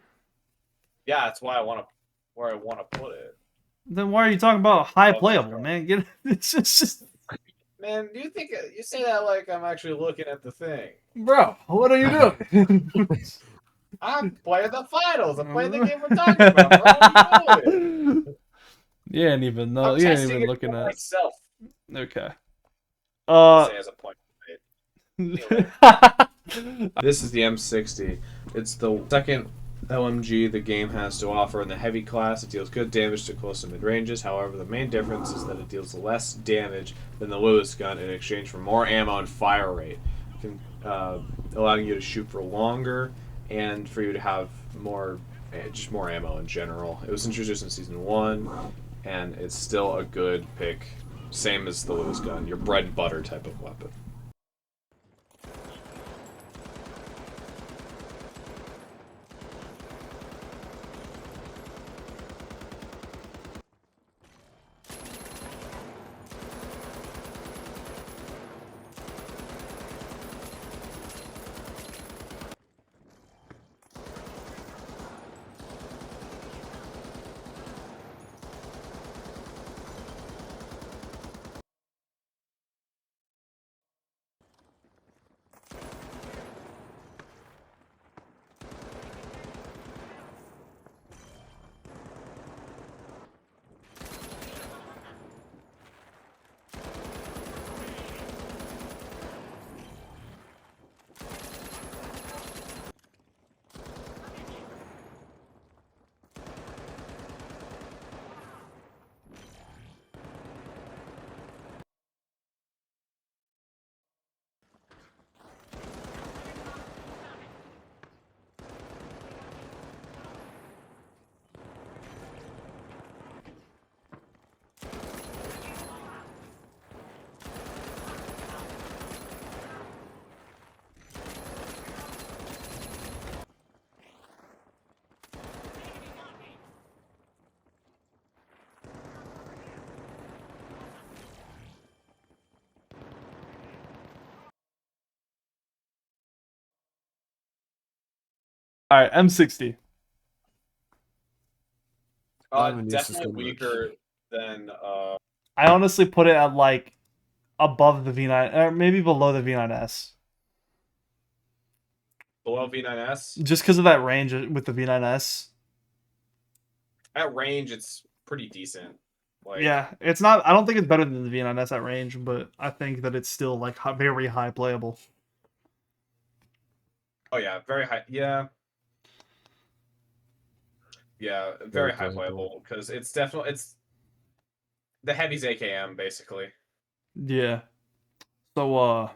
Yeah, that's why I want to. Where I want to put it. Then why are you talking about high Above the F playable, car. man? Get it's just Man, do you think you say that like I'm actually looking at the thing? bro. What are you doing? I'm playing the finals. I'm playing the game we're talking about, bro. What are you doing? You ain't even know. I'm You ain't testing even it looking for at. myself. Okay. Say as a point. Anyway. This is the M60. It's the second LMG the game has to offer in the heavy class. It deals good damage to close and mid ranges. However, the main difference is that it deals less damage than the Lewis gun in exchange for more ammo and fire rate, allowing you to shoot for longer and for you to have more, just more ammo in general. It was introduced in Season 1, and it's still a good pick. Same as the Lewis gun, your bread and butter type of weapon. All right, M60. I haven't used this Definitely one much. weaker than I honestly put it at like above the V9 or maybe below the V9S. below V9S. Just because of that range with the V9S. At range, it's pretty decent. Like, Yeah, it's not. I don't think it's better than the V9S at range, but I think that it's still like very high playable. oh yeah, very high. Yeah, yeah, very high playable because it's definitely it's the heavy's AKM basically. Yeah. So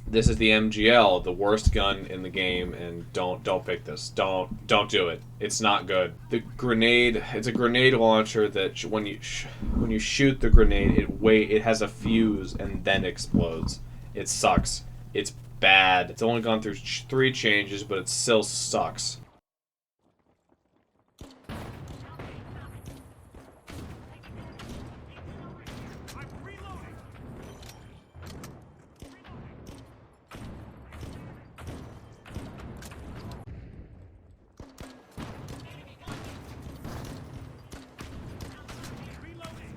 This is the MGL, the worst gun in the game, and don't pick this. Don't do it. It's not good. The grenade, it's a grenade launcher that when you shoot the grenade, it has a fuse and then explodes. It sucks. It's bad. It's only gone through 3 changes, but it still sucks. I'm reloading. Reloading.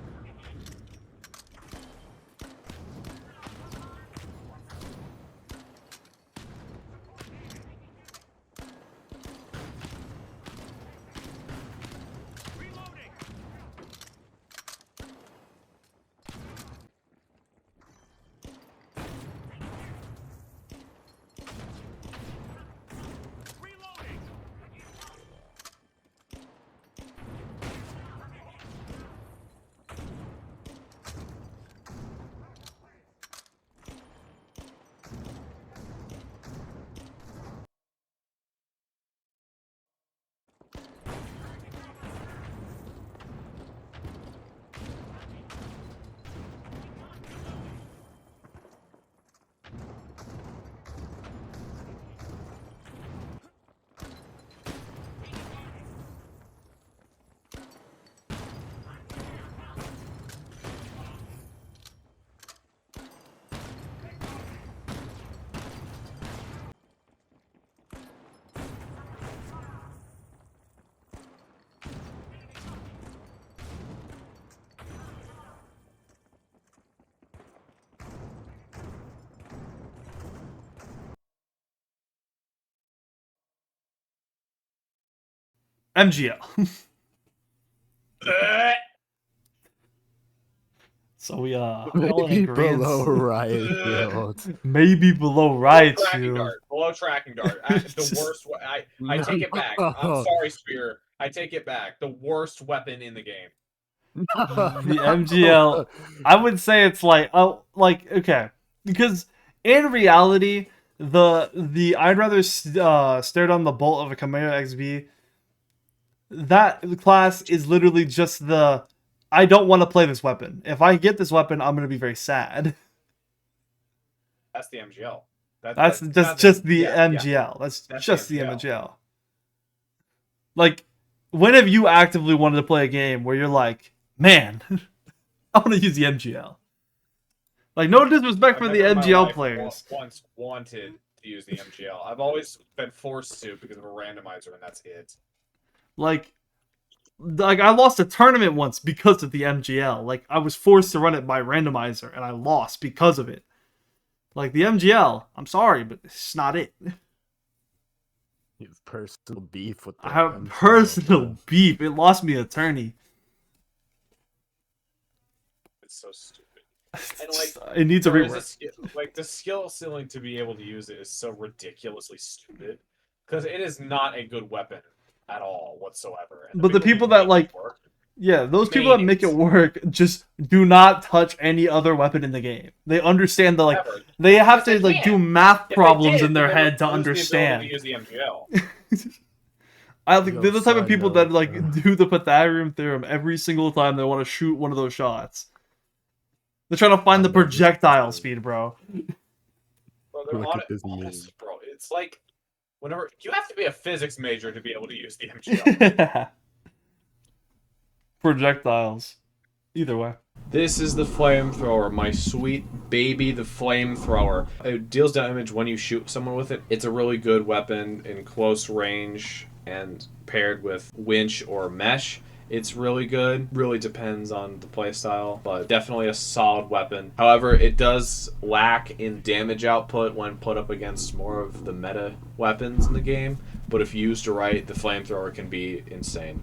MGL. Uh, So we all in Maybe agreement. below riot shield. Maybe below Below riot tracking shield. dart. Below tracking dart. The worst. I take it back. I'm sorry, Spear. I take it back. The worst weapon in the game. The MGL, I would say it's like, oh, like, okay, because in reality, the I'd rather stare down the bolt of a Chimera XB. That class is literally just the I don't want to play this weapon. If I get this weapon, I'm gonna be very sad. That's the MGL. That's not just the yeah, yeah. MGL. That's That's just the the MGL. MGL. Like, when have you actively wanted to play a game where you're like, man, I want to use the MGL? Like, no disrespect I've for the never in my MGL life players. once wanted to use the MGL. I've always been forced to because of a randomizer, and that's it. Like I lost a tournament once because of the MGL. Like, I was forced to run it by randomizer, and I lost because of it. Like, the MGL, I'm sorry, but it's not it. You have personal beef with the I have MGL, personal bro. beef. It lost me a tourney. It's so stupid. And like, It needs a there is rework. like the skill ceiling to be able to use it is so ridiculously stupid because it is not a good weapon at all whatsoever. And But the people who that, make it like, work, yeah, those people that made make it. it work just do not touch any other weapon in the game. They understand that, like, Ever. they have Because to, they like, do can't. math If they problems did, in their then they head to would lose the ability understand. to use the MGL. I think Yo, they're the type of side people note, that, like, do the Pythagorean theorem every single time they want to shoot one of those shots. They're trying to find the I've never used projectile this. speed, bro. Bro, they're Look at this meme. honest, bro. It's like whenever you have to be a physics major to be able to use the MGL. Projectiles. Either way. This is the flamethrower, my sweet baby, the flamethrower. It deals damage when you shoot someone with it. It's a really good weapon in close range and paired with winch or mesh. It's really good. Really depends on the playstyle, but definitely a solid weapon. However, it does lack in damage output when put up against more of the meta weapons in the game. But if used right, the flamethrower can be insane.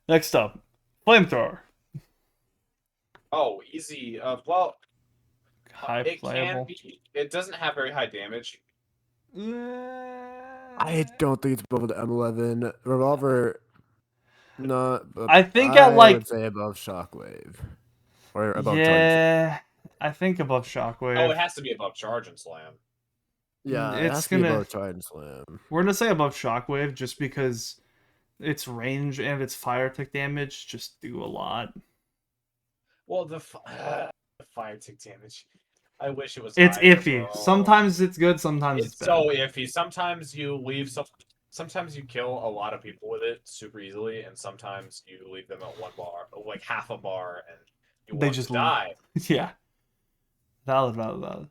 Next up, flamethrower. Oh, easy. Well, High it can playable. be. It doesn't have very high damage. I don't think it's above the M11 revolver. Not. I think at, like, would say above Shockwave, or above Charge. yeah, I think above Oh, Shockwave. it has to be above Charge and Slam. Yeah, it It's has to be gonna. above Charge and Slam. We're gonna say above Shockwave just because its range and its fire tick damage just do a lot. Well, the fire tick damage. I wish it was. It's higher, iffy. bro. Sometimes it's good, sometimes it's It's bad. so iffy. Sometimes you leave some. Sometimes you kill a lot of people with it super easily, and sometimes you leave them at one bar, like half a bar, and you They want just to leave. die. Yeah. Valid.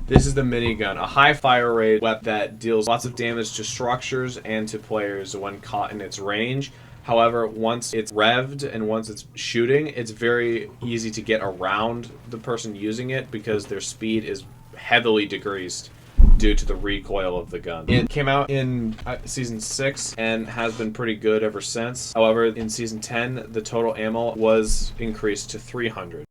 This is the minigun, a high fire rate weapon that deals lots of damage to structures and to players when caught in its range. However, once it's revved and once it's shooting, it's very easy to get around the person using it because their speed is heavily decreased due to the recoil of the gun. It came out in Season 6 and has been pretty good ever since. However, in Season 10, the total ammo was increased to 300.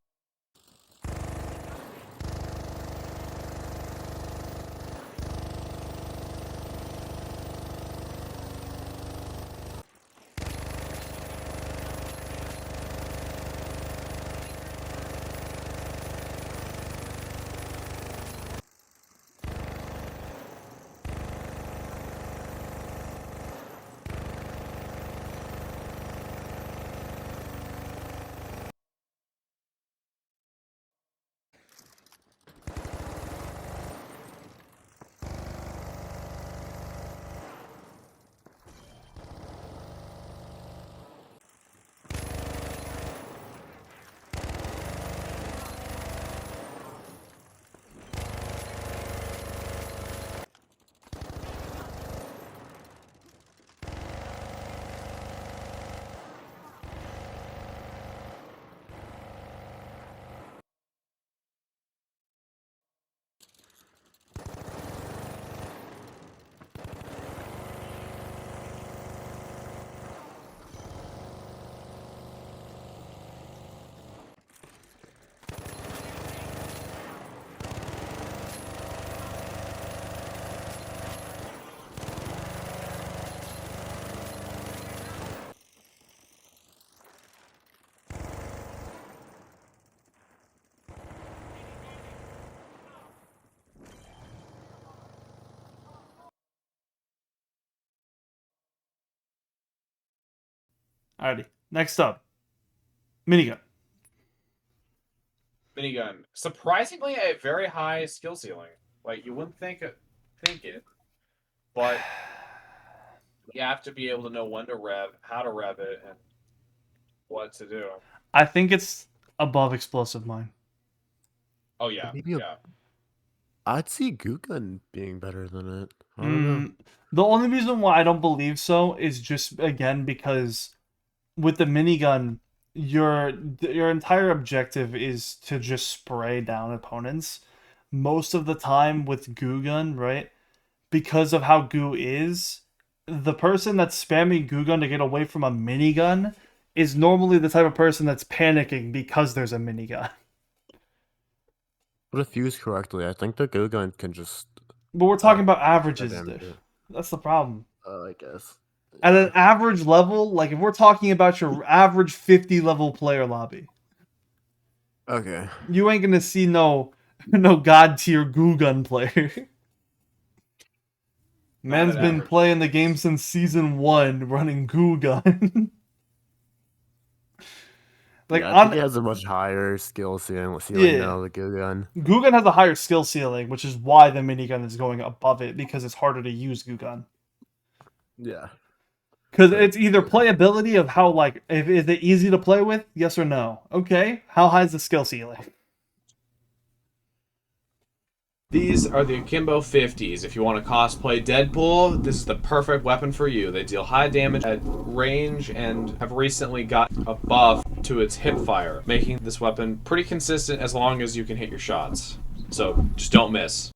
Alrighty. Next up, minigun. Minigun. Surprisingly, a very high skill ceiling. Like, you wouldn't think it, but you have to be able to know when to rev, how to rev it, and what to do. I think it's above explosive mine. Oh, yeah. Maybe Yeah. I'd see Goo Gun being better than it. I don't know. The only reason why I don't believe so is just again because with the minigun, your entire objective is to just spray down opponents. Most of the time with goo gun, right? Because of how goo is, the person that's spamming goo gun to get away from a minigun is normally the type of person that's panicking because there's a minigun. But if used correctly, I think the Goo Gun can just. But we're talking about averages. damage it. That's the problem. I guess. At an average level, like if we're talking about your average 50 level player lobby, Okay. you ain't gonna see no god tier goo gun player. Man's at been average playing the game since season 1, running goo gun. Like Yeah, I think on it has a much higher skill ceiling Yeah. now, the Goo Gun. goo gun has a higher skill ceiling, which is why the minigun is going above it because it's harder to use goo gun. Yeah. Because it's either playability of how like is it easy to play with, yes or no. Okay, how high is the skill ceiling? These are the Akimbo 50s. If you want to cosplay Deadpool, this is the perfect weapon for you. They deal high damage at range and have recently got a buff to its hip fire, making this weapon pretty consistent as long as you can hit your shots. So just don't miss.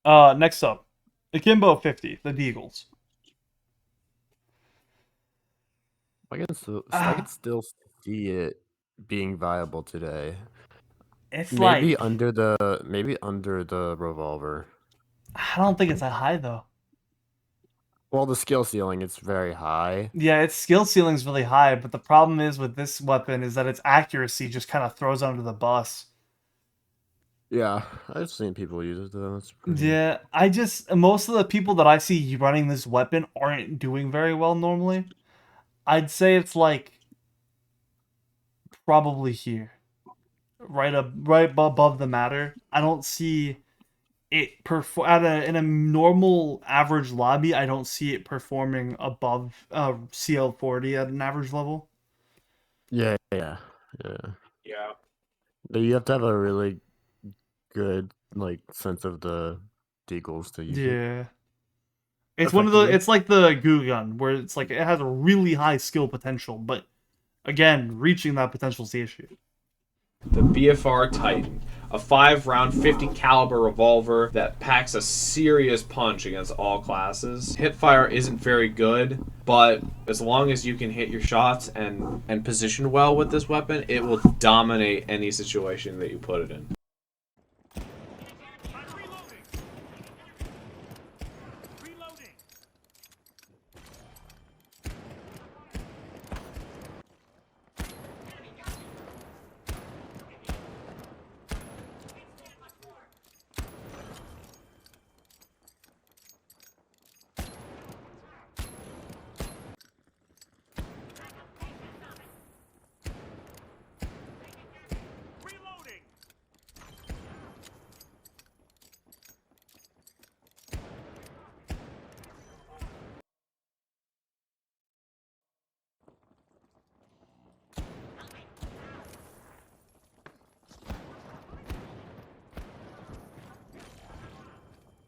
Next up, Akimbo 50, the Deagles. I can still see it being viable today. It's Maybe like under the revolver. I don't think it's that high though. Well, the skill ceiling it's very high. Yeah, its skill ceiling's really high, but the problem is with this weapon is that its accuracy just kind of throws under the bus. Yeah, I've seen people use it though. It's pretty... Yeah, most of the people that I see running this weapon aren't doing very well normally. I'd say it's like probably here, right above the matter. I don't see it in a normal average lobby. I don't see it performing above CL40 at an average level. Yeah. Yeah. But you have to have a really good sense of the deagles to use it. Yeah. It's one of the Effectively. it's like the goo gun where it's like it has a really high skill potential, but again, reaching that potential is the issue. The BFR Titan. a 5-round 50 caliber revolver that packs a serious punch against all classes. Hipfire isn't very good, but as long as you can hit your shots and position well with this weapon, it will dominate any situation that you put it in. I'm reloading. Reloading.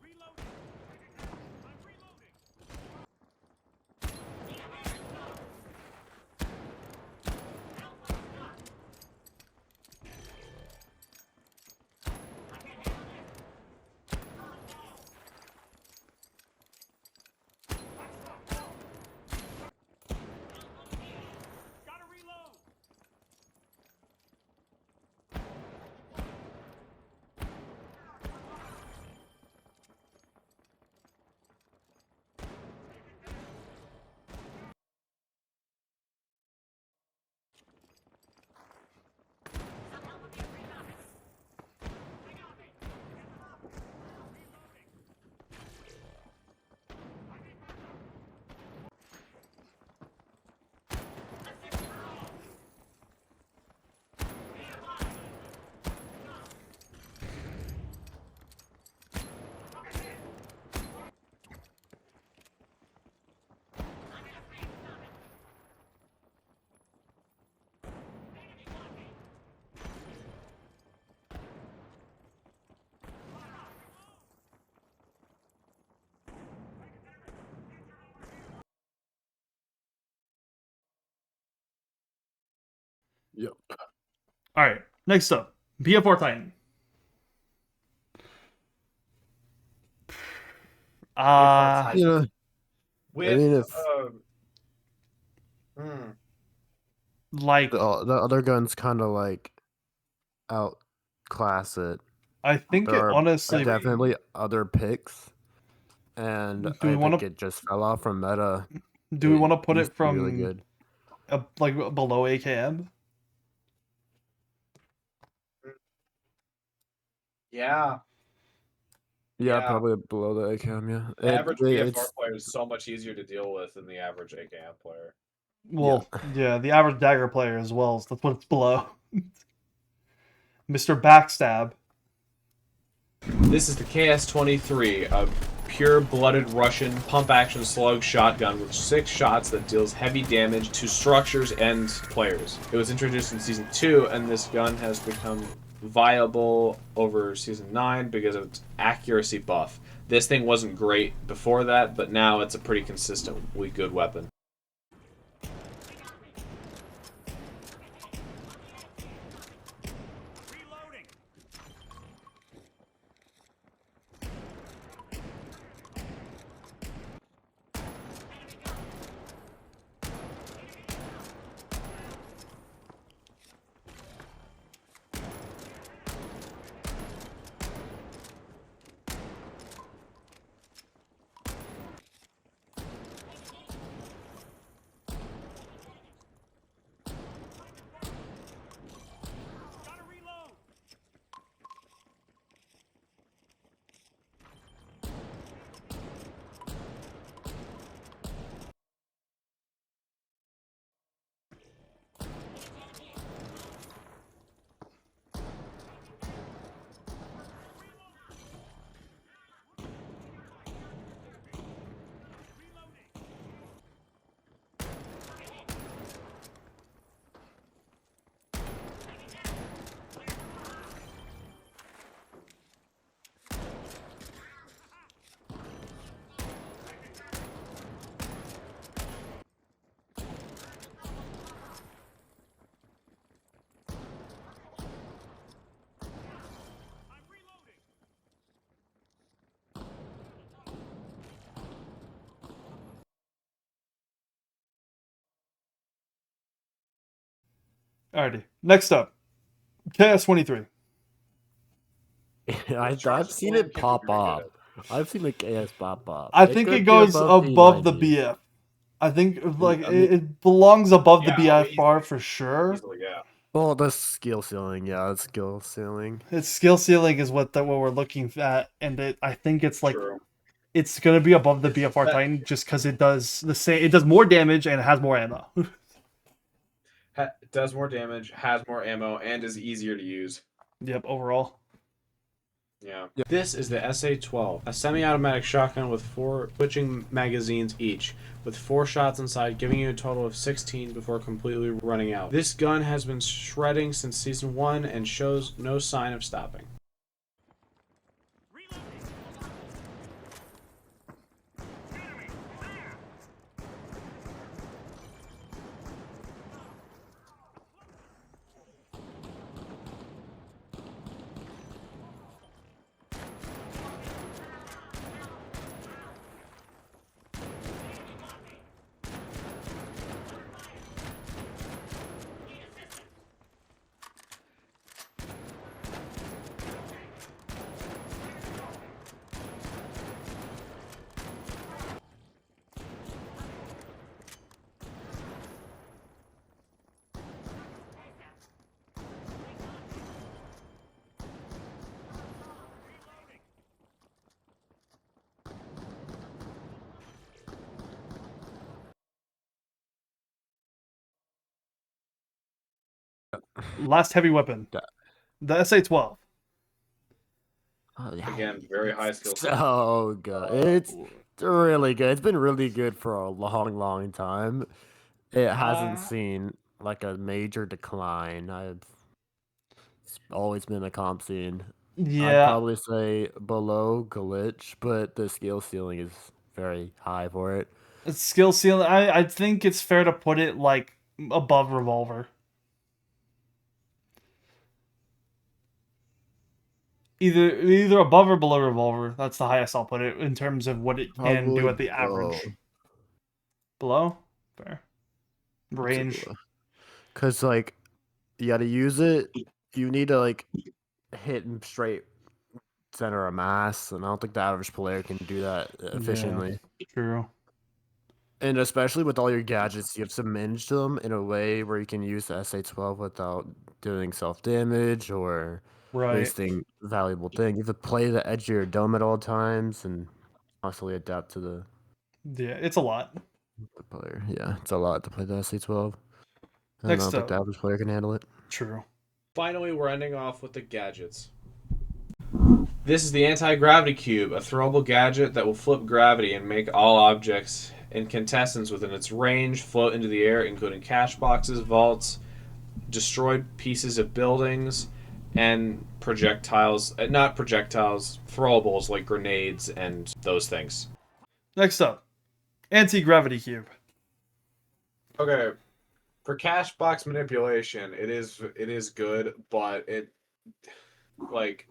Reloading. Reloading. I'm reloading. Gotta reload. Yep. All right, next up, BF4 Titan. Titan. You know, With I mean, if Like, the other guns kind of like outclass it, I think there it are honestly. definitely other picks, and Do we I want think to? it just fell off from meta. Do we want to put used it to be really from good. like below AKM? yeah, Yeah, yeah. probably below the ACAM. Yeah, The average BFR it's player is so much easier to deal with than the average AKM player. Well, yeah, the average dagger player as well. So that's what it's below. Mr. Backstab. This is the KS-23, a pure-blooded Russian pump-action slug shotgun with 6 shots that deals heavy damage to structures and players. It was introduced in Season 2, and this gun has become viable over Season 9 because of its accuracy buff. This thing wasn't great before that, but now it's a pretty consistently good weapon. Reloading. Alrighty. Next up, KS-23. I've seen it pop up. I've seen the KS pop up. I think it could be goes above the P90. BF. I think like I mean, it belongs above the Yeah, oh, BF bar easily. for sure. Easily, yeah. well, the skill ceiling, yeah, the skill ceiling. Its skill ceiling is what we're looking at, and I think it's like True. it's gonna be above the It's BFR that- Titan just because it does the same. It does more damage and it has more ammo. Does more damage, has more ammo, and is easier to use. Yep. Overall. Yeah. This is the SA-12, a semi-automatic shotgun with 4 switching magazines each, with 4 shots inside, giving you a total of 16 before completely running out. This gun has been shredding since Season 1 and shows no sign of stopping. Last heavy weapon, Yeah. the SA-12. Oh, yeah. Again, very high skill set. So good. It's really good. It's been really good for a long, long time. It hasn't seen like a major decline. It's always been a comp scene. I'd Yeah. probably say below glitch, but the skill ceiling is very high for it. Its skill ceiling. I think it's fair to put it like above revolver. Either above or below revolver. That's the highest I'll put it in terms of what it can do Probably at the average. Below? Fair. Range. Because, like, you gotta use it. You need to, like, hit him straight center of mass, and I don't think the average player can do that efficiently. True. And especially with all your gadgets, you have to manage them in a way where you can use the SA-12 without doing self-damage or Right. wasting valuable things. You have to play the edge of your dome at all times and constantly adapt to the Yeah, it's a lot. player. Yeah, it's a lot to play the SA-12. I Next don't think up. the average player can handle it. True. Finally, we're ending off with the gadgets. This is the anti-gravity cube, a throwable gadget that will flip gravity and make all objects and contestants within its range float into the air, including cash boxes, vaults, destroyed pieces of buildings, and projectiles. Not projectiles, throwables like grenades and those things. Next up. Anti-gravity cube. Okay, for cash box manipulation, it is good, but it like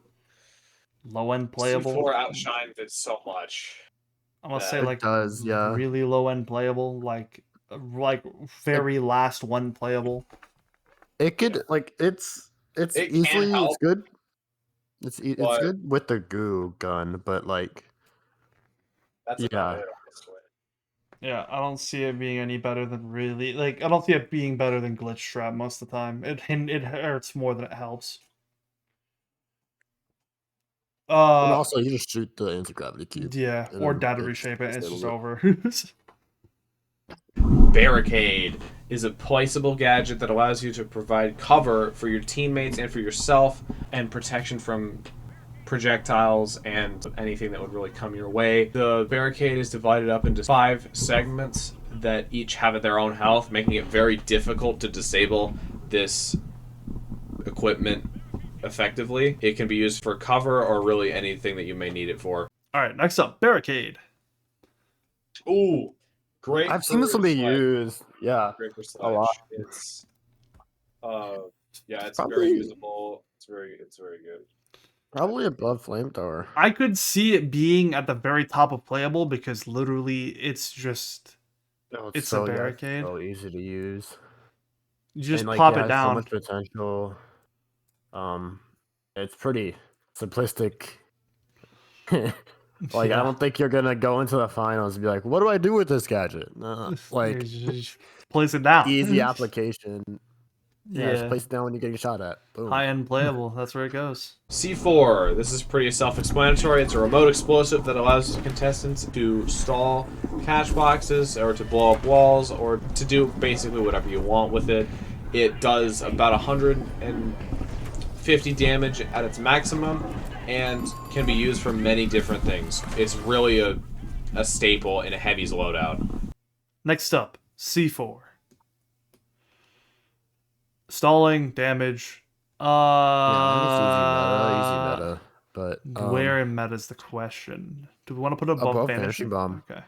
Low end playable. C4 outshined it so much. I'm gonna that- say It like does, yeah. really low end playable, like very last one playable. It could it's It can easily help, it's good. It's but- good with the goo gun, but like That's Yeah. about it, honestly. Yeah, I don't see it being any better than really like I don't see it being better than glitch trap most of the time. It hurts more than it helps. and also you just shoot the anti-gravity cube. Yeah, and or then data it's reshape it, and it's just stable. over. Barricade is a placeable gadget that allows you to provide cover for your teammates and for yourself, and protection from projectiles and anything that would really come your way. The barricade is divided up into 5 segments that each have their own health, making it very difficult to disable this equipment effectively. It can be used for cover or really anything that you may need it for. All right, next up, barricade. Ooh, great. I've seen this for one be sledge. used. Yeah. Great for A lot. sledge. It's yeah, it's Probably- very usable. It's very good. Probably above flamethrower. I could see it being at the very top of playable because literally it's just Oh, It's a barricade. so easy to use. You just and like pop it it has so down. much potential. Um, it's pretty simplistic. Like, I Yeah. don't think you're gonna go into the finals and be like, "What do I do with this gadget?" You Like, just place it down. easy application. Yeah, just Yeah. place it down when you're getting shot at. Boom. High end playable. That's where it goes. C4. This is pretty self-explanatory. It's a remote explosive that allows contestants to stall cash boxes or to blow up walls or to do basically whatever you want with it. It does about 150 damage at its maximum and can be used for many different things. It's really a staple in a heavies loadout. Next up, C4. Stalling, damage. Yeah, I think it's easy meta, but Where in meta is the question? Do we want to put it above above Vanishing? Vanishing Bomb. Okay.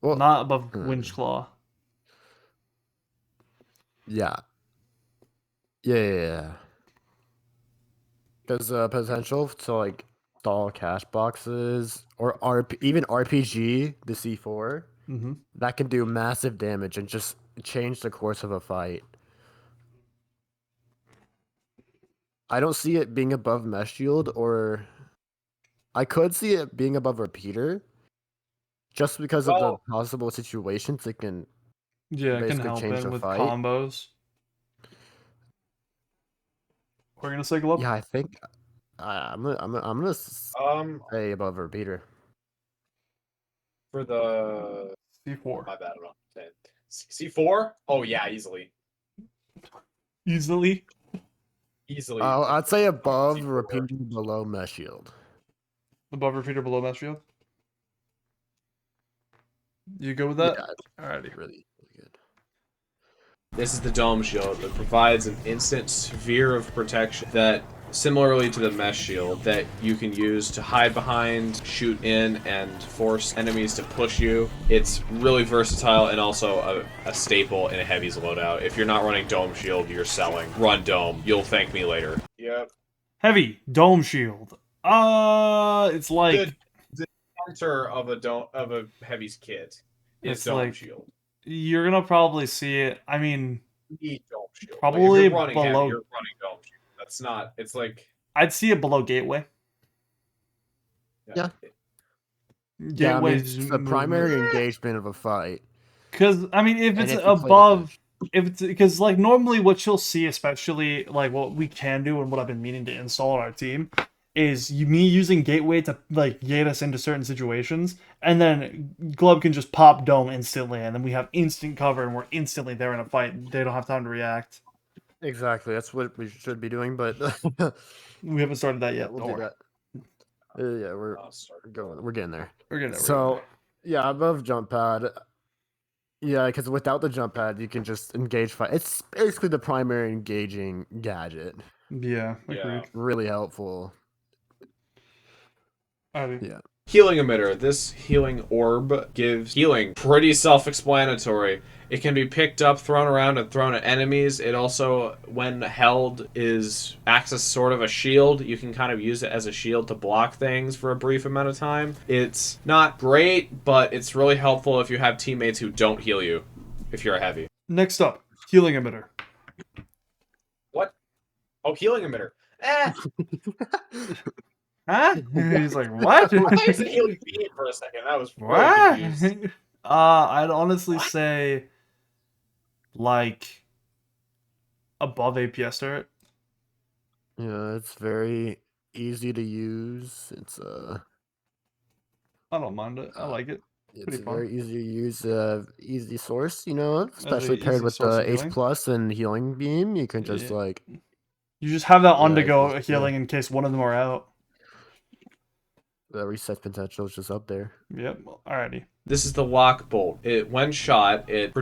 Well, Not above hmm. Winch Claw. Yeah. Yeah. Because potential to like stall cash boxes or even RPG, the C4, Mm-hmm. that can do massive damage and just change the course of a fight. I don't see it being above Mesh Shield, or I could see it being above Repeater, just because of the Well, possible situations it can Yeah, it can basically help change in the with fight. combos. We're gonna say Glove. Yeah, I think I'm gonna say above Repeater. for the C4. my bad, I don't know what I'm saying. C4? Oh yeah, easily. Easily. Easily. I'd say above C4. Repeater, below Mesh Shield. Above Repeater, below Mesh Shield. You go with that? Yeah, Alrighty. really good. This is the dome shield that provides an instant sphere of protection that, similarly to the mesh shield, that you can use to hide behind, shoot in, and force enemies to push you. It's really versatile and also a staple in a heavies loadout. If you're not running dome shield, you're selling. Run dome. You'll thank me later. Yep. Heavy Dome Shield. It's like The center of a heavies kit is It's dome like- shield. you're gonna probably see it. I mean, You need dome shield. Probably like, if you're running heavy, below- you're running dome shield. That's not. It's like. I'd see it below Gateway. Yeah. Yeah, I mean, Gateway's it's the primary engagement of a fight. Because I mean, if And it's if you play the above, if it's because like normally what you'll see, especially like what we can do and what I've been meaning to install on our team, is me using Gateway to like get us into certain situations, and then Glove can just pop Dome instantly, and then we have instant cover, and we're instantly there in a fight. They don't have time to react. Exactly, that's what we should be doing, but We haven't started that yet. we'll Don't do worry. that. Yeah, we're getting there. We're getting there. So, yeah, above jump pad. Yeah, because without the jump pad, you can just engage fight. It's basically the primary engaging gadget. Yeah, agreed. Yeah. Really helpful. Alrighty. Yeah. Healing emitter. This healing orb gives healing. Pretty self-explanatory. It can be picked up, thrown around, and thrown at enemies. It also, when held, acts as sort of a shield. You can kind of use it as a shield to block things for a brief amount of time. It's not great, but it's really helpful if you have teammates who don't heal you, if you're a heavy. Next up, healing emitter. What? Oh, healing emitter. Huh? He's like, what? I thought you said healing beam for a second. That was really What? confused. I'd honestly say like above APS turret. Yeah, it's very easy to use. I don't mind it. I like it. It's Pretty a fun. very easy to use, easy source, especially easy paired with source the of Ace healing. Plus and Healing Beam. You can just Yeah. You just have that on Yeah, to it's go just- healing in case one of them are out. the reset potential is just up there. Yep. Alrighty. This is the lock bolt. When shot, it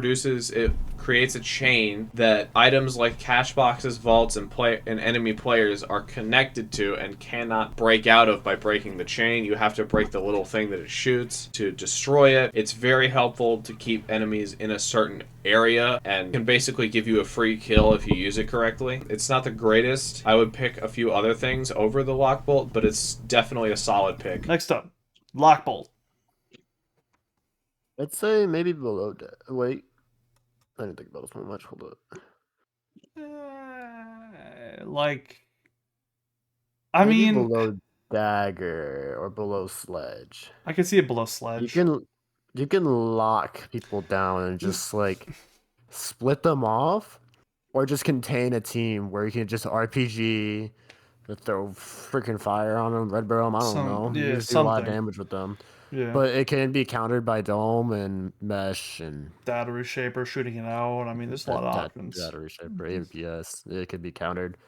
creates a chain that items like cash boxes, vaults, and enemy players are connected to and cannot break out of by breaking the chain. You have to break the little thing that it shoots to destroy it. It's very helpful to keep enemies in a certain area and can basically give you a free kill if you use it correctly. It's not the greatest. I would pick a few other things over the lock bolt, but it's definitely a solid pick. Next up, Lockbolt. I'd say maybe below that. Wait. I didn't think about this one much. Hold up. Like, I Maybe mean, below dagger or below sledge. I can see it below You sledge. can lock people down and just like split them off, or just contain a team where you can just RPG, throw freaking fire on them, red barrel 'em, I don't know. You Yeah, just do a lot of something. damage with them. Yeah. But it can be countered by dome and mesh and Battery shaper shooting it out. I mean, there's a lot of options. battery shaper, APS. It could be countered.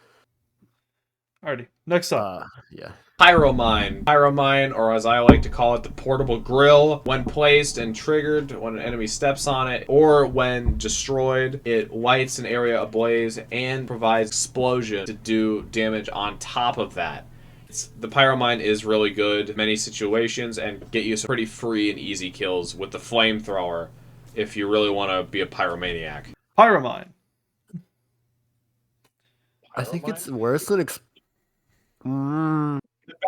Alrighty, next up. Yeah. Pyromine. Pyromine, or as I like to call it, the portable grill. When placed and triggered, when an enemy steps on it, or when destroyed, it lights an area ablaze and provides explosion to do damage on top of that. The Pyromine is really good in many situations and get you some pretty free and easy kills with the flamethrower if you really want to be a pyromaniac. Pyromine. I think Pyromine? it's worse than The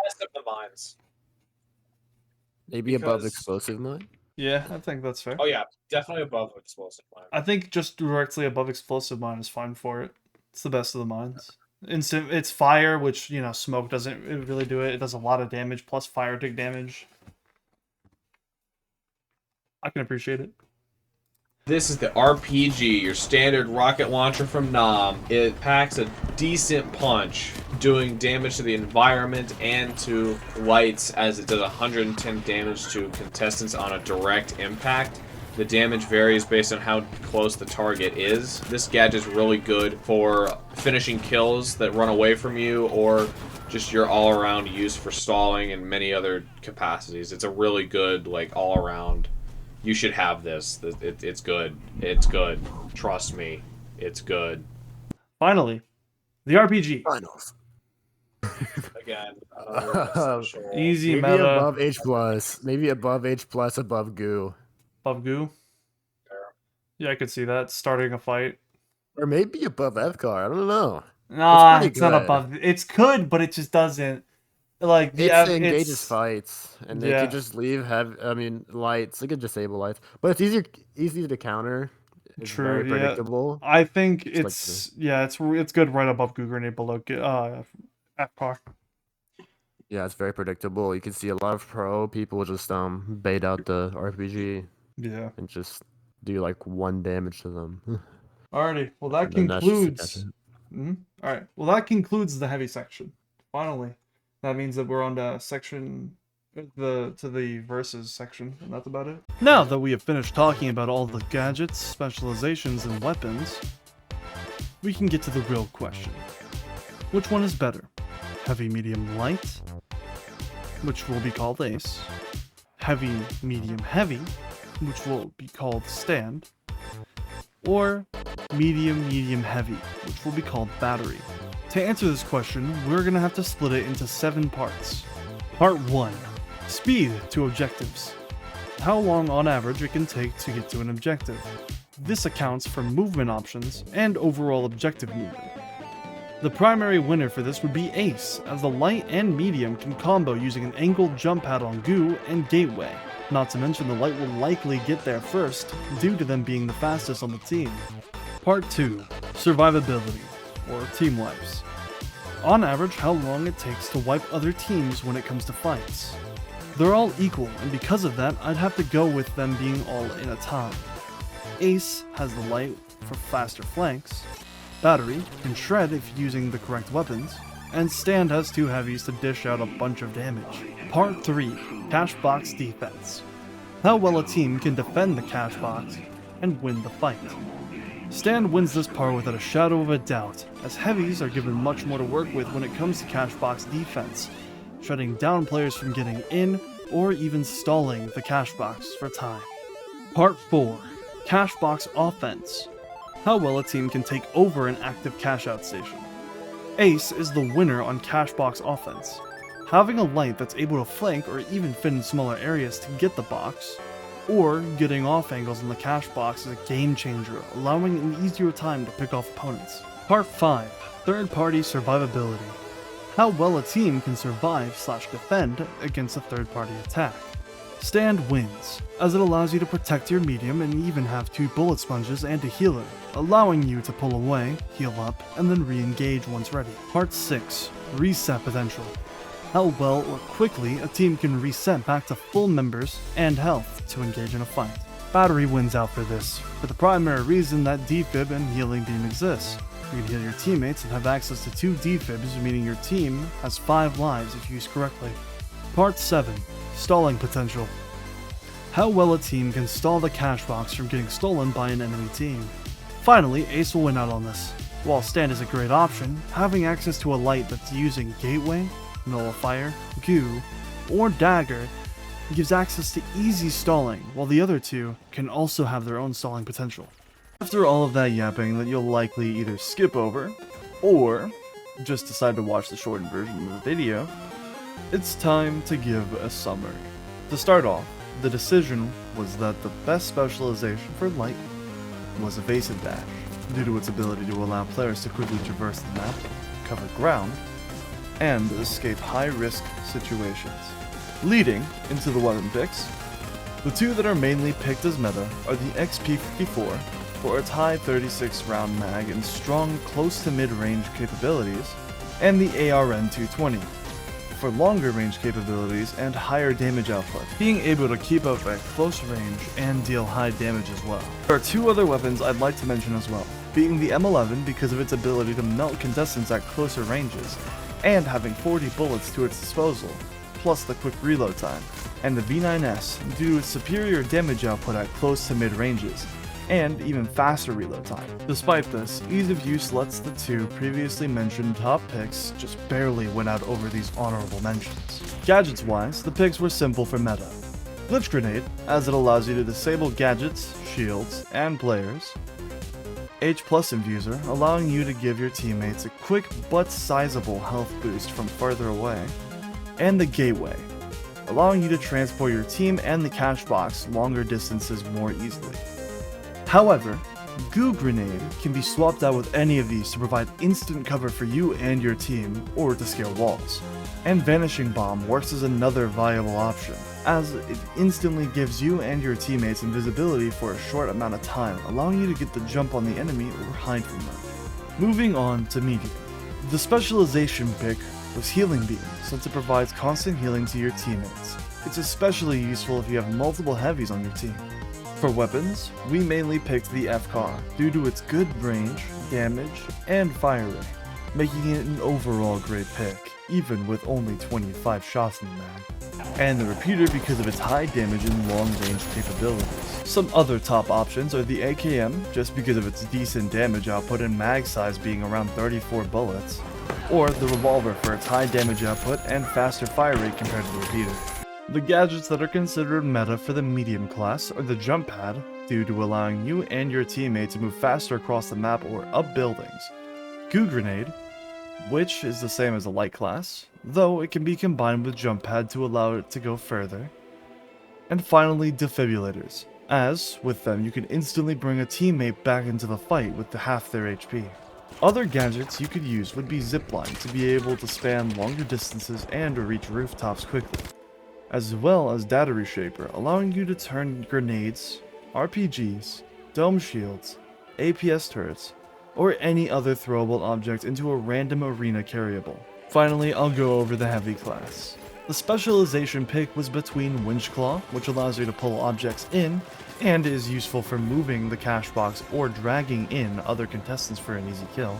best of the mines. maybe above Because- explosive mine. Yeah, I think that's fair. Oh yeah, definitely above explosive mine. I think just directly above explosive mine is fine for it. It's the best of the mines. Instant, it's fire, which smoke doesn't really do it. It does a lot of damage plus fire tick damage. I can appreciate it. This is the RPG, your standard rocket launcher from Nam. It packs a decent punch, doing damage to the environment and to lights, as it does 110 damage to contestants on a direct impact. The damage varies based on how close the target is. This gadget is really good for finishing kills that run away from you, or just your all-around use for stalling and many other capacities. It's a really good, like, all-around. You should have this. It's good. It's good. Trust me. It's good. Finally, the RPG. Finals. Again, another essential. Easy Maybe meta. above H plus. Maybe above H plus, above goo. Above goo. Yeah, I could see that. Starting a fight. Or maybe above F-car. I don't know. Nah, pretty it's not good. above. It's good, but it just doesn't. Like the It engages fights, and they yeah. could just leave lights. They could disable lights, but it's easier to counter. It's True, very yeah. predictable. I think It's like it's good right above goo grenade below FPAR. Yeah, it's very predictable. You can see a lot of pro people just bait out the RPG Yeah. and just do like 1 damage to them. Alrighty. Well, that And then that's just a concludes. Alright. Well, that concludes the heavy section. Finally, that means that we're on to section to the versus section, and that's about it. Now that we have finished talking about all the gadgets, specializations, and weapons, we can get to the real question. Which one is better? Heavy, medium, light, which will be called ace. Heavy, medium, heavy, which will be called stand. Or medium, medium, heavy, which will be called battery. To answer this question, we're going to have to split it into 7 parts. Part 1. Speed to objectives. How long on average it can take to get to an objective. This accounts for movement options and overall objective movement. The primary winner for this would be Ace, as the light and medium can combo using an angled jump pad on Goo and Gateway. Not to mention the light will likely get there first, due to them being the fastest on the team. Part 2. Survivability, or team wipes. On average, how long it takes to wipe other teams when it comes to fights. They're all equal, and because of that, I'd have to go with them being all in a tie. Ace has the light for faster flanks, Battery can shred if using the correct weapons, and Stand has 2 heavies to dish out a bunch of damage. Part 3. Cash Box Defense. How well a team can defend the cash box and win the fight. Stand wins this part without a shadow of a doubt, as heavies are given much more to work with when it comes to cash box defense, shutting down players from getting in or even stalling the cash box for time. Part 4. Cash Box Offense. How well a team can take over an active cash out station. Ace is the winner on cash box offense. Having a light that's able to flank or even fit in smaller areas to get the box, or getting off angles in the cash box is a game changer, allowing an easier time to pick off opponents. Part 5. Third Party Survivability. How well a team can survive/defend against a third party attack. Stand wins, as it allows you to protect your medium and even have 2 bullet sponges and a healer, allowing you to pull away, heal up, and then re-engage once ready. Part 6. Reset potential. How well or quickly a team can reset back to full members and health to engage in a fight. Battery wins out for this, for the primary reason that defib and healing beam exists. You can heal your teammates and have access to 2 defibs, meaning your team has 5 lives if used correctly. Part 7. Stalling potential. How well a team can stall the cash box from getting stolen by an enemy team. Finally, Ace will win out on this. While Stand is a great option, having access to a light that's using Gateway, Nullifier, Goo, or Dagger gives access to easy stalling, while the other 2 can also have their own stalling potential. After all of that yapping that you'll likely either skip over, or just decide to watch the shortened version of the video, it's time to give a summary. To start off, the decision was that the best specialization for Light was Evasive Dash, due to its ability to allow players to quickly traverse the map, cover ground, and escape high-risk situations. Leading into the weapon picks, the 2 that are mainly picked as meta are the XP54 for its high 36 round mag and strong close to mid-range capabilities, and the ARN220 for longer range capabilities and higher damage output, being able to keep up at close range and deal high damage as well. There are 2 other weapons I'd like to mention as well, being the M11 because of its ability to melt contestants at closer ranges, and having 40 bullets to its disposal, plus the quick reload time, and the V9S due to its superior damage output at close to mid ranges, and even faster reload time. Despite this, ease of use lets the 2 previously mentioned top picks just barely win out over these honorable mentions. Gadgets wise, the picks were simple for meta. Glitch Grenade, as it allows you to disable gadgets, shields, and players. H+ Infuser, allowing you to give your teammates a quick but sizable health boost from further away. And the Gateway, allowing you to transport your team and the cash box longer distances more easily. However, Goo Grenade can be swapped out with any of these to provide instant cover for you and your team, or to scale walls. And Vanishing Bomb works as another viable option, as it instantly gives you and your teammates invisibility for a short amount of time, allowing you to get the jump on the enemy or hide from them. Moving on to Medium. The specialization pick was Healing Beam, since it provides constant healing to your teammates. It's especially useful if you have multiple heavies on your team. For weapons, we mainly picked the FCAR due to its good range, damage, and fire rate, making it an overall great pick, even with only 25 shots in the mag. And the Repeater because of its high damage and long range capabilities. Some other top options are the AKM, just because of its decent damage output and mag size being around 34 bullets, or the Revolver for its high damage output and faster fire rate compared to the Repeater. The gadgets that are considered meta for the medium class are the Jump Pad, due to allowing you and your teammate to move faster across the map or up buildings. Goo Grenade, which is the same as a light class, though it can be combined with Jump Pad to allow it to go further. And finally, Defibrillators, as with them you can instantly bring a teammate back into the fight with half their HP. Other gadgets you could use would be Zipline to be able to span longer distances and to reach rooftops quickly, as well as Data Reshaper, allowing you to turn grenades, RPGs, dome shields, APS turrets, or any other throwable object into a random arena carryable. Finally, I'll go over the heavy class. The specialization pick was between Winchclaw, which allows you to pull objects in, and is useful for moving the cash box or dragging in other contestants for an easy kill.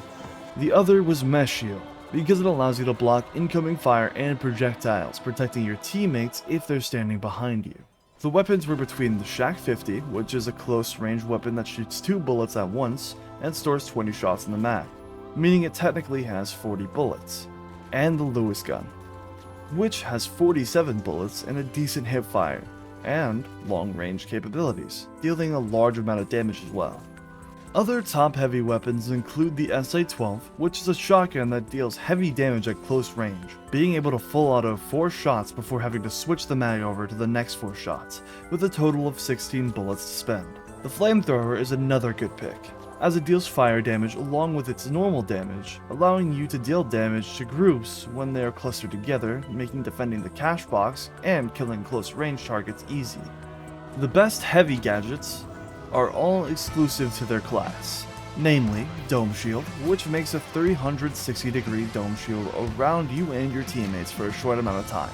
The other was Mesh Shield, because it allows you to block incoming fire and projectiles, protecting your teammates if they're standing behind you. The weapons were between the Shack 50, which is a close range weapon that shoots 2 bullets at once and stores 20 shots in the mag, meaning it technically has 40 bullets, and the Lewis gun, which has 47 bullets and a decent hip fire, and long range capabilities, dealing a large amount of damage as well. Other top heavy weapons include the SA-12, which is a shotgun that deals heavy damage at close range, being able to full auto 4 shots before having to switch the mag over to the next 4 shots, with a total of 16 bullets to spend. The flamethrower is another good pick, as it deals fire damage along with its normal damage, allowing you to deal damage to groups when they are clustered together, making defending the cash box and killing close range targets easy. The best heavy gadgets are all exclusive to their class, namely Dome Shield, which makes a 360-degree dome shield around you and your teammates for a short amount of time,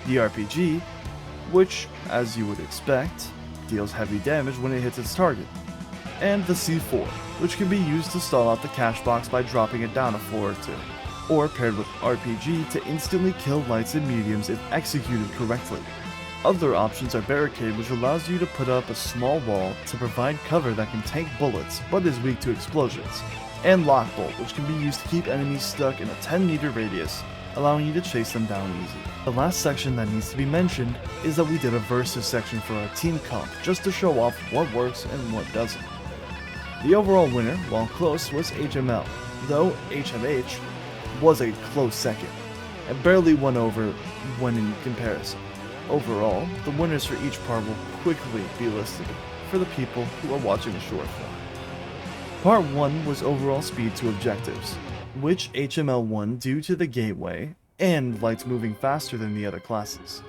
the RPG, which, as you would expect, deals heavy damage when it hits its target, and the C4, which can be used to stall out the cash box by dropping it down a floor or two, or paired with RPG to instantly kill lights and mediums if executed correctly. Other options are Barricade, which allows you to put up a small wall to provide cover that can tank bullets but is weak to explosions, and Lockbolt, which can be used to keep enemies stuck in a 10-meter radius, allowing you to chase them down easy. The last section that needs to be mentioned is that we did a versus section for our team comp, just to show off what works and what doesn't. The overall winner, while close, was HML, though HMH was a close second, and barely won over when in comparison. Overall, the winners for each part will quickly be listed for the people who are watching the short form. Part 1 was overall speed to objectives, which HML won due to the gateway and lights moving faster than the other classes.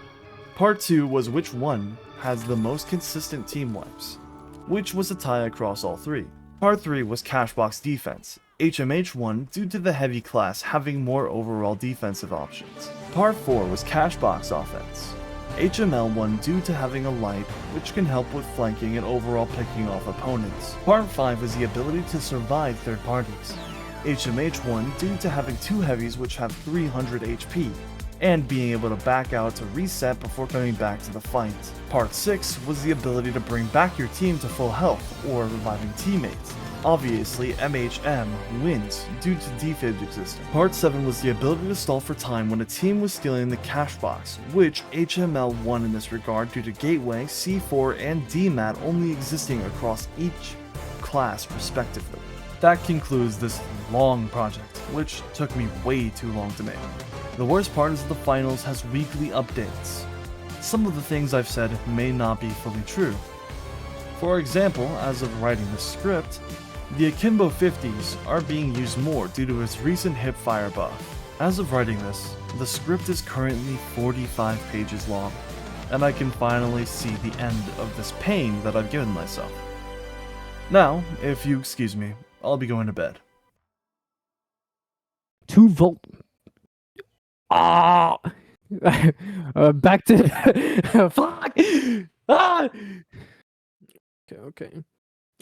Part 2 was which one has the most consistent team wipes, which was a tie across all three. Part 3 was Cashbox defense. HMH won due to the heavy class having more overall defensive options. Part 4 was Cashbox offense. HML won due to having a light, which can help with flanking and overall picking off opponents. Part 5 was the ability to survive third parties. HMH won due to having two heavies which have 300 HP, and being able to back out to reset before coming back to the fight. Part 6 was the ability to bring back your team to full health, or reviving teammates. Obviously, MHM wins due to defib existing. Part 7 was the ability to stall for time when a team was stealing the cash box, which HML won in this regard due to Gateway, C4, and DMAT only existing across each class respectively. That concludes this long project, which took me way too long to make. The worst part is that the finals has weekly updates. Some of the things I've said may not be fully true. For example, as of writing the script, the Akimbo 50s are being used more due to its recent hipfire buff. As of writing this, the script is currently 45 pages long, and I can finally see the end of this pain that I've given myself. Now, if you excuse me, I'll be going to bed. 2 volt. Ah! Back to fuck. Ah! Okay.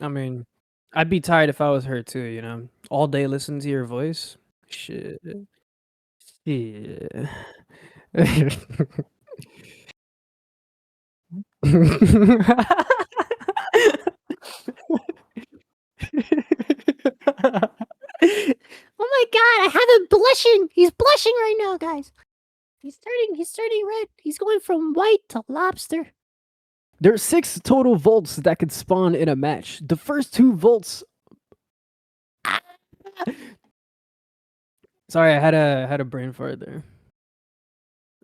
I mean, I'd be tired if I was her too. You know, all day listening to your voice. Shit. Yeah. Oh my god, I have him blushing. He's blushing right now, guys. He's turning red. He's going from white to lobster. There's 6 total volts that could spawn in a match. The first 2 volts. Sorry, I had a brain fart there.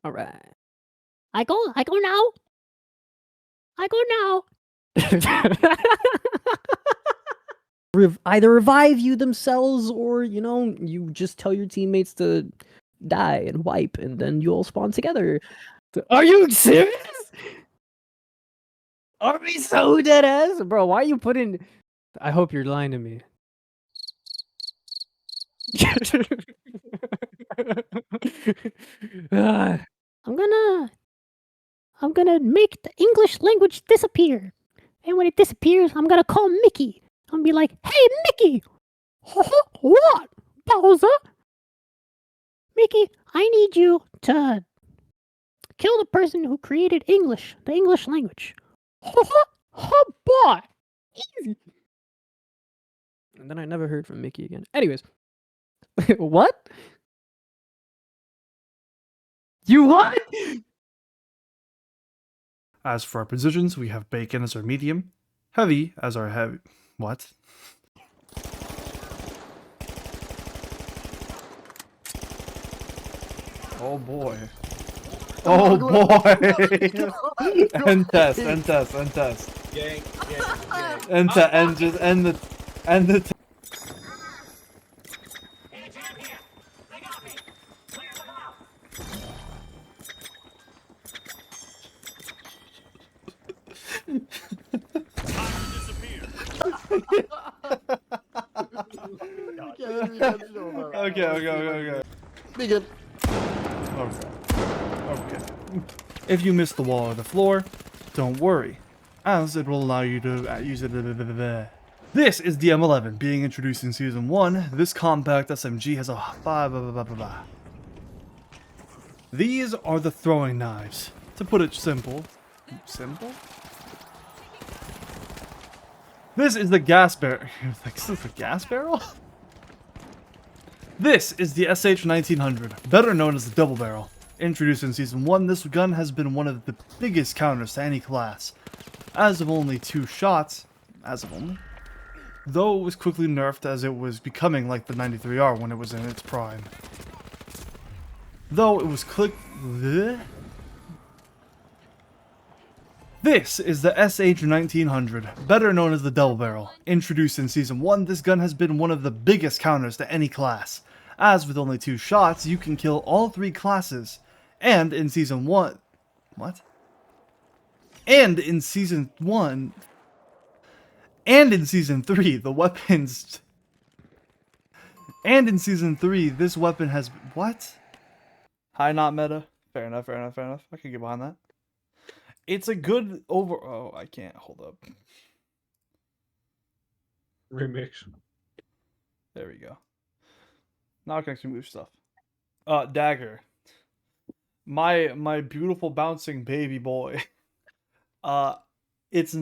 All right. I go now. I go now. Either revive you themselves, or you just tell your teammates to die and wipe, and then you all spawn together. Are you serious? Are we so dead ass, bro? Why are you putting? I hope you're lying to me. Ah. I'm gonna make the English language disappear. And when it disappears, I'm gonna call Mickey. I'm gonna be like, hey Mickey! What? Bowser? Mickey, I need you to kill the person who created English, the English language. Oh boy! Easy. And then I never heard from Mickey again. Anyways. What? You what? As for our positions, we have Bacon as our medium, Heavy as our heavy. What? Oh boy. Oh boy! End test, end test, end test. Gang, gang, gang. End the Okay. Begin. Okay. If you miss the wall or the floor, don't worry, as it will allow you to use it. This is the M11 being introduced in Season 1. This compact SMG has a These are the throwing knives. To put it simple. This is the gas barrel. Like, is this a gas barrel? This is the SH-1900, better known as the double barrel. Introduced in Season 1, this gun has been one of the biggest counters to any class. As of only 2 shots, though it was quickly nerfed as it was becoming like the 93R when it was in its prime. This is the SH-1900, better known as the double barrel. Introduced in Season 1, this gun has been one of the biggest counters to any class. As with only 2 shots, you can kill all 3 classes. And in Season 1... What? And in Season 1... And in Season 3, the weapons... And in Season 3, this weapon has... What? High not meta. Fair enough. I can get behind that. It's a good over... Oh, I can't. Hold up. Remix. There we go. Now I can actually move stuff. Dagger. My beautiful bouncing baby boy. It's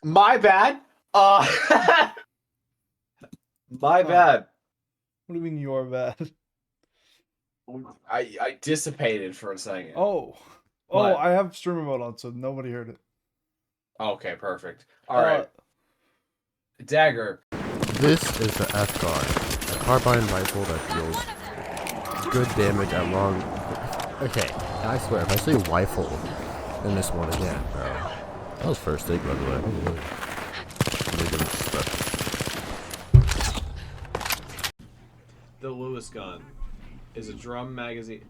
My bad. My bad. What do you mean you're bad? I dissipated for a second. Oh, What? I have streamer mode on, so nobody heard it. Okay, perfect. All right. Dagger. This is the F-Guard, a carbine rifle that deals good damage at long... Okay, I swear, if I say rifle in this one again, bro. That was first take, by the way. The Lewis gun is a drum magazine.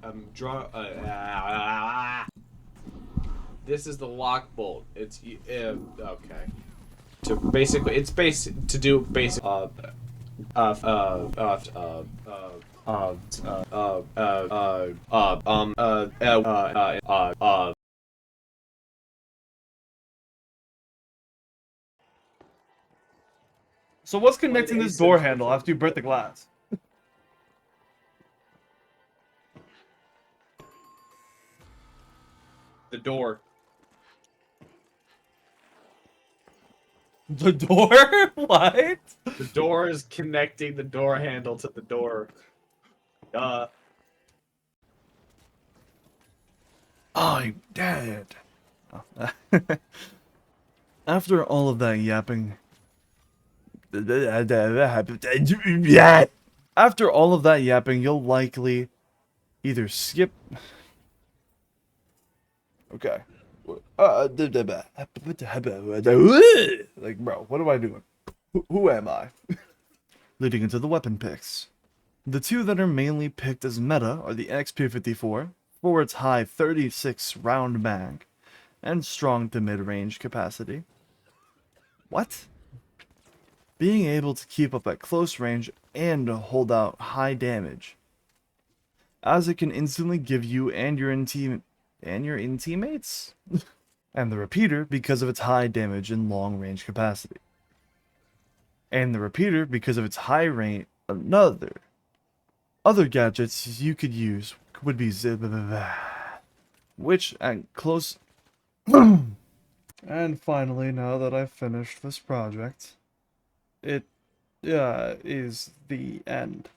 This is the lock bolt. It's okay. To basically, it's to do basic. So what's connecting this door handle after you break the glass? The door. The door? What? The door is connecting the door handle to the door. I'm dead. After all of that yapping... After all of that yapping, you'll likely either skip... Okay. Like, bro, what am I doing? Who am I? Leading into the weapon picks. The 2 that are mainly picked as meta are the XP54, for its high 36 round mag, and strong to mid-range capacity. What? Being able to keep up at close range and hold out high damage, as it can instantly give you and your teammates? And the repeater because of its high damage and long range capacity. And the repeater because of its high range. Other gadgets you could use would be which at close. And finally, now that I've finished this project, it is the end.